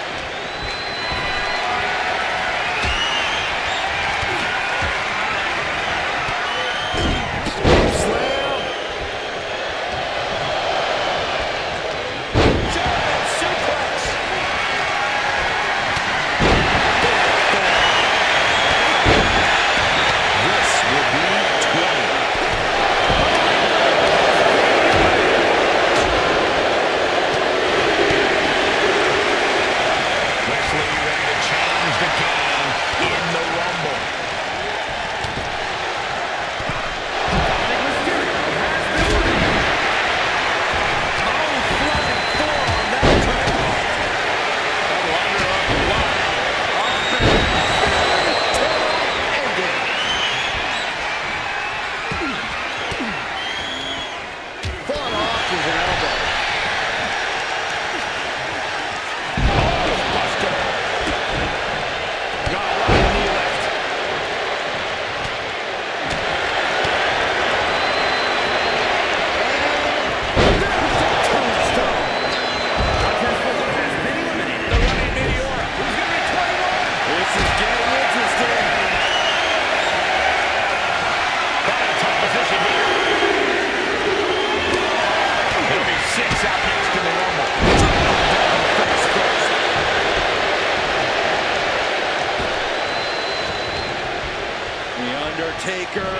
Undertaker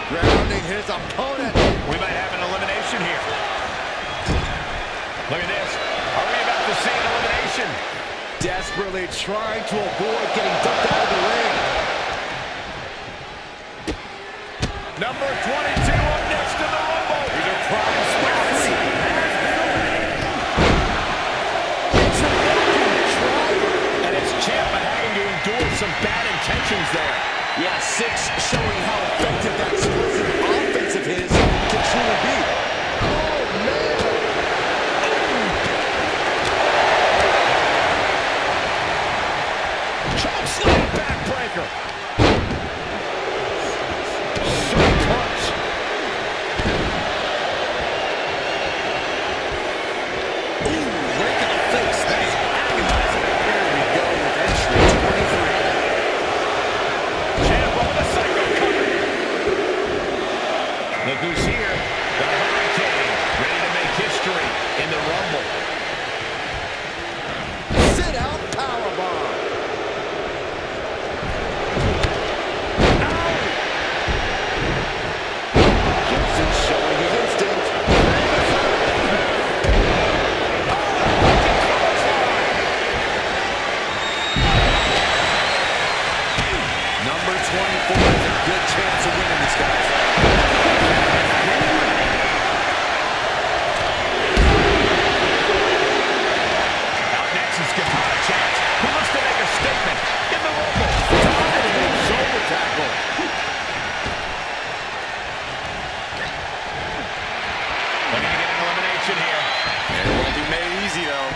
grounding his opponent. We might have an elimination here. Look at this. Are we about to see an elimination? Desperately trying to avoid getting dumped out of the ring. Number 22 up next to the Rumble. These are prime spots. And it's Ciampa having to endure some bad intentions there. Yeah, 6 showing how effective that explosive offense of his can truly be. Oh, man. Choke slam backbreaker. Short punch. Ooh, right in the face. That is agonizing. Here we go with entry 23. Ciampa with a psycho cover. Look who's here. The Hurricane, ready to make history in the Rumble. Sit out powerbomb. Gibson showing his instinct. Number 24 has a good chance of winning this, guys. Out next is Katana Chance, who looks to make a statement in the Rumble. Dominating shoulder tackle. Looking to get an elimination here. It won't be made easy, though.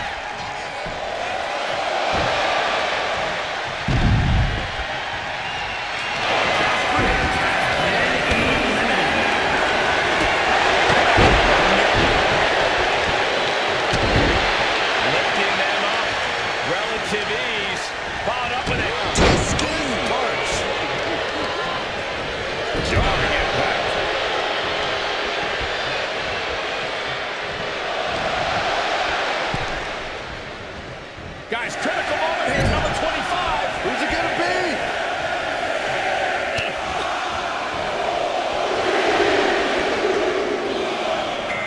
Lifting them up. Relative ease. Followed up with it. Skin punch. Jarring impact. Guys, critical moment here. Number 25. Who's it gonna be?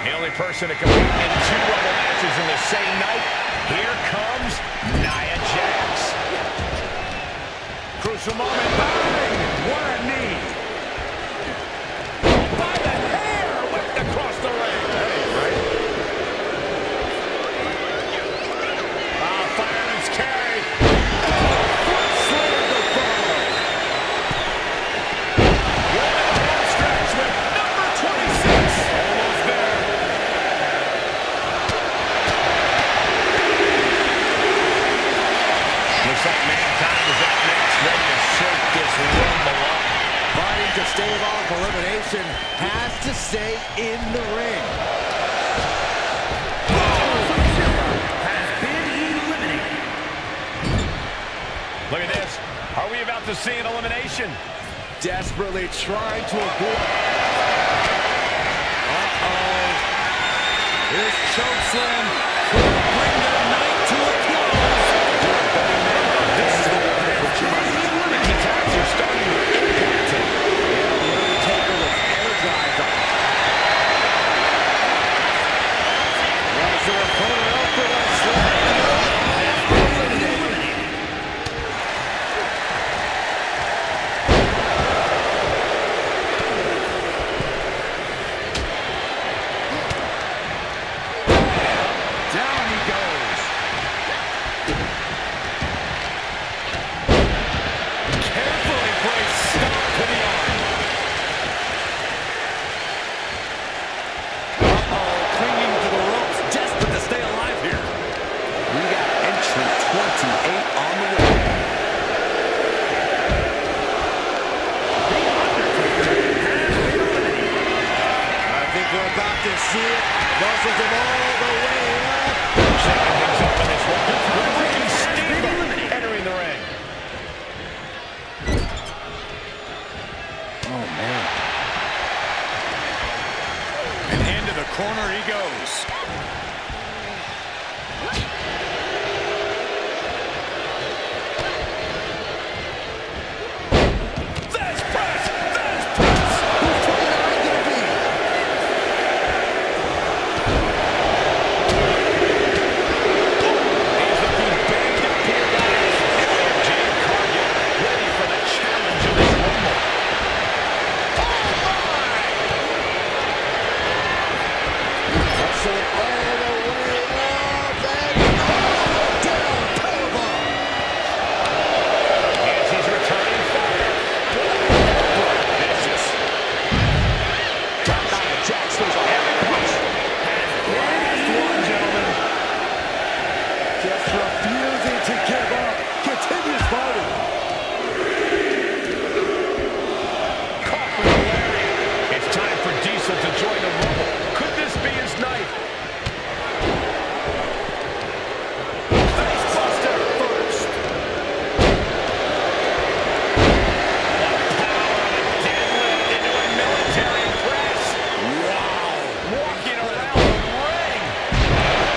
The only person to compete in 2 Rumble matches in the same night. Here comes Nia Jax. Crucial moment. Bang! What a knee. By the hair, whipped across the ring. Hey, right? Fireman's carry. stay in the ring. Has been eliminated. Look at this. Are we about to see an elimination? Desperately trying to avoid. This chokeslam could bring the night to a close. This is the one for you. And the taps are starting to impact him. Taker was energized. Was their opponent up for the slam? Down he goes. Carefully placed stop to the arm. Clinging to the ropes, desperate to stay alive here. We got entrant 28 on the way. I think we're about to see it. Muscles him all the way up. Shaking things up in this one. Steamboat entering the ring. Oh, man. And into the corner he goes. There's press! There's press! Who's 29 gonna be? He's looking banged up here, guys. Jade Cargill ready for the challenge of this Rumble. Hustle all the way up and down. Powerbomb. As he's returning fire. Vicious. Got Nia Jax goes on every punch. Last one, gentlemen. Just refusing to give up. Continues fighting. Caught with a lariat. It's time for Diesel to join the Rumble. Could this be his night? Face buster first. Power of a deadlift into a military press. Wow. Walking around the ring.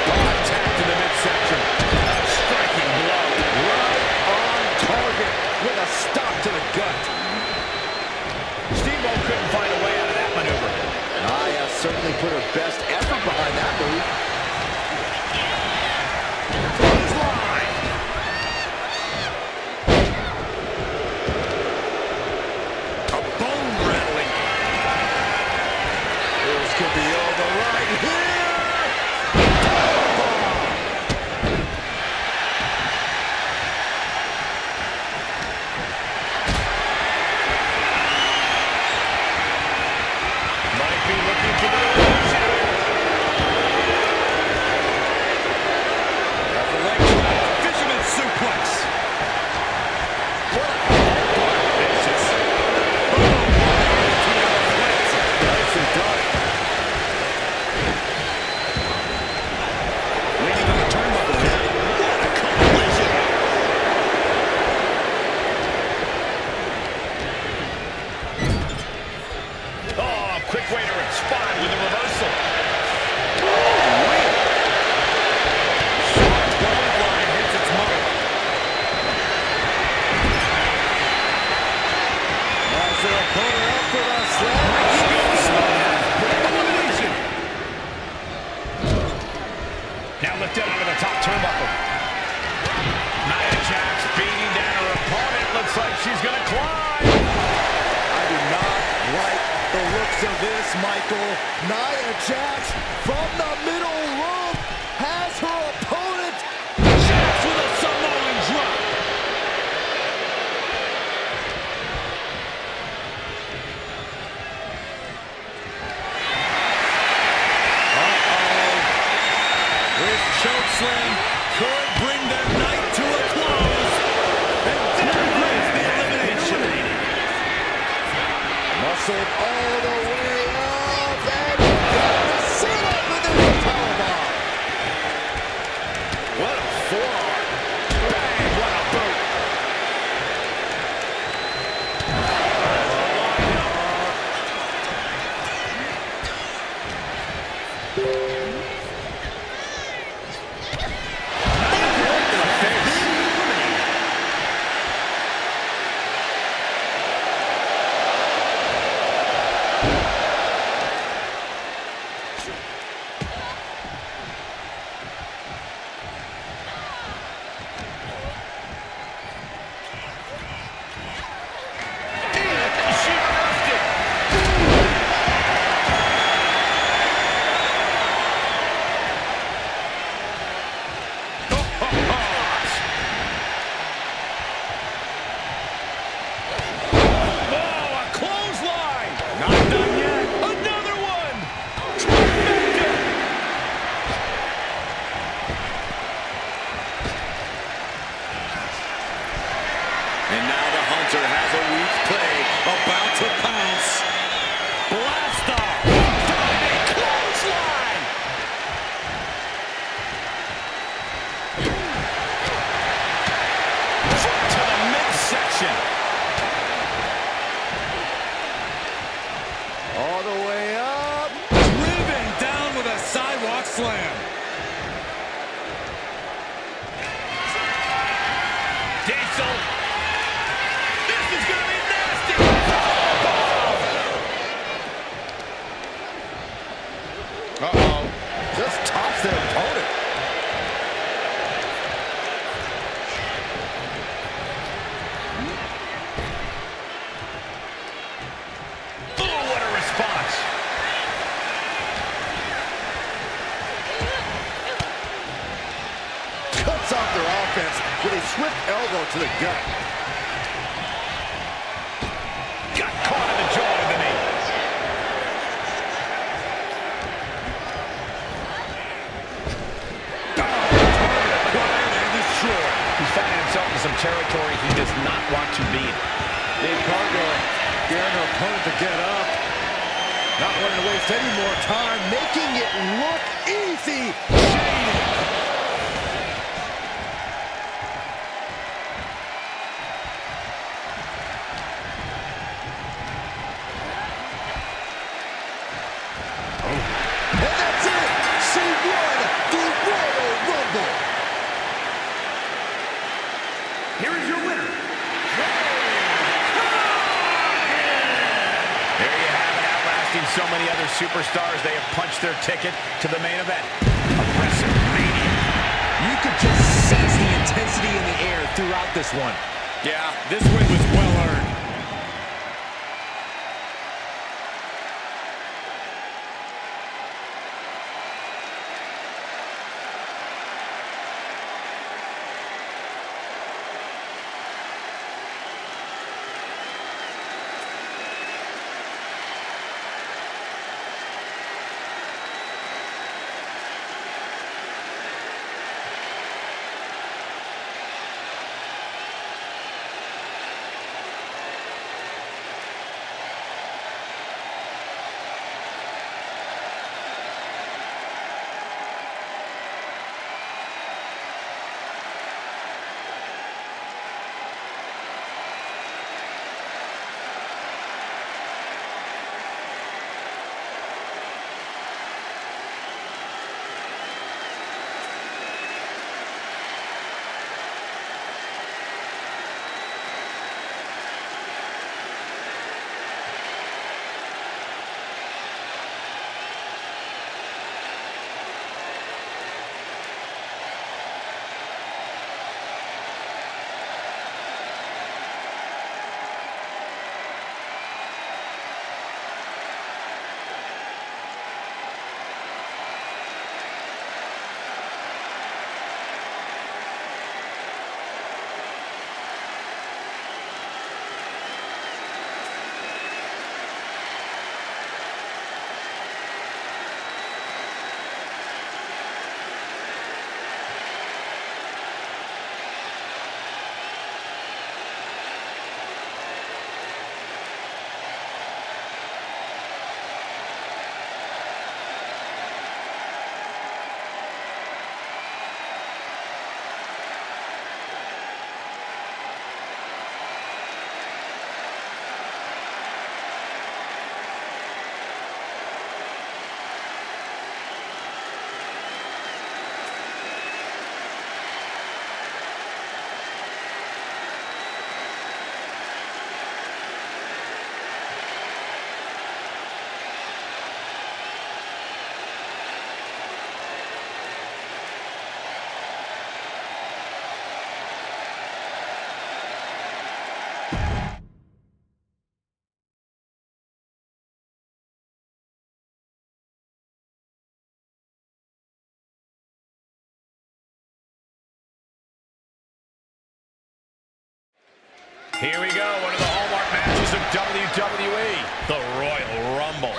Contact in the midsection. A striking blow. Right on target with a stop to the gut. Steamboat couldn't find a way out of that maneuver. Nia certainly put her best effort behind that move. Clothesline. A bone rattling. This could be over right here. Might be looking for the illusion. Got the leg drop. Fisherman suplex. What a vicious. Boom. Nicely done. Leaning on the turnbuckle here. What a collision. Oh, quick way to respond with a reversal. Short clothesline hits its mark. As their opponent up for the slam. Elimination. Now lifted onto the top turnbuckle. Nia Jax beating down her opponent. Looks like she's going to climb. I do not like the looks of this, Michael. Nia Jax from the middle rope has her opponent. Jax with a Samoan drop. This chokeslam could bring their night to a close. And there is the elimination. Muscled all the way up forearm. Bang, what a boot. And now the Hunter has a weak play, about to pounce. Blast off! Diving clothesline! Foot to the midsection. All the way up. Driven down with a sidewalk slam. Diesel. Uh-oh. Just tops their opponent. Oh, what a response. Cuts off their offense with a swift elbow to the gut. Got caught in the jaw with the knee. He's finding himself in some territory he does not want to be in. Dave Cargo daring their opponent to get up. Not wanting to waste any more time, making it look easy. Shady. And that's it. She won the Royal Rumble. Here is your winner. There you have it, outlasting so many other superstars. They have punched their ticket to the main event of WrestleMania. You could just sense the intensity in the air throughout this one. Yeah, this win was well earned. Here we go, one of the hallmark matches of WWE, the Royal Rumble.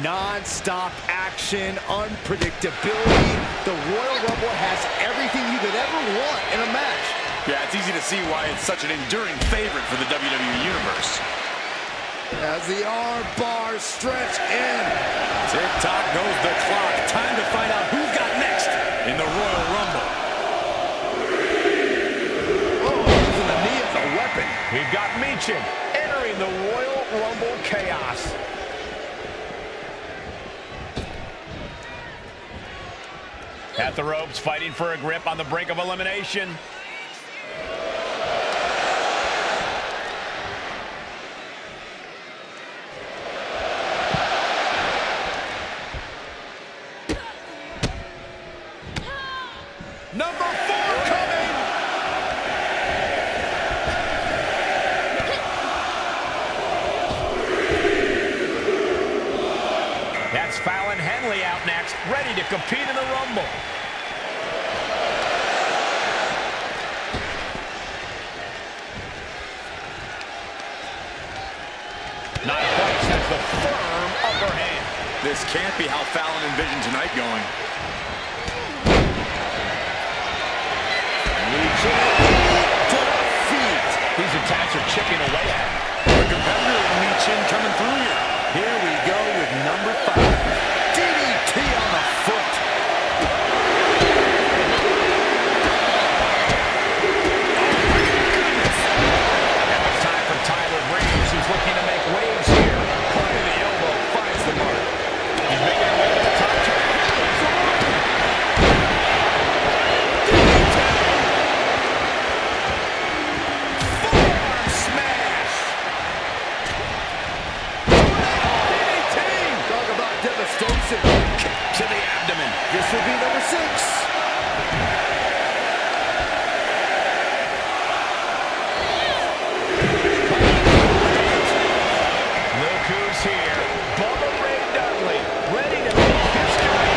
Non-stop action, unpredictability. The Royal Rumble has everything you could ever want in a match. Yeah, it's easy to see why it's such an enduring favorite for the WWE Universe. As the arm bars stretch in. Tick-tock goes the clock. Time to find out who's got next in the Royal Rumble. Oh, using the knee as a weapon. We've got Meechin entering the Royal Rumble chaos. At the ropes, fighting for a grip on the brink of elimination. Number 4 coming. That's Fallon Henley out next, ready to compete in the Rumble. Nia Jax has the firm upper hand. This can't be how Fallon envisioned tonight going. To the feet. These attacks are chipping away at him. The competitor in Meechin coming through here. Here we go with number 5. DDT on the foot. Now it's time for Tyler Breeze, who's looking to make waves here. Point of the elbow finds the mark. He's making her way to the top. Forearm smash. DDT. Talk about devastation. Kick to the abdomen. This will be number 6. Look who's here. Bubba Ray Dudley, ready to make history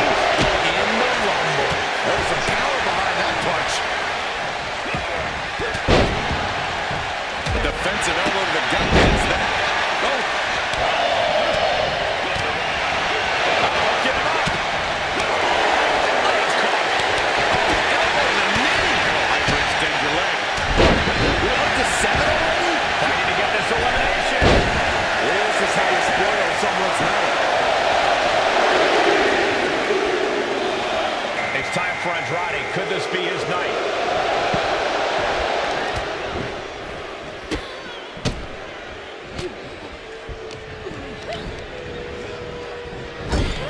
in the Rumble. There's some power behind that punch. A defensive elbow to the gut ends that. Oh. Get him up. Elbow to the knee. Hyperextend your leg. We're up to 7 already? Fighting to get this elimination. This is how you spoil someone's night. It's time for Andrade. Could this be his night?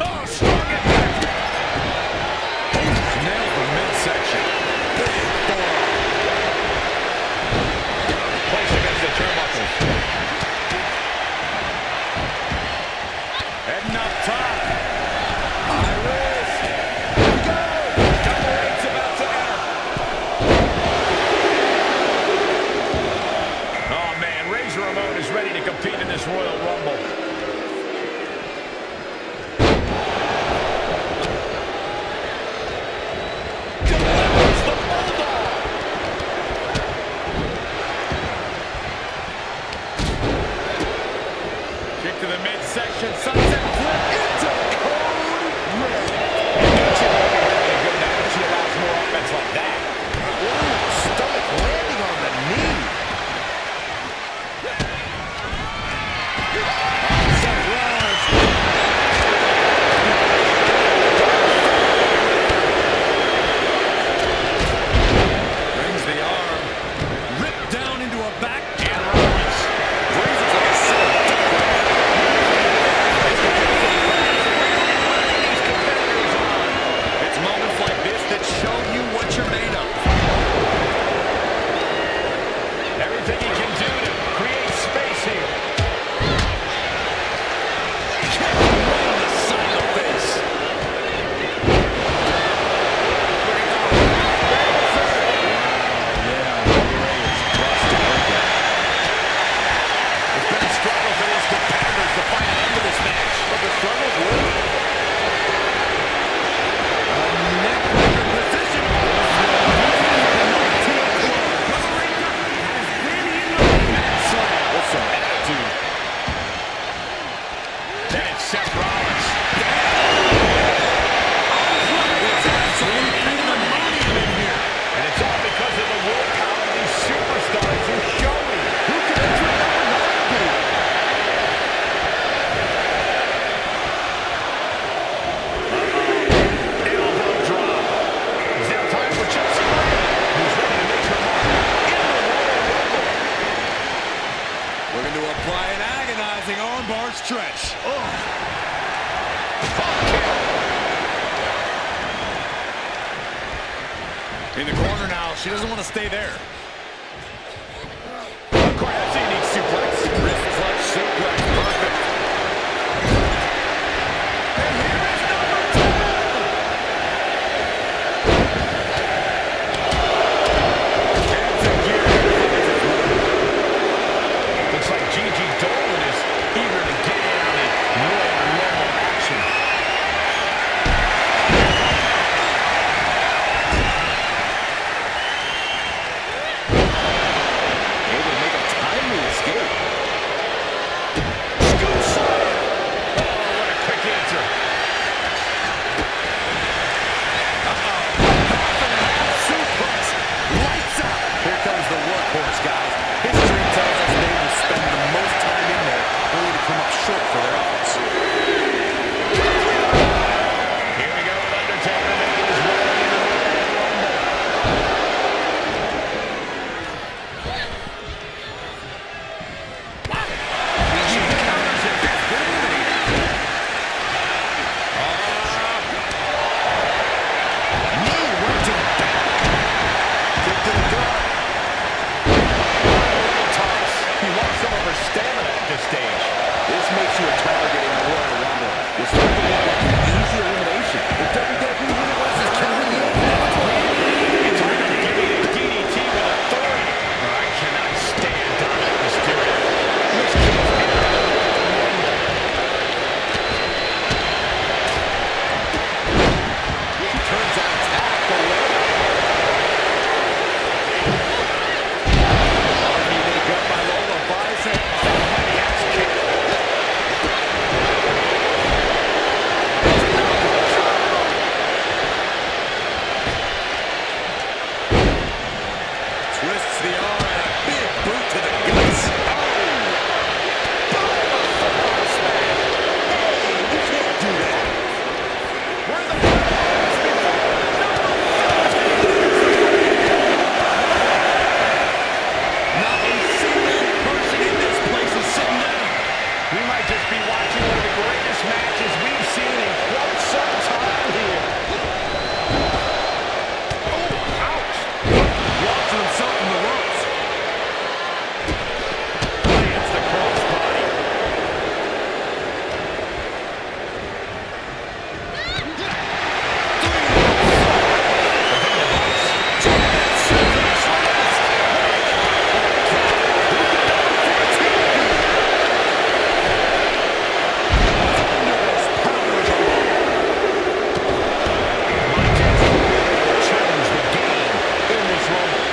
Oh, strong impact. Nailed the midsection. Place against the turnbuckles. Heading up top. High risk. Here we go. Double H's about to enter. Oh, man. Razor Ramon is ready to compete in this Royal Rumble. Delivers the Bulldog. Kick to the midsection. Sunset flip. Into code red. Meechin will be having a good night if she allows more offense like that. Ooh, stomach landing on the knee. Seth Rollins. stretch. In the corner now. She doesn't want to stay there. Of course, that's a unique suplex. Wrist clutch suplex. Perfect. And here is number 2. Hands in gear. Looks like Gigi Dolan is eager to get in on the Royal Rumble action. Able to make a timely escape. Scoop slam. Oh, what a quick answer. Suplex. Lights out. Here comes the workhorse, guys. History tells us they will spend the most time in there only to come up short for their offense. Here we go with Undertaker making his way into the Royal Rumble. She counters it. Good eliminator. Knee right to the back. Kick to the gut. Toss. He lost some of her stamina at this stage. This makes you a target in the Royal Rumble. You're starting to look like an easy elimination. The WWE Universe is counting you. It's hard to give me a DDT with authority. I cannot stand Dominic Mysterio. Which keeps entering the Royal Rumble. She turns on attack the leg. They go by Lola Bison. Mighty ass kick. Twists the arm and a big boot to the guts. You can't do that. We're the first Not a single person in this place is sitting down. We might just be watching one of the greatest matches we've seen in quite some time here. Oh, ouch. Launching himself in the ropes. Lands the crossbody. Challenge the game in this Rumble.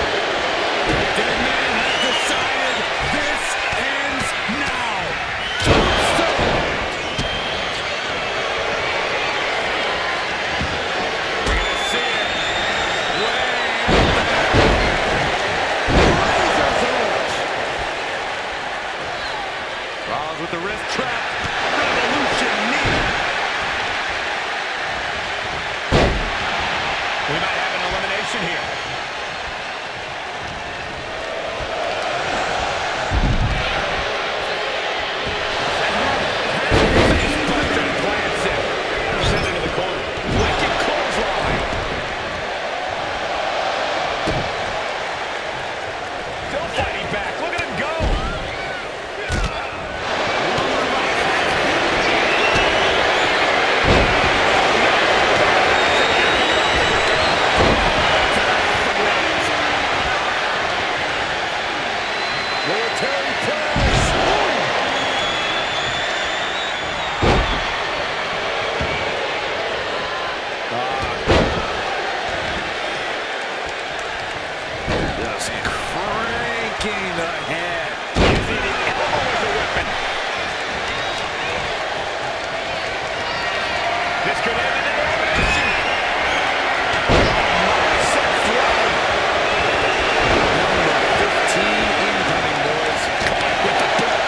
Dead man has decided this ends now. We're gonna see it. Way up there. Razor's edge. Rollins with the wrist trap. Revolution knee. We might have an elimination here. Facebuster plants it. Sent into the corner. Wicked clothesline. Still fighting back. Look at him go. Military press. Just cranking the head. Using the elbow as a weapon. This could end in an elimination. Mindset throw. Number 15 incoming, boys. Caught with the belt.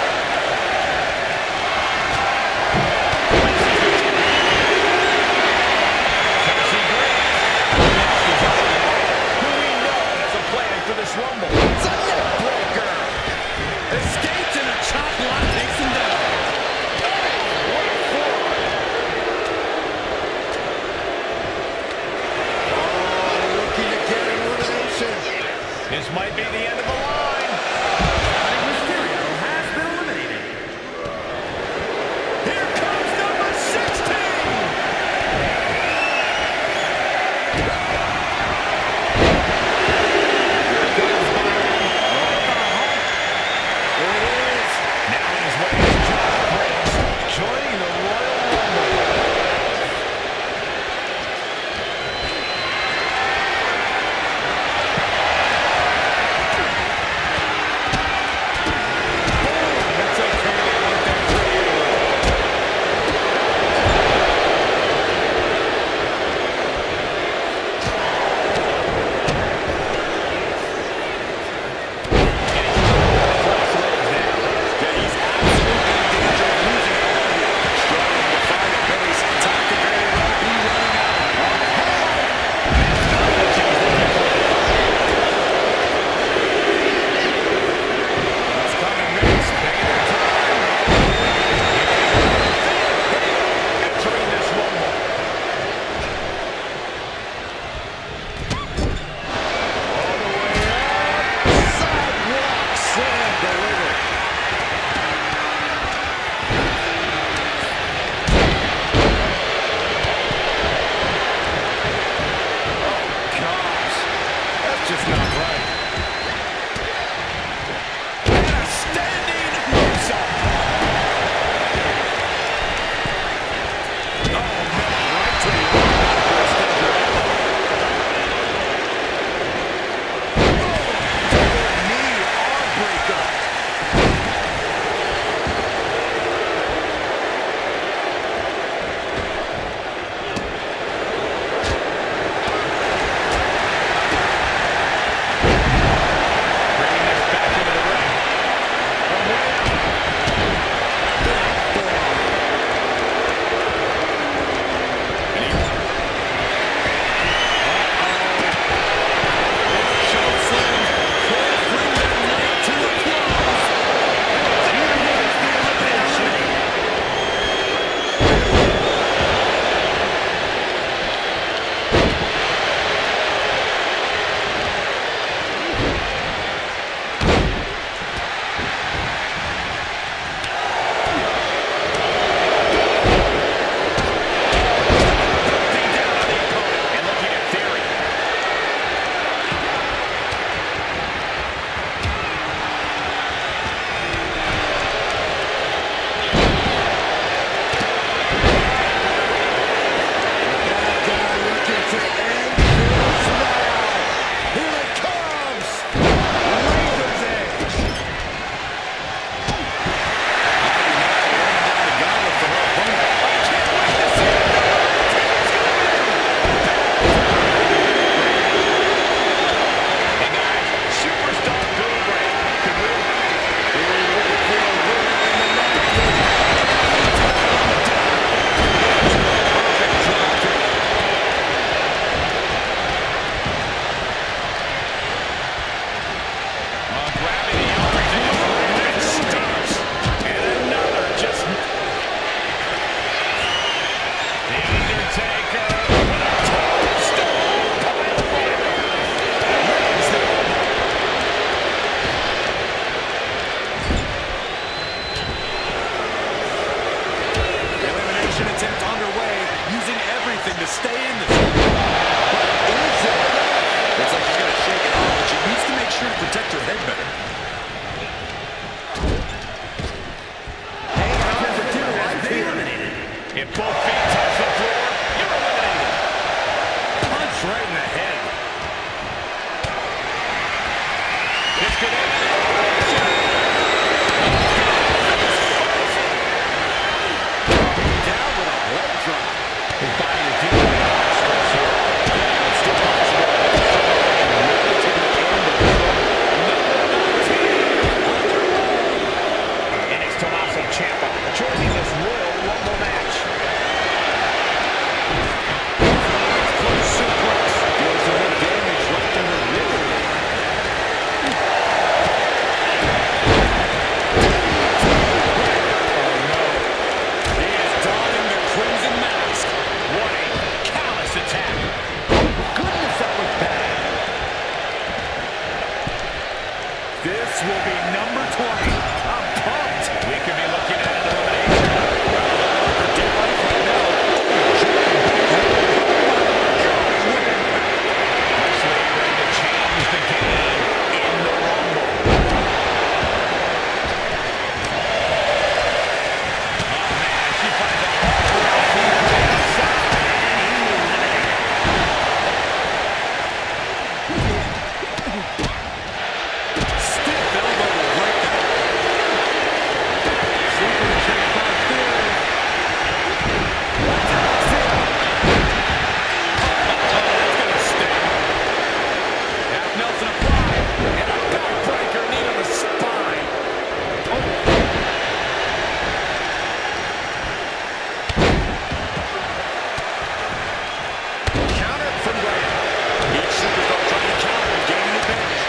Tennessee Green. Next is Who we know has a plan for this Rumble. It's a neck breaker. could be the end of the line. Rey Mysterio has been eliminated. Here comes number 16. Now on his way is John Reigns, joining the Royal Rumble. will be number 20. I'm pumped. We could be looking at an elimination. For dear life right now. Lashley ready to change the game in the Rumble. Oh, man, she finds a hard way outside. Stiff elbow will break that. Sleeper check by Theory. That's gonna sting. Half Nelson applied, and a backbreaker knee to the spine. Counter from Graham. Each superstar trying to counter and gain an advantage.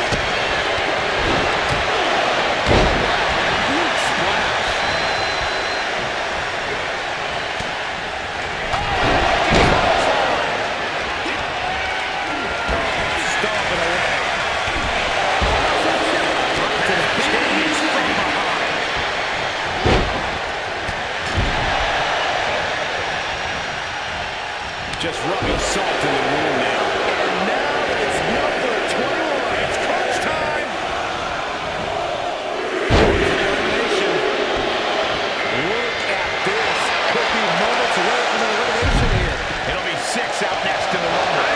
Huge splash. Stomping away. To the kidneys from behind. Just rubbing salt in the wound now. And now it's number 21. It's crunch time. Going for the elimination. Look at this. Could be moments away from the elimination here. It'll be 6 out next in the Rumble.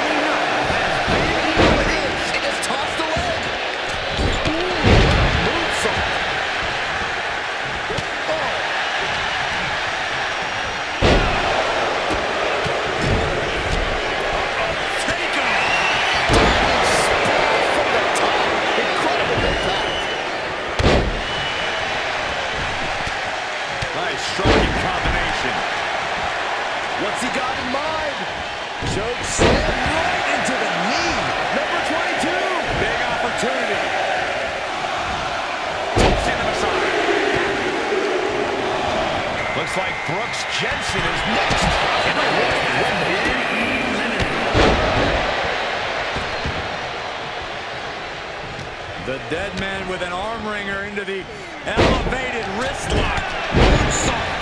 She just tossed the leg. Moonsault. Oh. Take him! Spot from the top. Incredible impact. Nice striking combination. What's he got in mind? Choke slam right into the knee. Number 22. Big opportunity. Toss into the side. Looks like Brooks Jensen is next in the Royal Rumble. The dead man with an arm wringer into the elevated wrist lock. Moonsault.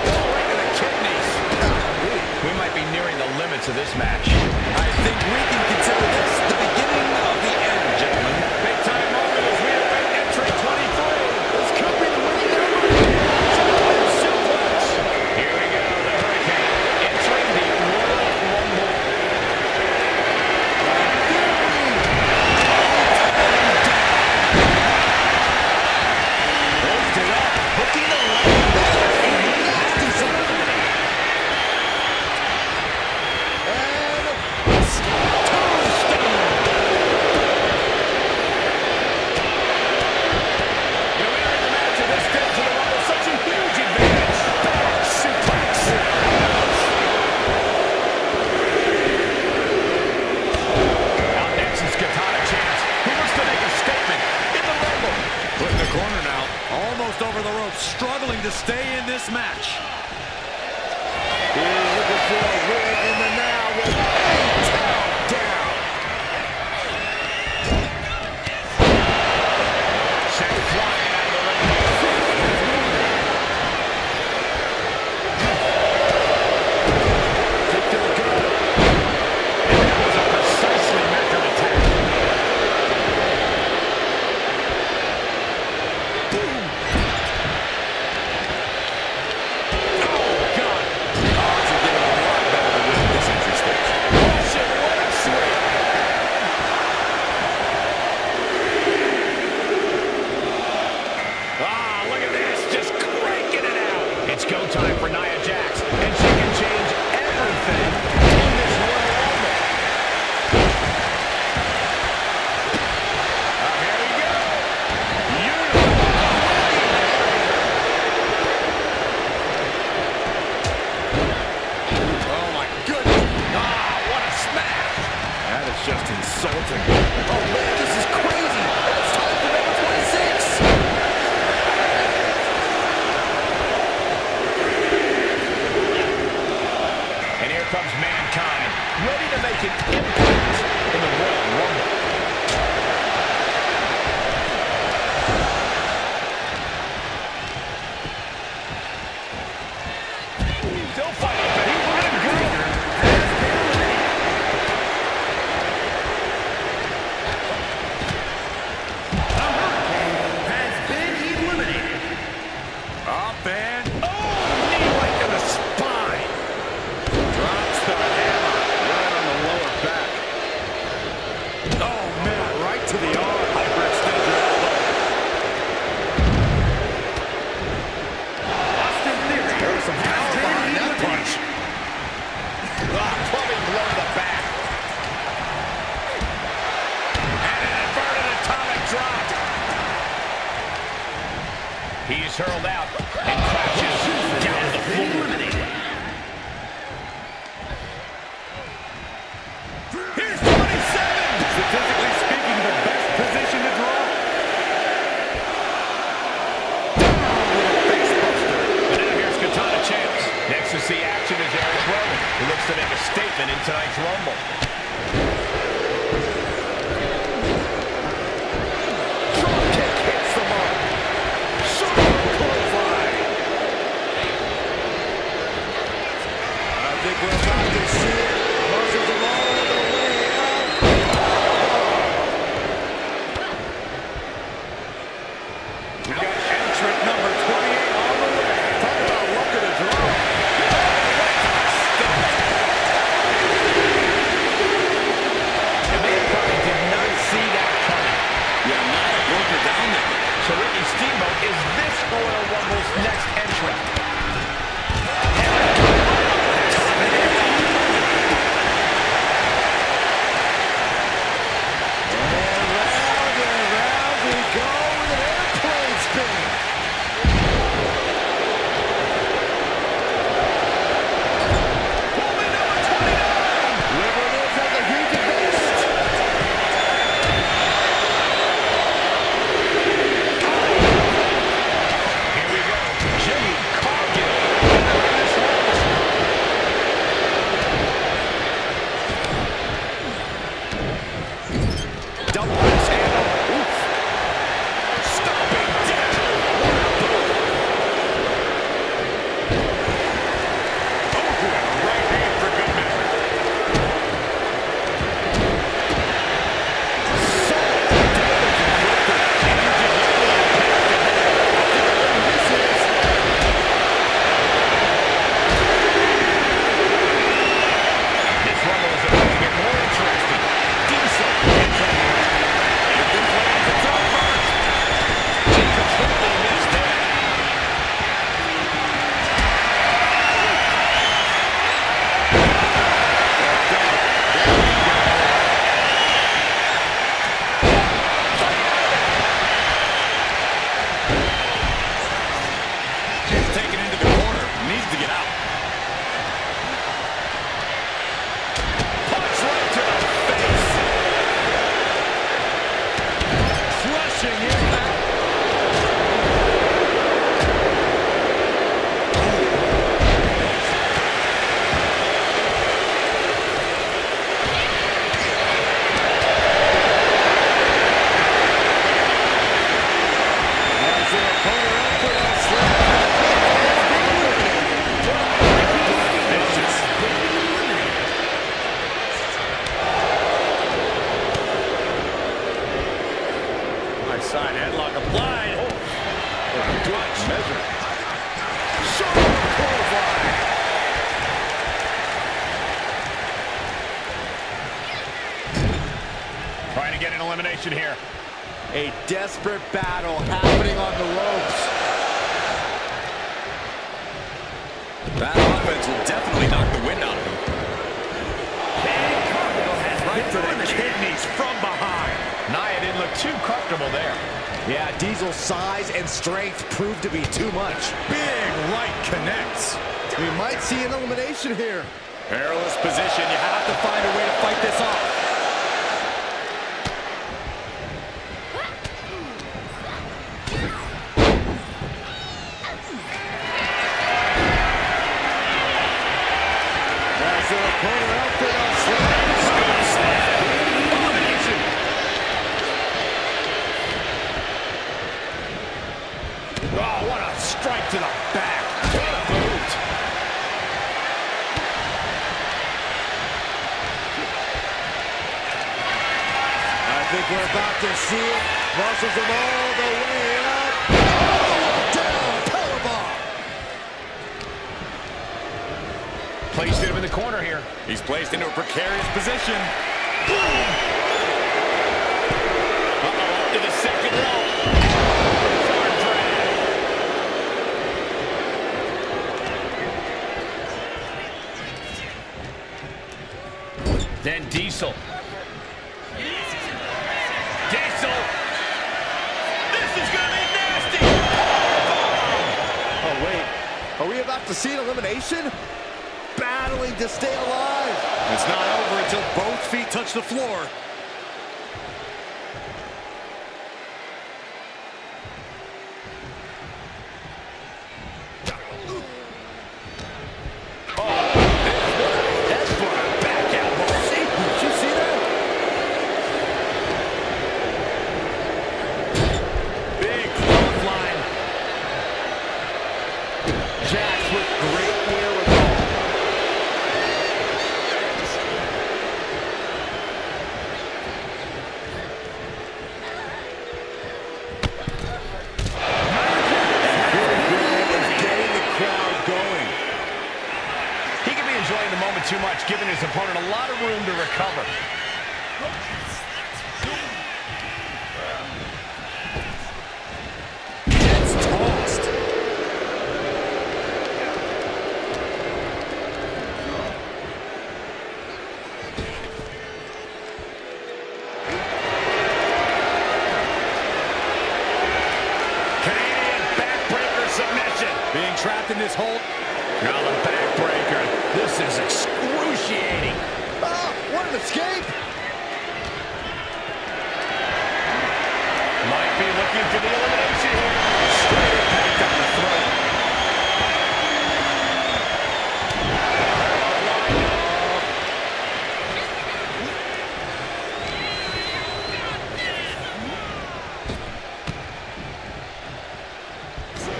Oh, right to the kidneys. We might be nearing the limits of this match. I think we can consider this the beginning of the end, gentlemen. Big time moment as we await entry 23. This could be the winning number. Superman suplex. Here we go, the Hurricane entering the Royal Rumble. Lifted up, hooking the leg there. Nasty something. And tombstone. Entering the match at this stage of the Rumble, such a huge advantage. Back suplex. Out next is Katana Chance, who wants to make a statement in the Rumble. Put in the corner now, almost over the ropes, struggling to stay in this match. He's looking for a win in the now with a down. Sent flying out of the ring. Kick to the gut. And that was a precisely measured attack. Boom. Oh, God. Odds are getting a lot better to win this entry stage. Russian leg sweep. Ah, look at this. Just cranking it out. It's go time for Nia Jax, and she can change everything in this Royal Rumble. Here we go. Oh, my goodness. Ah, what a smash. That is just insulting. Oh, man, this is crazy. It's time for number 26. And here comes Mankind, ready to make an impact in the Royal Rumble. Still fighting back. Let him go. The Hurricane has been eliminated. Up and Knee right to the spine. Drops the hammer right on the lower back. Oh, man, right to the arm. Hyperextend your elbow. Austin Theory There's some has power been behind that eliminated. punch. Clubbing blow to the back. And an inverted atomic drop. He's hurled out and crashes down to the Been floor. eliminated. Here's 27. Statistically speaking, the best position to draw. Down with a face buster. But now here's Katana Champs. Next to see action is Eric Rowan, who looks to make a statement in tonight's Rumble. Drop kick hits the mark. Sharp clothesline. I think we're about to see it. Muscles them all the way out. We got entrant number 28 on the way. Talk about luck of the draw. And Mankind did not see that coming. yeah, not a broker down there. So Ricky Steamboat is this Royal Rumble's next entrant. Round we go with an airplane spin. Liver lives at the huge advanced. Here we go. Jimmy Cargill entering this Rumble. Double axe handle. Oof. Stomping down. Oh, right hand for good measure. Solid damage This Rumble is about to get more interesting. Diesel entering. If this lands, it's over. He completely missed it. He's taken into the corner. Needs to get out. punch right to the face. Crushing impact. As the opponent up for that Nice side headlock applied. good measure. Sharp clothesline. Trying to get an elimination here. A desperate battle happening on the ropes. That offense will definitely knock the wind out of him. Right to the kidneys from behind. Nia didn't look too comfortable there. Yeah, Diesel's size and strength proved to be too much. Big right connects. We might see an elimination here. Perilous position. You have to find a way to fight this off. As the Corner outfit on slap. Scoop slam. Elimination. Oh, what a strike to the back. What a boot. I think we're about to see it. Muscles him all the way up. Oh, down, powerbomb. Placed him in the corner here. He's placed into a precarious position. Boom. Uh-oh, up to the second rope. Arm drag. Then Diesel. Diesel. This is going to be nasty. Oh, wait. Are we about to see an elimination? Battling to stay alive. It's not over until both feet touch the floor. Too much, giving his opponent a lot of room to recover. Gets tossed. Canadian backbreaker submission. Being trapped in this hold. Now the backbreaker. This is excruciating. Oh, what an escape. Might be looking for the elimination here. Straight impact down the throat.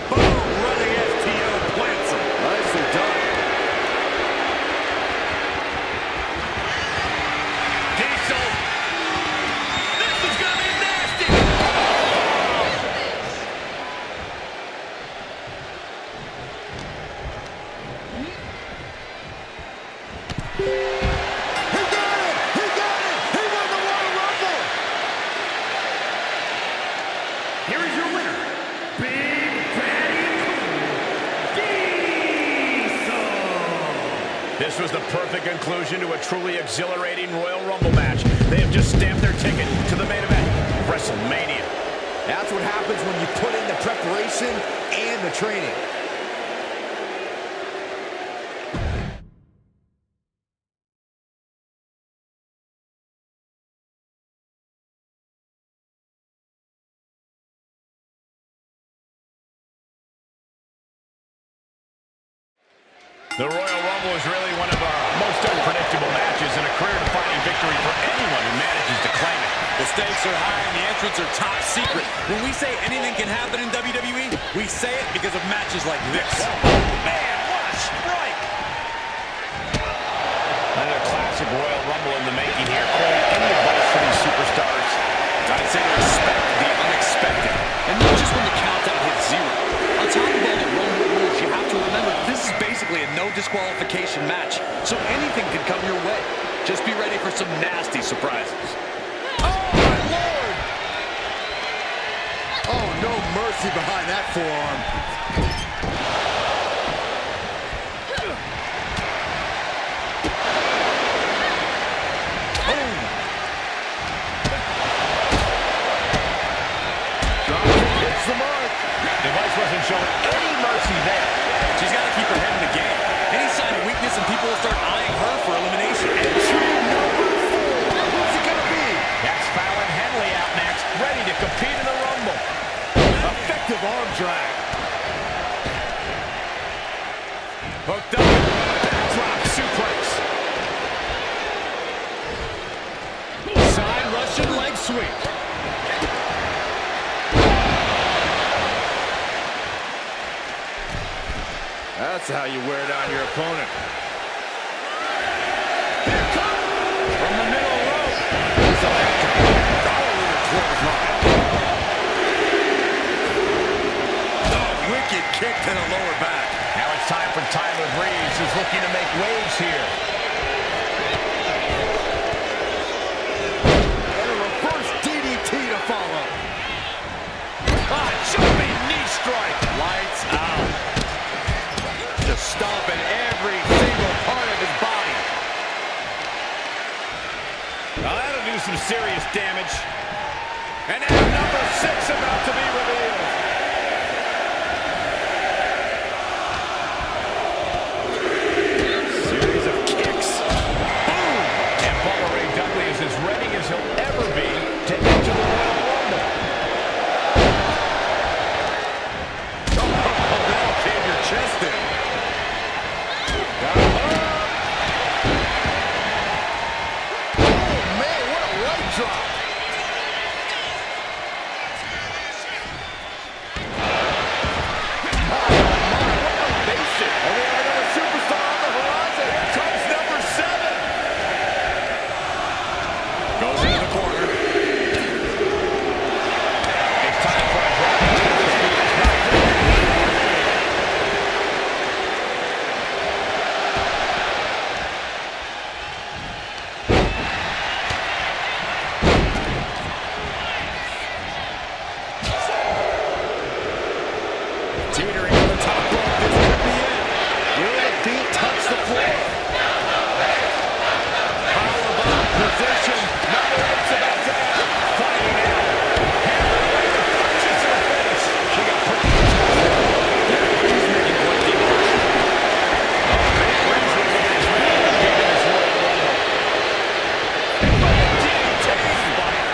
Boom! Running FTO plants him. Nicely done. Diesel. This is going to be nasty. He got it! He got it! He won the Royal Rumble! Here is your winner, Big Daddy Diesel. This was the perfect conclusion to a truly exhilarating Royal Rumble match. They have just stamped their ticket to the main event, WrestleMania. That's what happens when you put in the preparation and the training. The Royal Rumble is really one of our most unpredictable matches and a career-defining victory for anyone who manages to claim it. The stakes are high and the entrants are top secret. When we say anything can happen in WWE, we say it because of matches like this. Man, what a strike! Another classic Royal Rumble in the making here. Corey, any advice for these superstars? I'd say to respect the unexpected. And not just when the countdown hits zero. On top of all the Rumble rules, you have to remember this is basically a no disqualification match. So anything can come your way. Just be ready for some nasty surprises. Oh, my Lord! Oh, no mercy behind that forearm. Boom! Drop kick hits the mark. Device wasn't showing any mercy there. She's got to keep her head in the game. Any sign of weakness and people will start eyeing her for elimination. Entry number 4. Who's it gonna be? That's Fallon Henley out next, ready to compete in the Rumble. Effective arm drag. looking to make waves here. And a reverse DDT to follow. Ah, jumping knee strike. Lights out. Just stomping every single part of his body. Now that'll do some serious damage. And now number 6 about to be revealed. Series of kicks. Boom! And Bubba Ray Dudley is as ready as he'll ever be to enter the Royal Rumble. Oh, that'll cave your chest in. Oh, man, what a leg drop. Goes into the corner. It's time for a drop. Teetering on the top rope. This could be it. Will the feet touch the floor? Powerbomb position. Number 8's about to end. Fighting out. Hammer right to punches her face. She got put in the He's making quite the impression. Oh, man, Reigns with the match ready to begin this Royal Rumble. And by a DDT spike.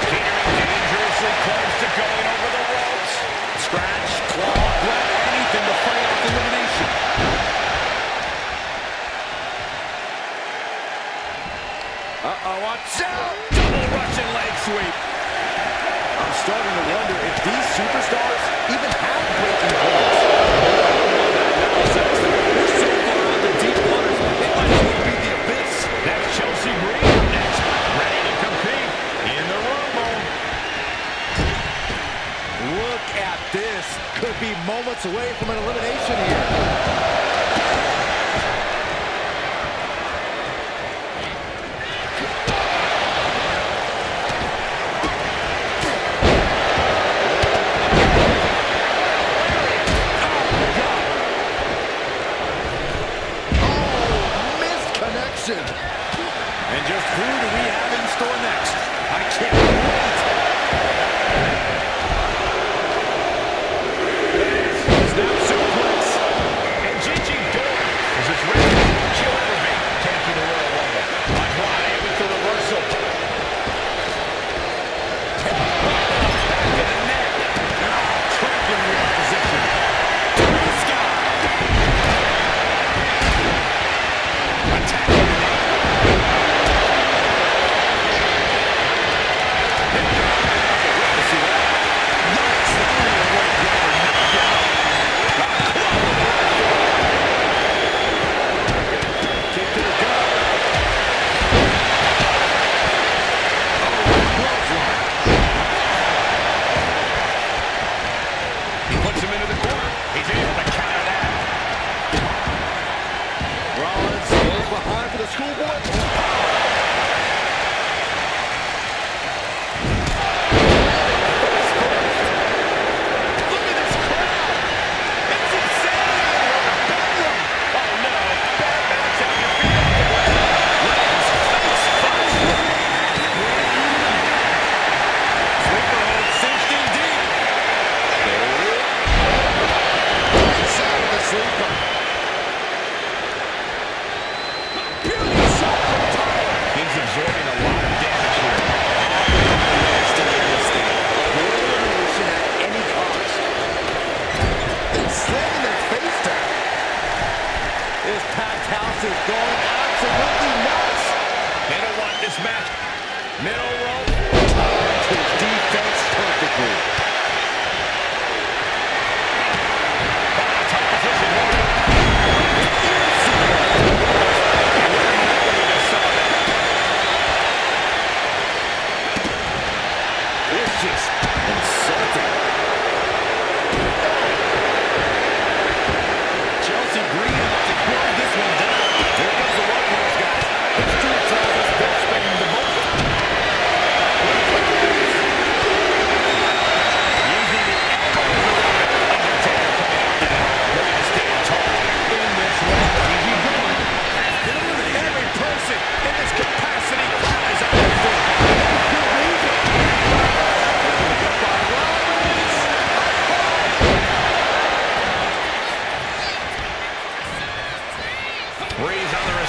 Teetering dangerously close to going over the ropes. Scratch, claw, grab anything to fight off elimination. Uh-oh, watch out! Double Russian leg sweep. I'm starting to wonder if these superstars even have breaking points. We're so far out the deep waters, it might as well be the abyss. That's Chelsea Green up next, ready to compete in the Rumble. Look at this. Could be moments away from an elimination here. Oh, missed connection. And just who do we have in store next? I can't wait. Snap suplex. And Gigi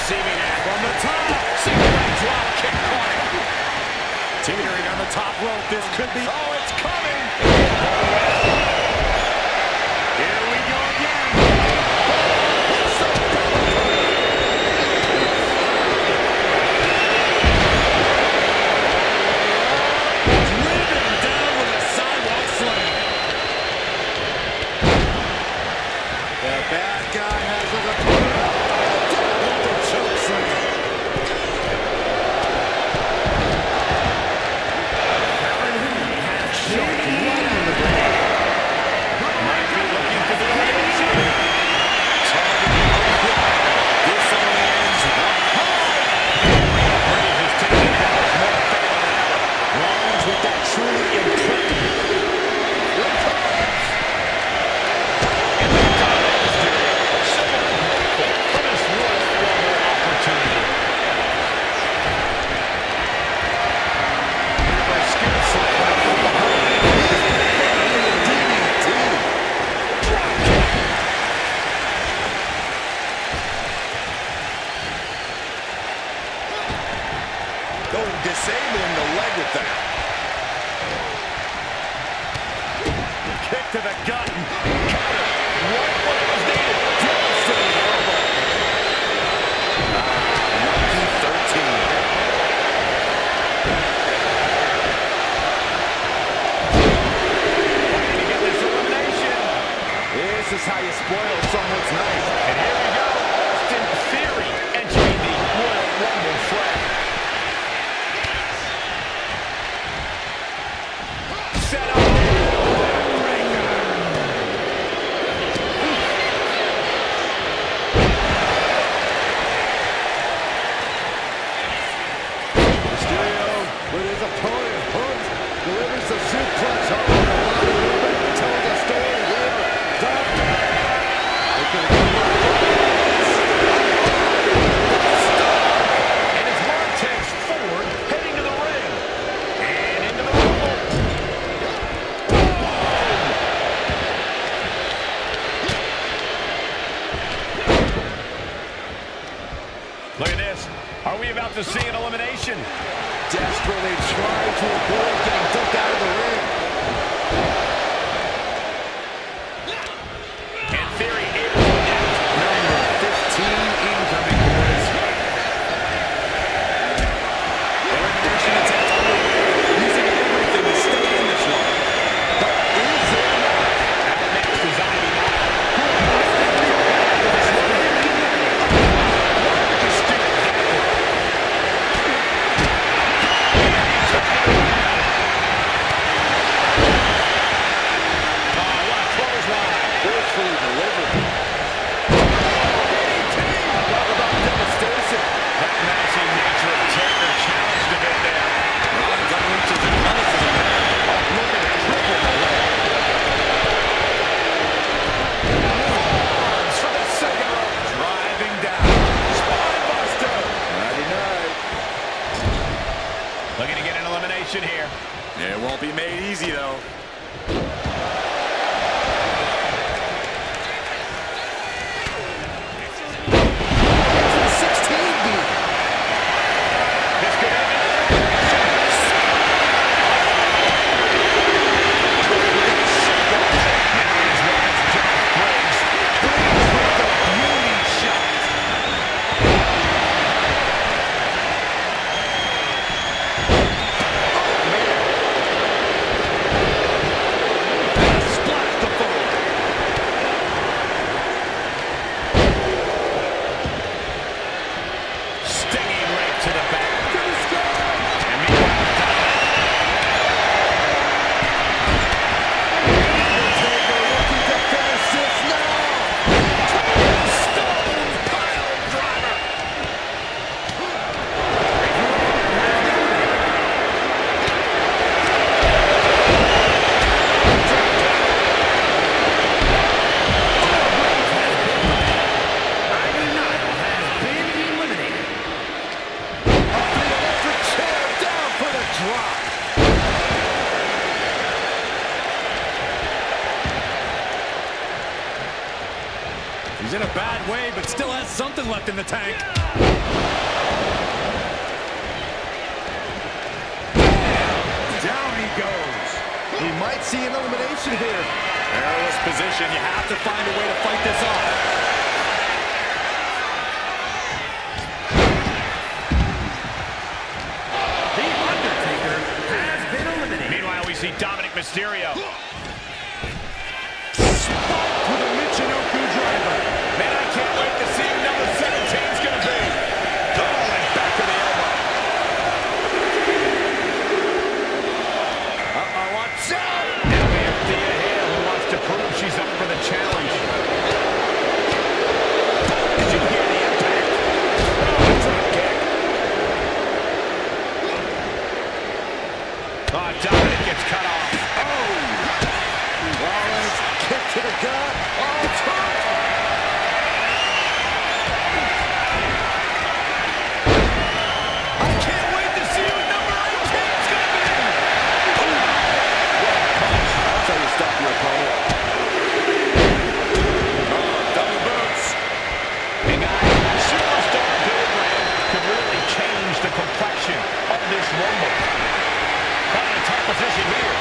receiving end. From the top. Superman drop kick corner. Teetering on the top rope. This could be. Oh, it's coming. Here we go again. Driven down with a sidewalk slam. The bad guy has his opponent. Double choke slam. Might be looking for the elimination. Targeting unblocked. This only ends one. Reigns is taking it out. More fatal than ever. Rollins with that truly impressive. Here it comes. And the comment is so grateful for this Royal Rumble opportunity. Reverse skin slam from behind. Disabling the leg with that. Kick to the gut. Counter. Right when it was needed. Devastating elbow. Lucky 13. Fighting to get this elimination. This is how you spoil someone's night. And here we go. Austin Theory entering the Royal Rumble fray. Set up backbreaker. Mysterio with his opponent hooked, delivers the suplex over the line, tells a story here. Done. Look at it. And it's Montez Ford heading to the ring. And into the Rumble. Look at this. Are we about to see an elimination? Desperately trying to avoid getting dumped out of the ring. And Theory able to connect. Number 15 incoming, boys. Elimination attempt underway. Using everything to stay in this one. But is there enough? That match is on the line. He's in a bad way, but still has something left in the tank. Down he goes. He might see an elimination here. Perilous position. You have to find a way to fight this off. The Undertaker has been eliminated. Meanwhile, we see Dominic Mysterio. Spiked with a Michinoku driver. Man, I can't wait to see who number 17's going to be. Oh, and back to the elbow. Uh-oh, watch out! Now we have Thea Hale, who wants to prove she's up for the challenge. Did you hear the impact? Oh, drop kick. Oh, Dominic gets cut off. Oh! Rollins, kick to the gut. Oh, turn. I can't wait to see who number 18's going to be. That's how you stop your opponent. Double boots. And guys, superstar Bill could really change the complexion of this Rumble. Caught in a tough position here.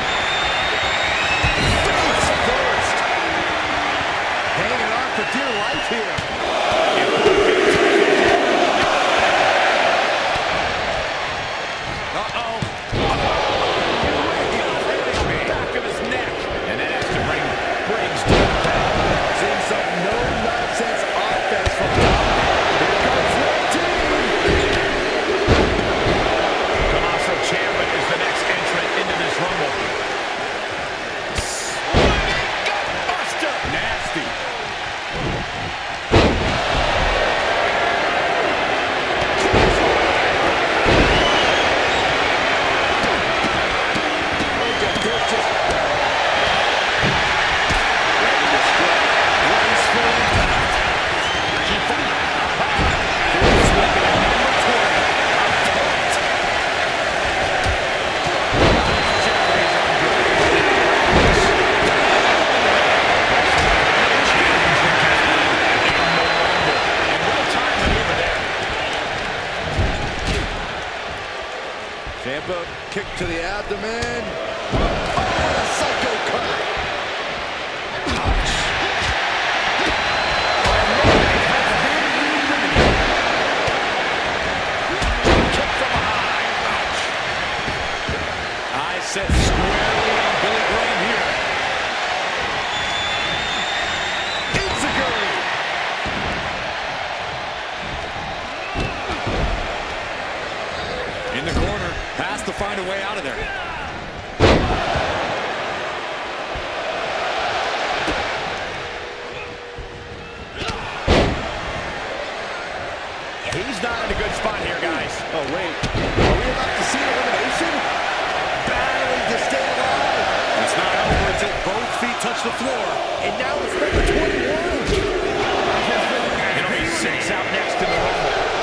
Face first. Hanging on for dear life here. Uh-oh. Back of his neck. And that has to bring Briggs to the bed. Seeing some no-nonsense offense from Dominic. Here comes 19. Tommaso Ciampa is the next entrant into this Rumble. Gutbuster. Nasty. Ciampa, kick to the abdomen. Oh, what a psycho cutter. Ouch. Kick from behind. Ouch. Eyes set squarely on Billy Graham here. Enziguri. In the corner, has to find a way out of there. He's not in a good spot here, guys. Oh, wait. Are we about to see an elimination? Battling to stay alive. It's not over until both feet touch the floor. And now it's number 21. It'll be 6 out next in the Rumble.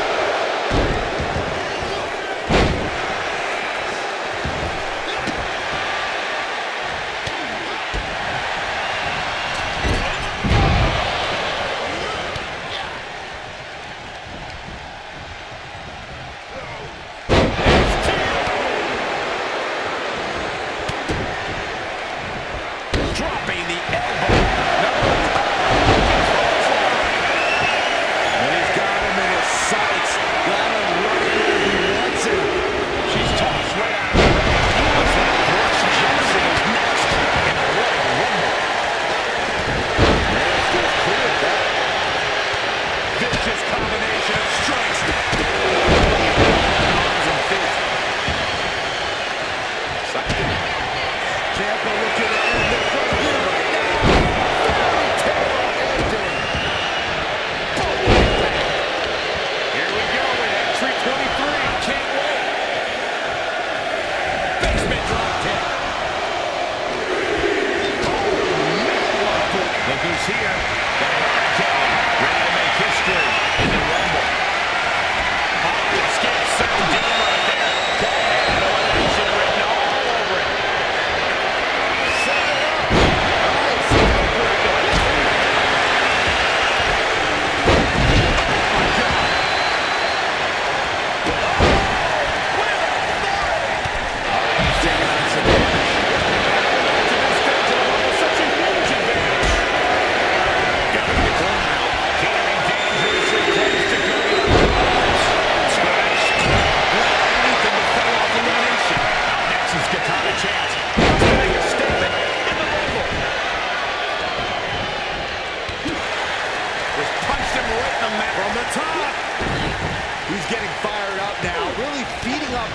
Dropping the elbow.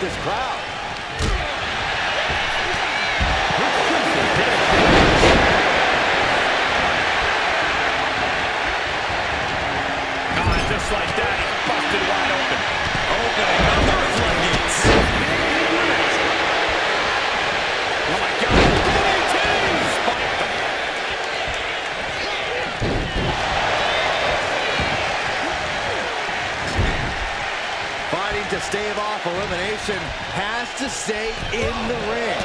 this crowd. Just like that, he's busted wide open. Opening up the floodgates. Oh my God, DDT! Spiked him. Fighting to stave off elimination, has to stay in the ring.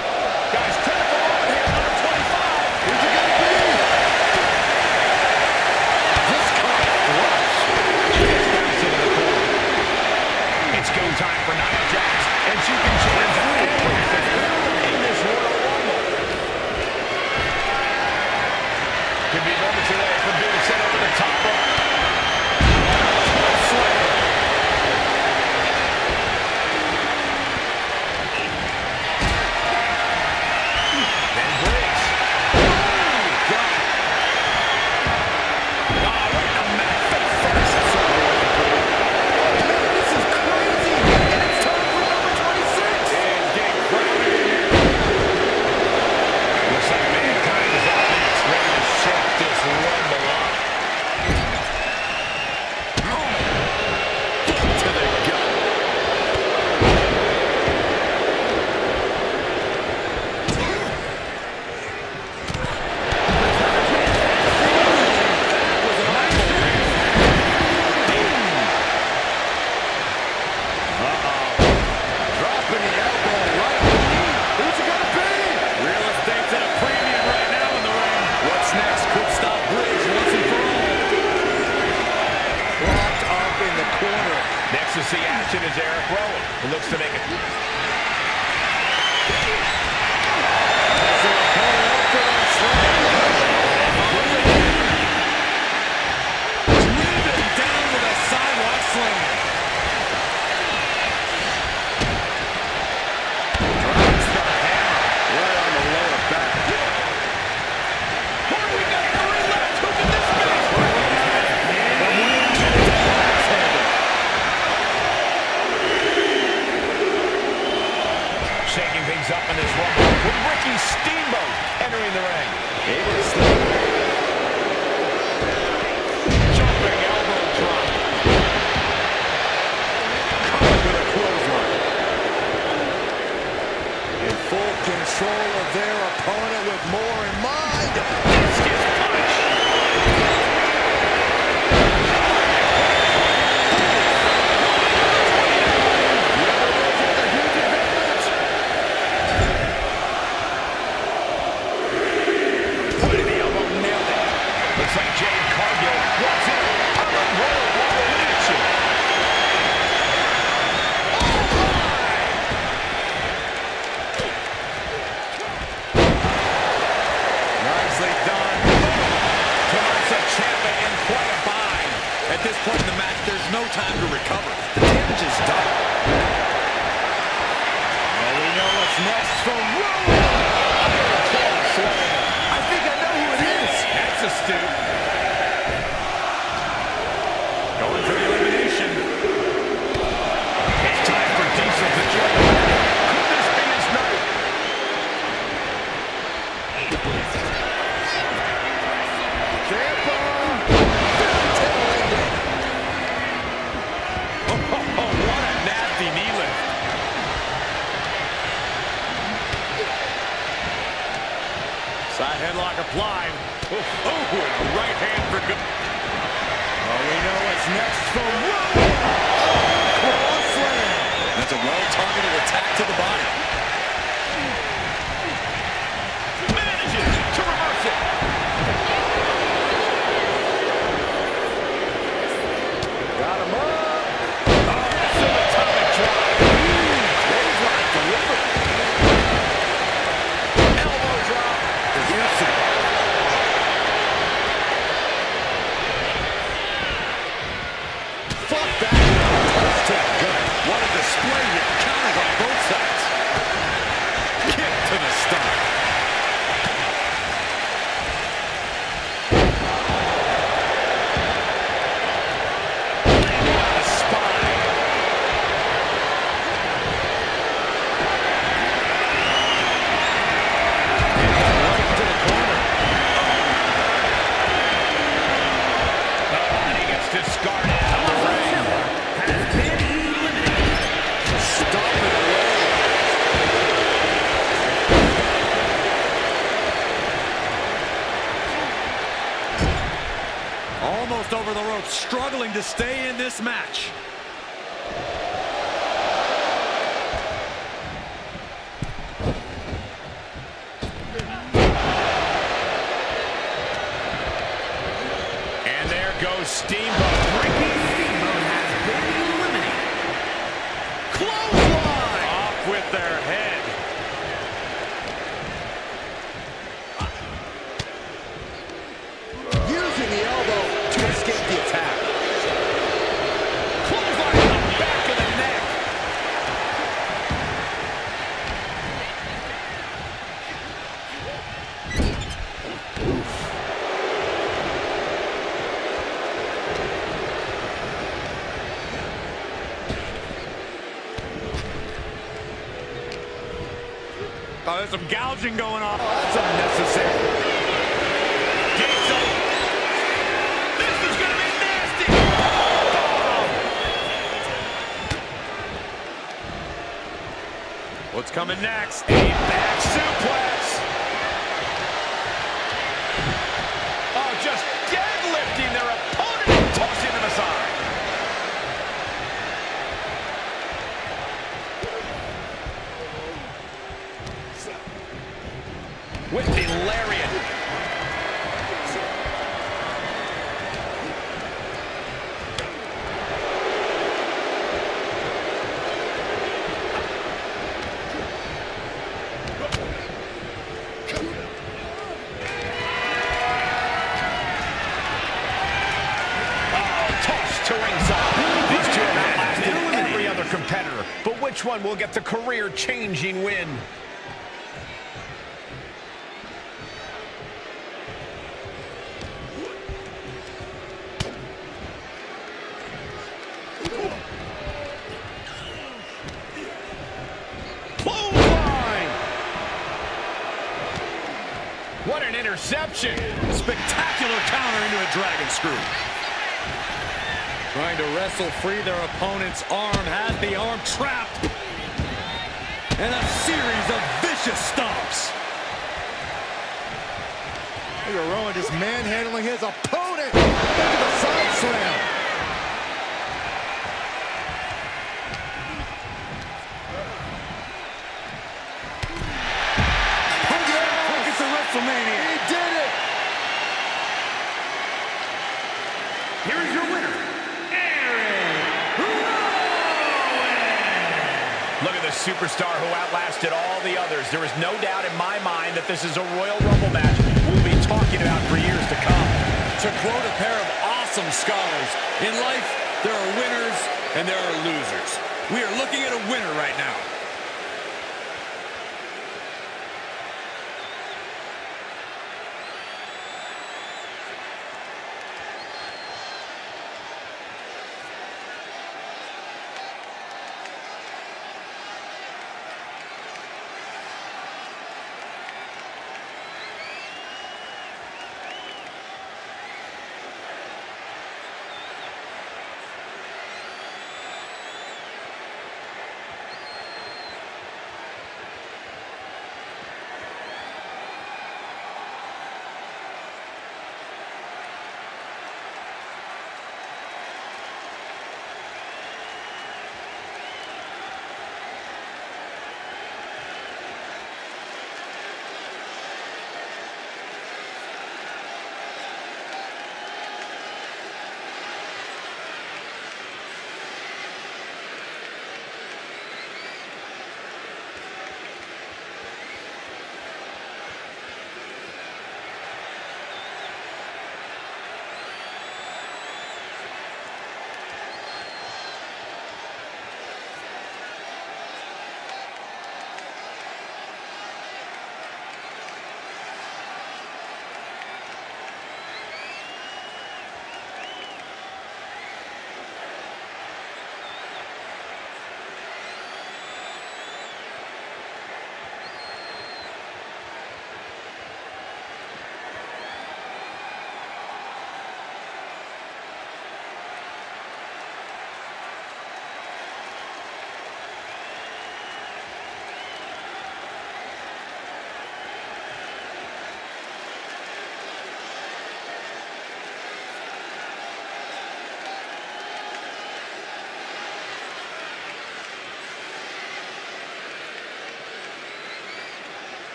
Guys, critical moment here, number 25. Who's it gonna be? This caught flush. It's go time for Nia Jax, and she can change everything in this Royal Rumble. Could be moments away from being sent over the top rope. Then Briggs. Oh, God. Oh, right in the mat, face first. That's so good. This is crazy, and it's time for number 26. It's getting crowded in here. Looks like Mankind is up next, ready to shake this Rumble up. To the gut. Dropping the elbow right in the knee. Who's it gonna be? Real estate's at a premium right now in the ring. What's next could stop Briggs once and for all. Locked up in the corner. Next to see action is Eric Rowan, who looks to make it. As their opponent up for that slam. Driven down with a sidewalk slam. Drops the hammer right on the lower back. What do we got in the ring left? Who can this be? Shaking things up in this Rumble with Ricky Steamboat entering the ring. Able to slip. Jumping elbow drop. Caught with a clothesline. In full control of their opponent with more in mind. Discus punch. Pointed the elbow, nailed it. Looks like Jade Cargill walks in on the Royal Rumble in action. Nicely done. Tommaso Ciampa in quite a bind. At this point in the match, there's no time to recover. The damage is done. Well, we know what's next from Rowan. I think I know who it is. That's astute. Going for the elimination. It's time for Diesel to join the match. Could this be his night? Ciampa. Oh, what a nasty knee lift. Side headlock applied. Oh, and a right hand for good. Well, we know what's next from Rowan. Cross slam. That's a well-targeted attack to the body. Manages to reverse it. Got him up. Massive atomic drive. Clothesline delivered. Elbow drop. Reversal. Fuck that. Touch to the gut. What a display here. Counters on both sides. Almost over the ropes, struggling to stay in this match. And there goes Steamboat. Ricky Steamboat has been eliminated. Clothesline! Off with their head. Using the elbow to escape the attack. Clothesline in the back of the neck. Oh, there's some gouging going on. That's unnecessary. Gates up. This is going to be nasty. What's coming next? A back suplex. Oh, just deadlifting their opponent and tossing them aside. With the lariat. Tossed to ringside. These two have outlasted every other competitor, but which one will get the career-changing win? Clothesline! What an interception! Spectacular counter into a dragon screw. Trying to wrestle free their opponent's arm, has the arm trapped. And a series of vicious stomps. Look at Rowan just manhandling his opponent. Look at the side slam. Take it to WrestleMania. He did it. Here is your winner, Look at the superstar who outlasted all the others. There is no doubt in my mind that this is a Royal Rumble match we'll be talking about for years to come. To quote a pair of awesome scholars, in life, there are winners and there are losers. We are looking at a winner right now.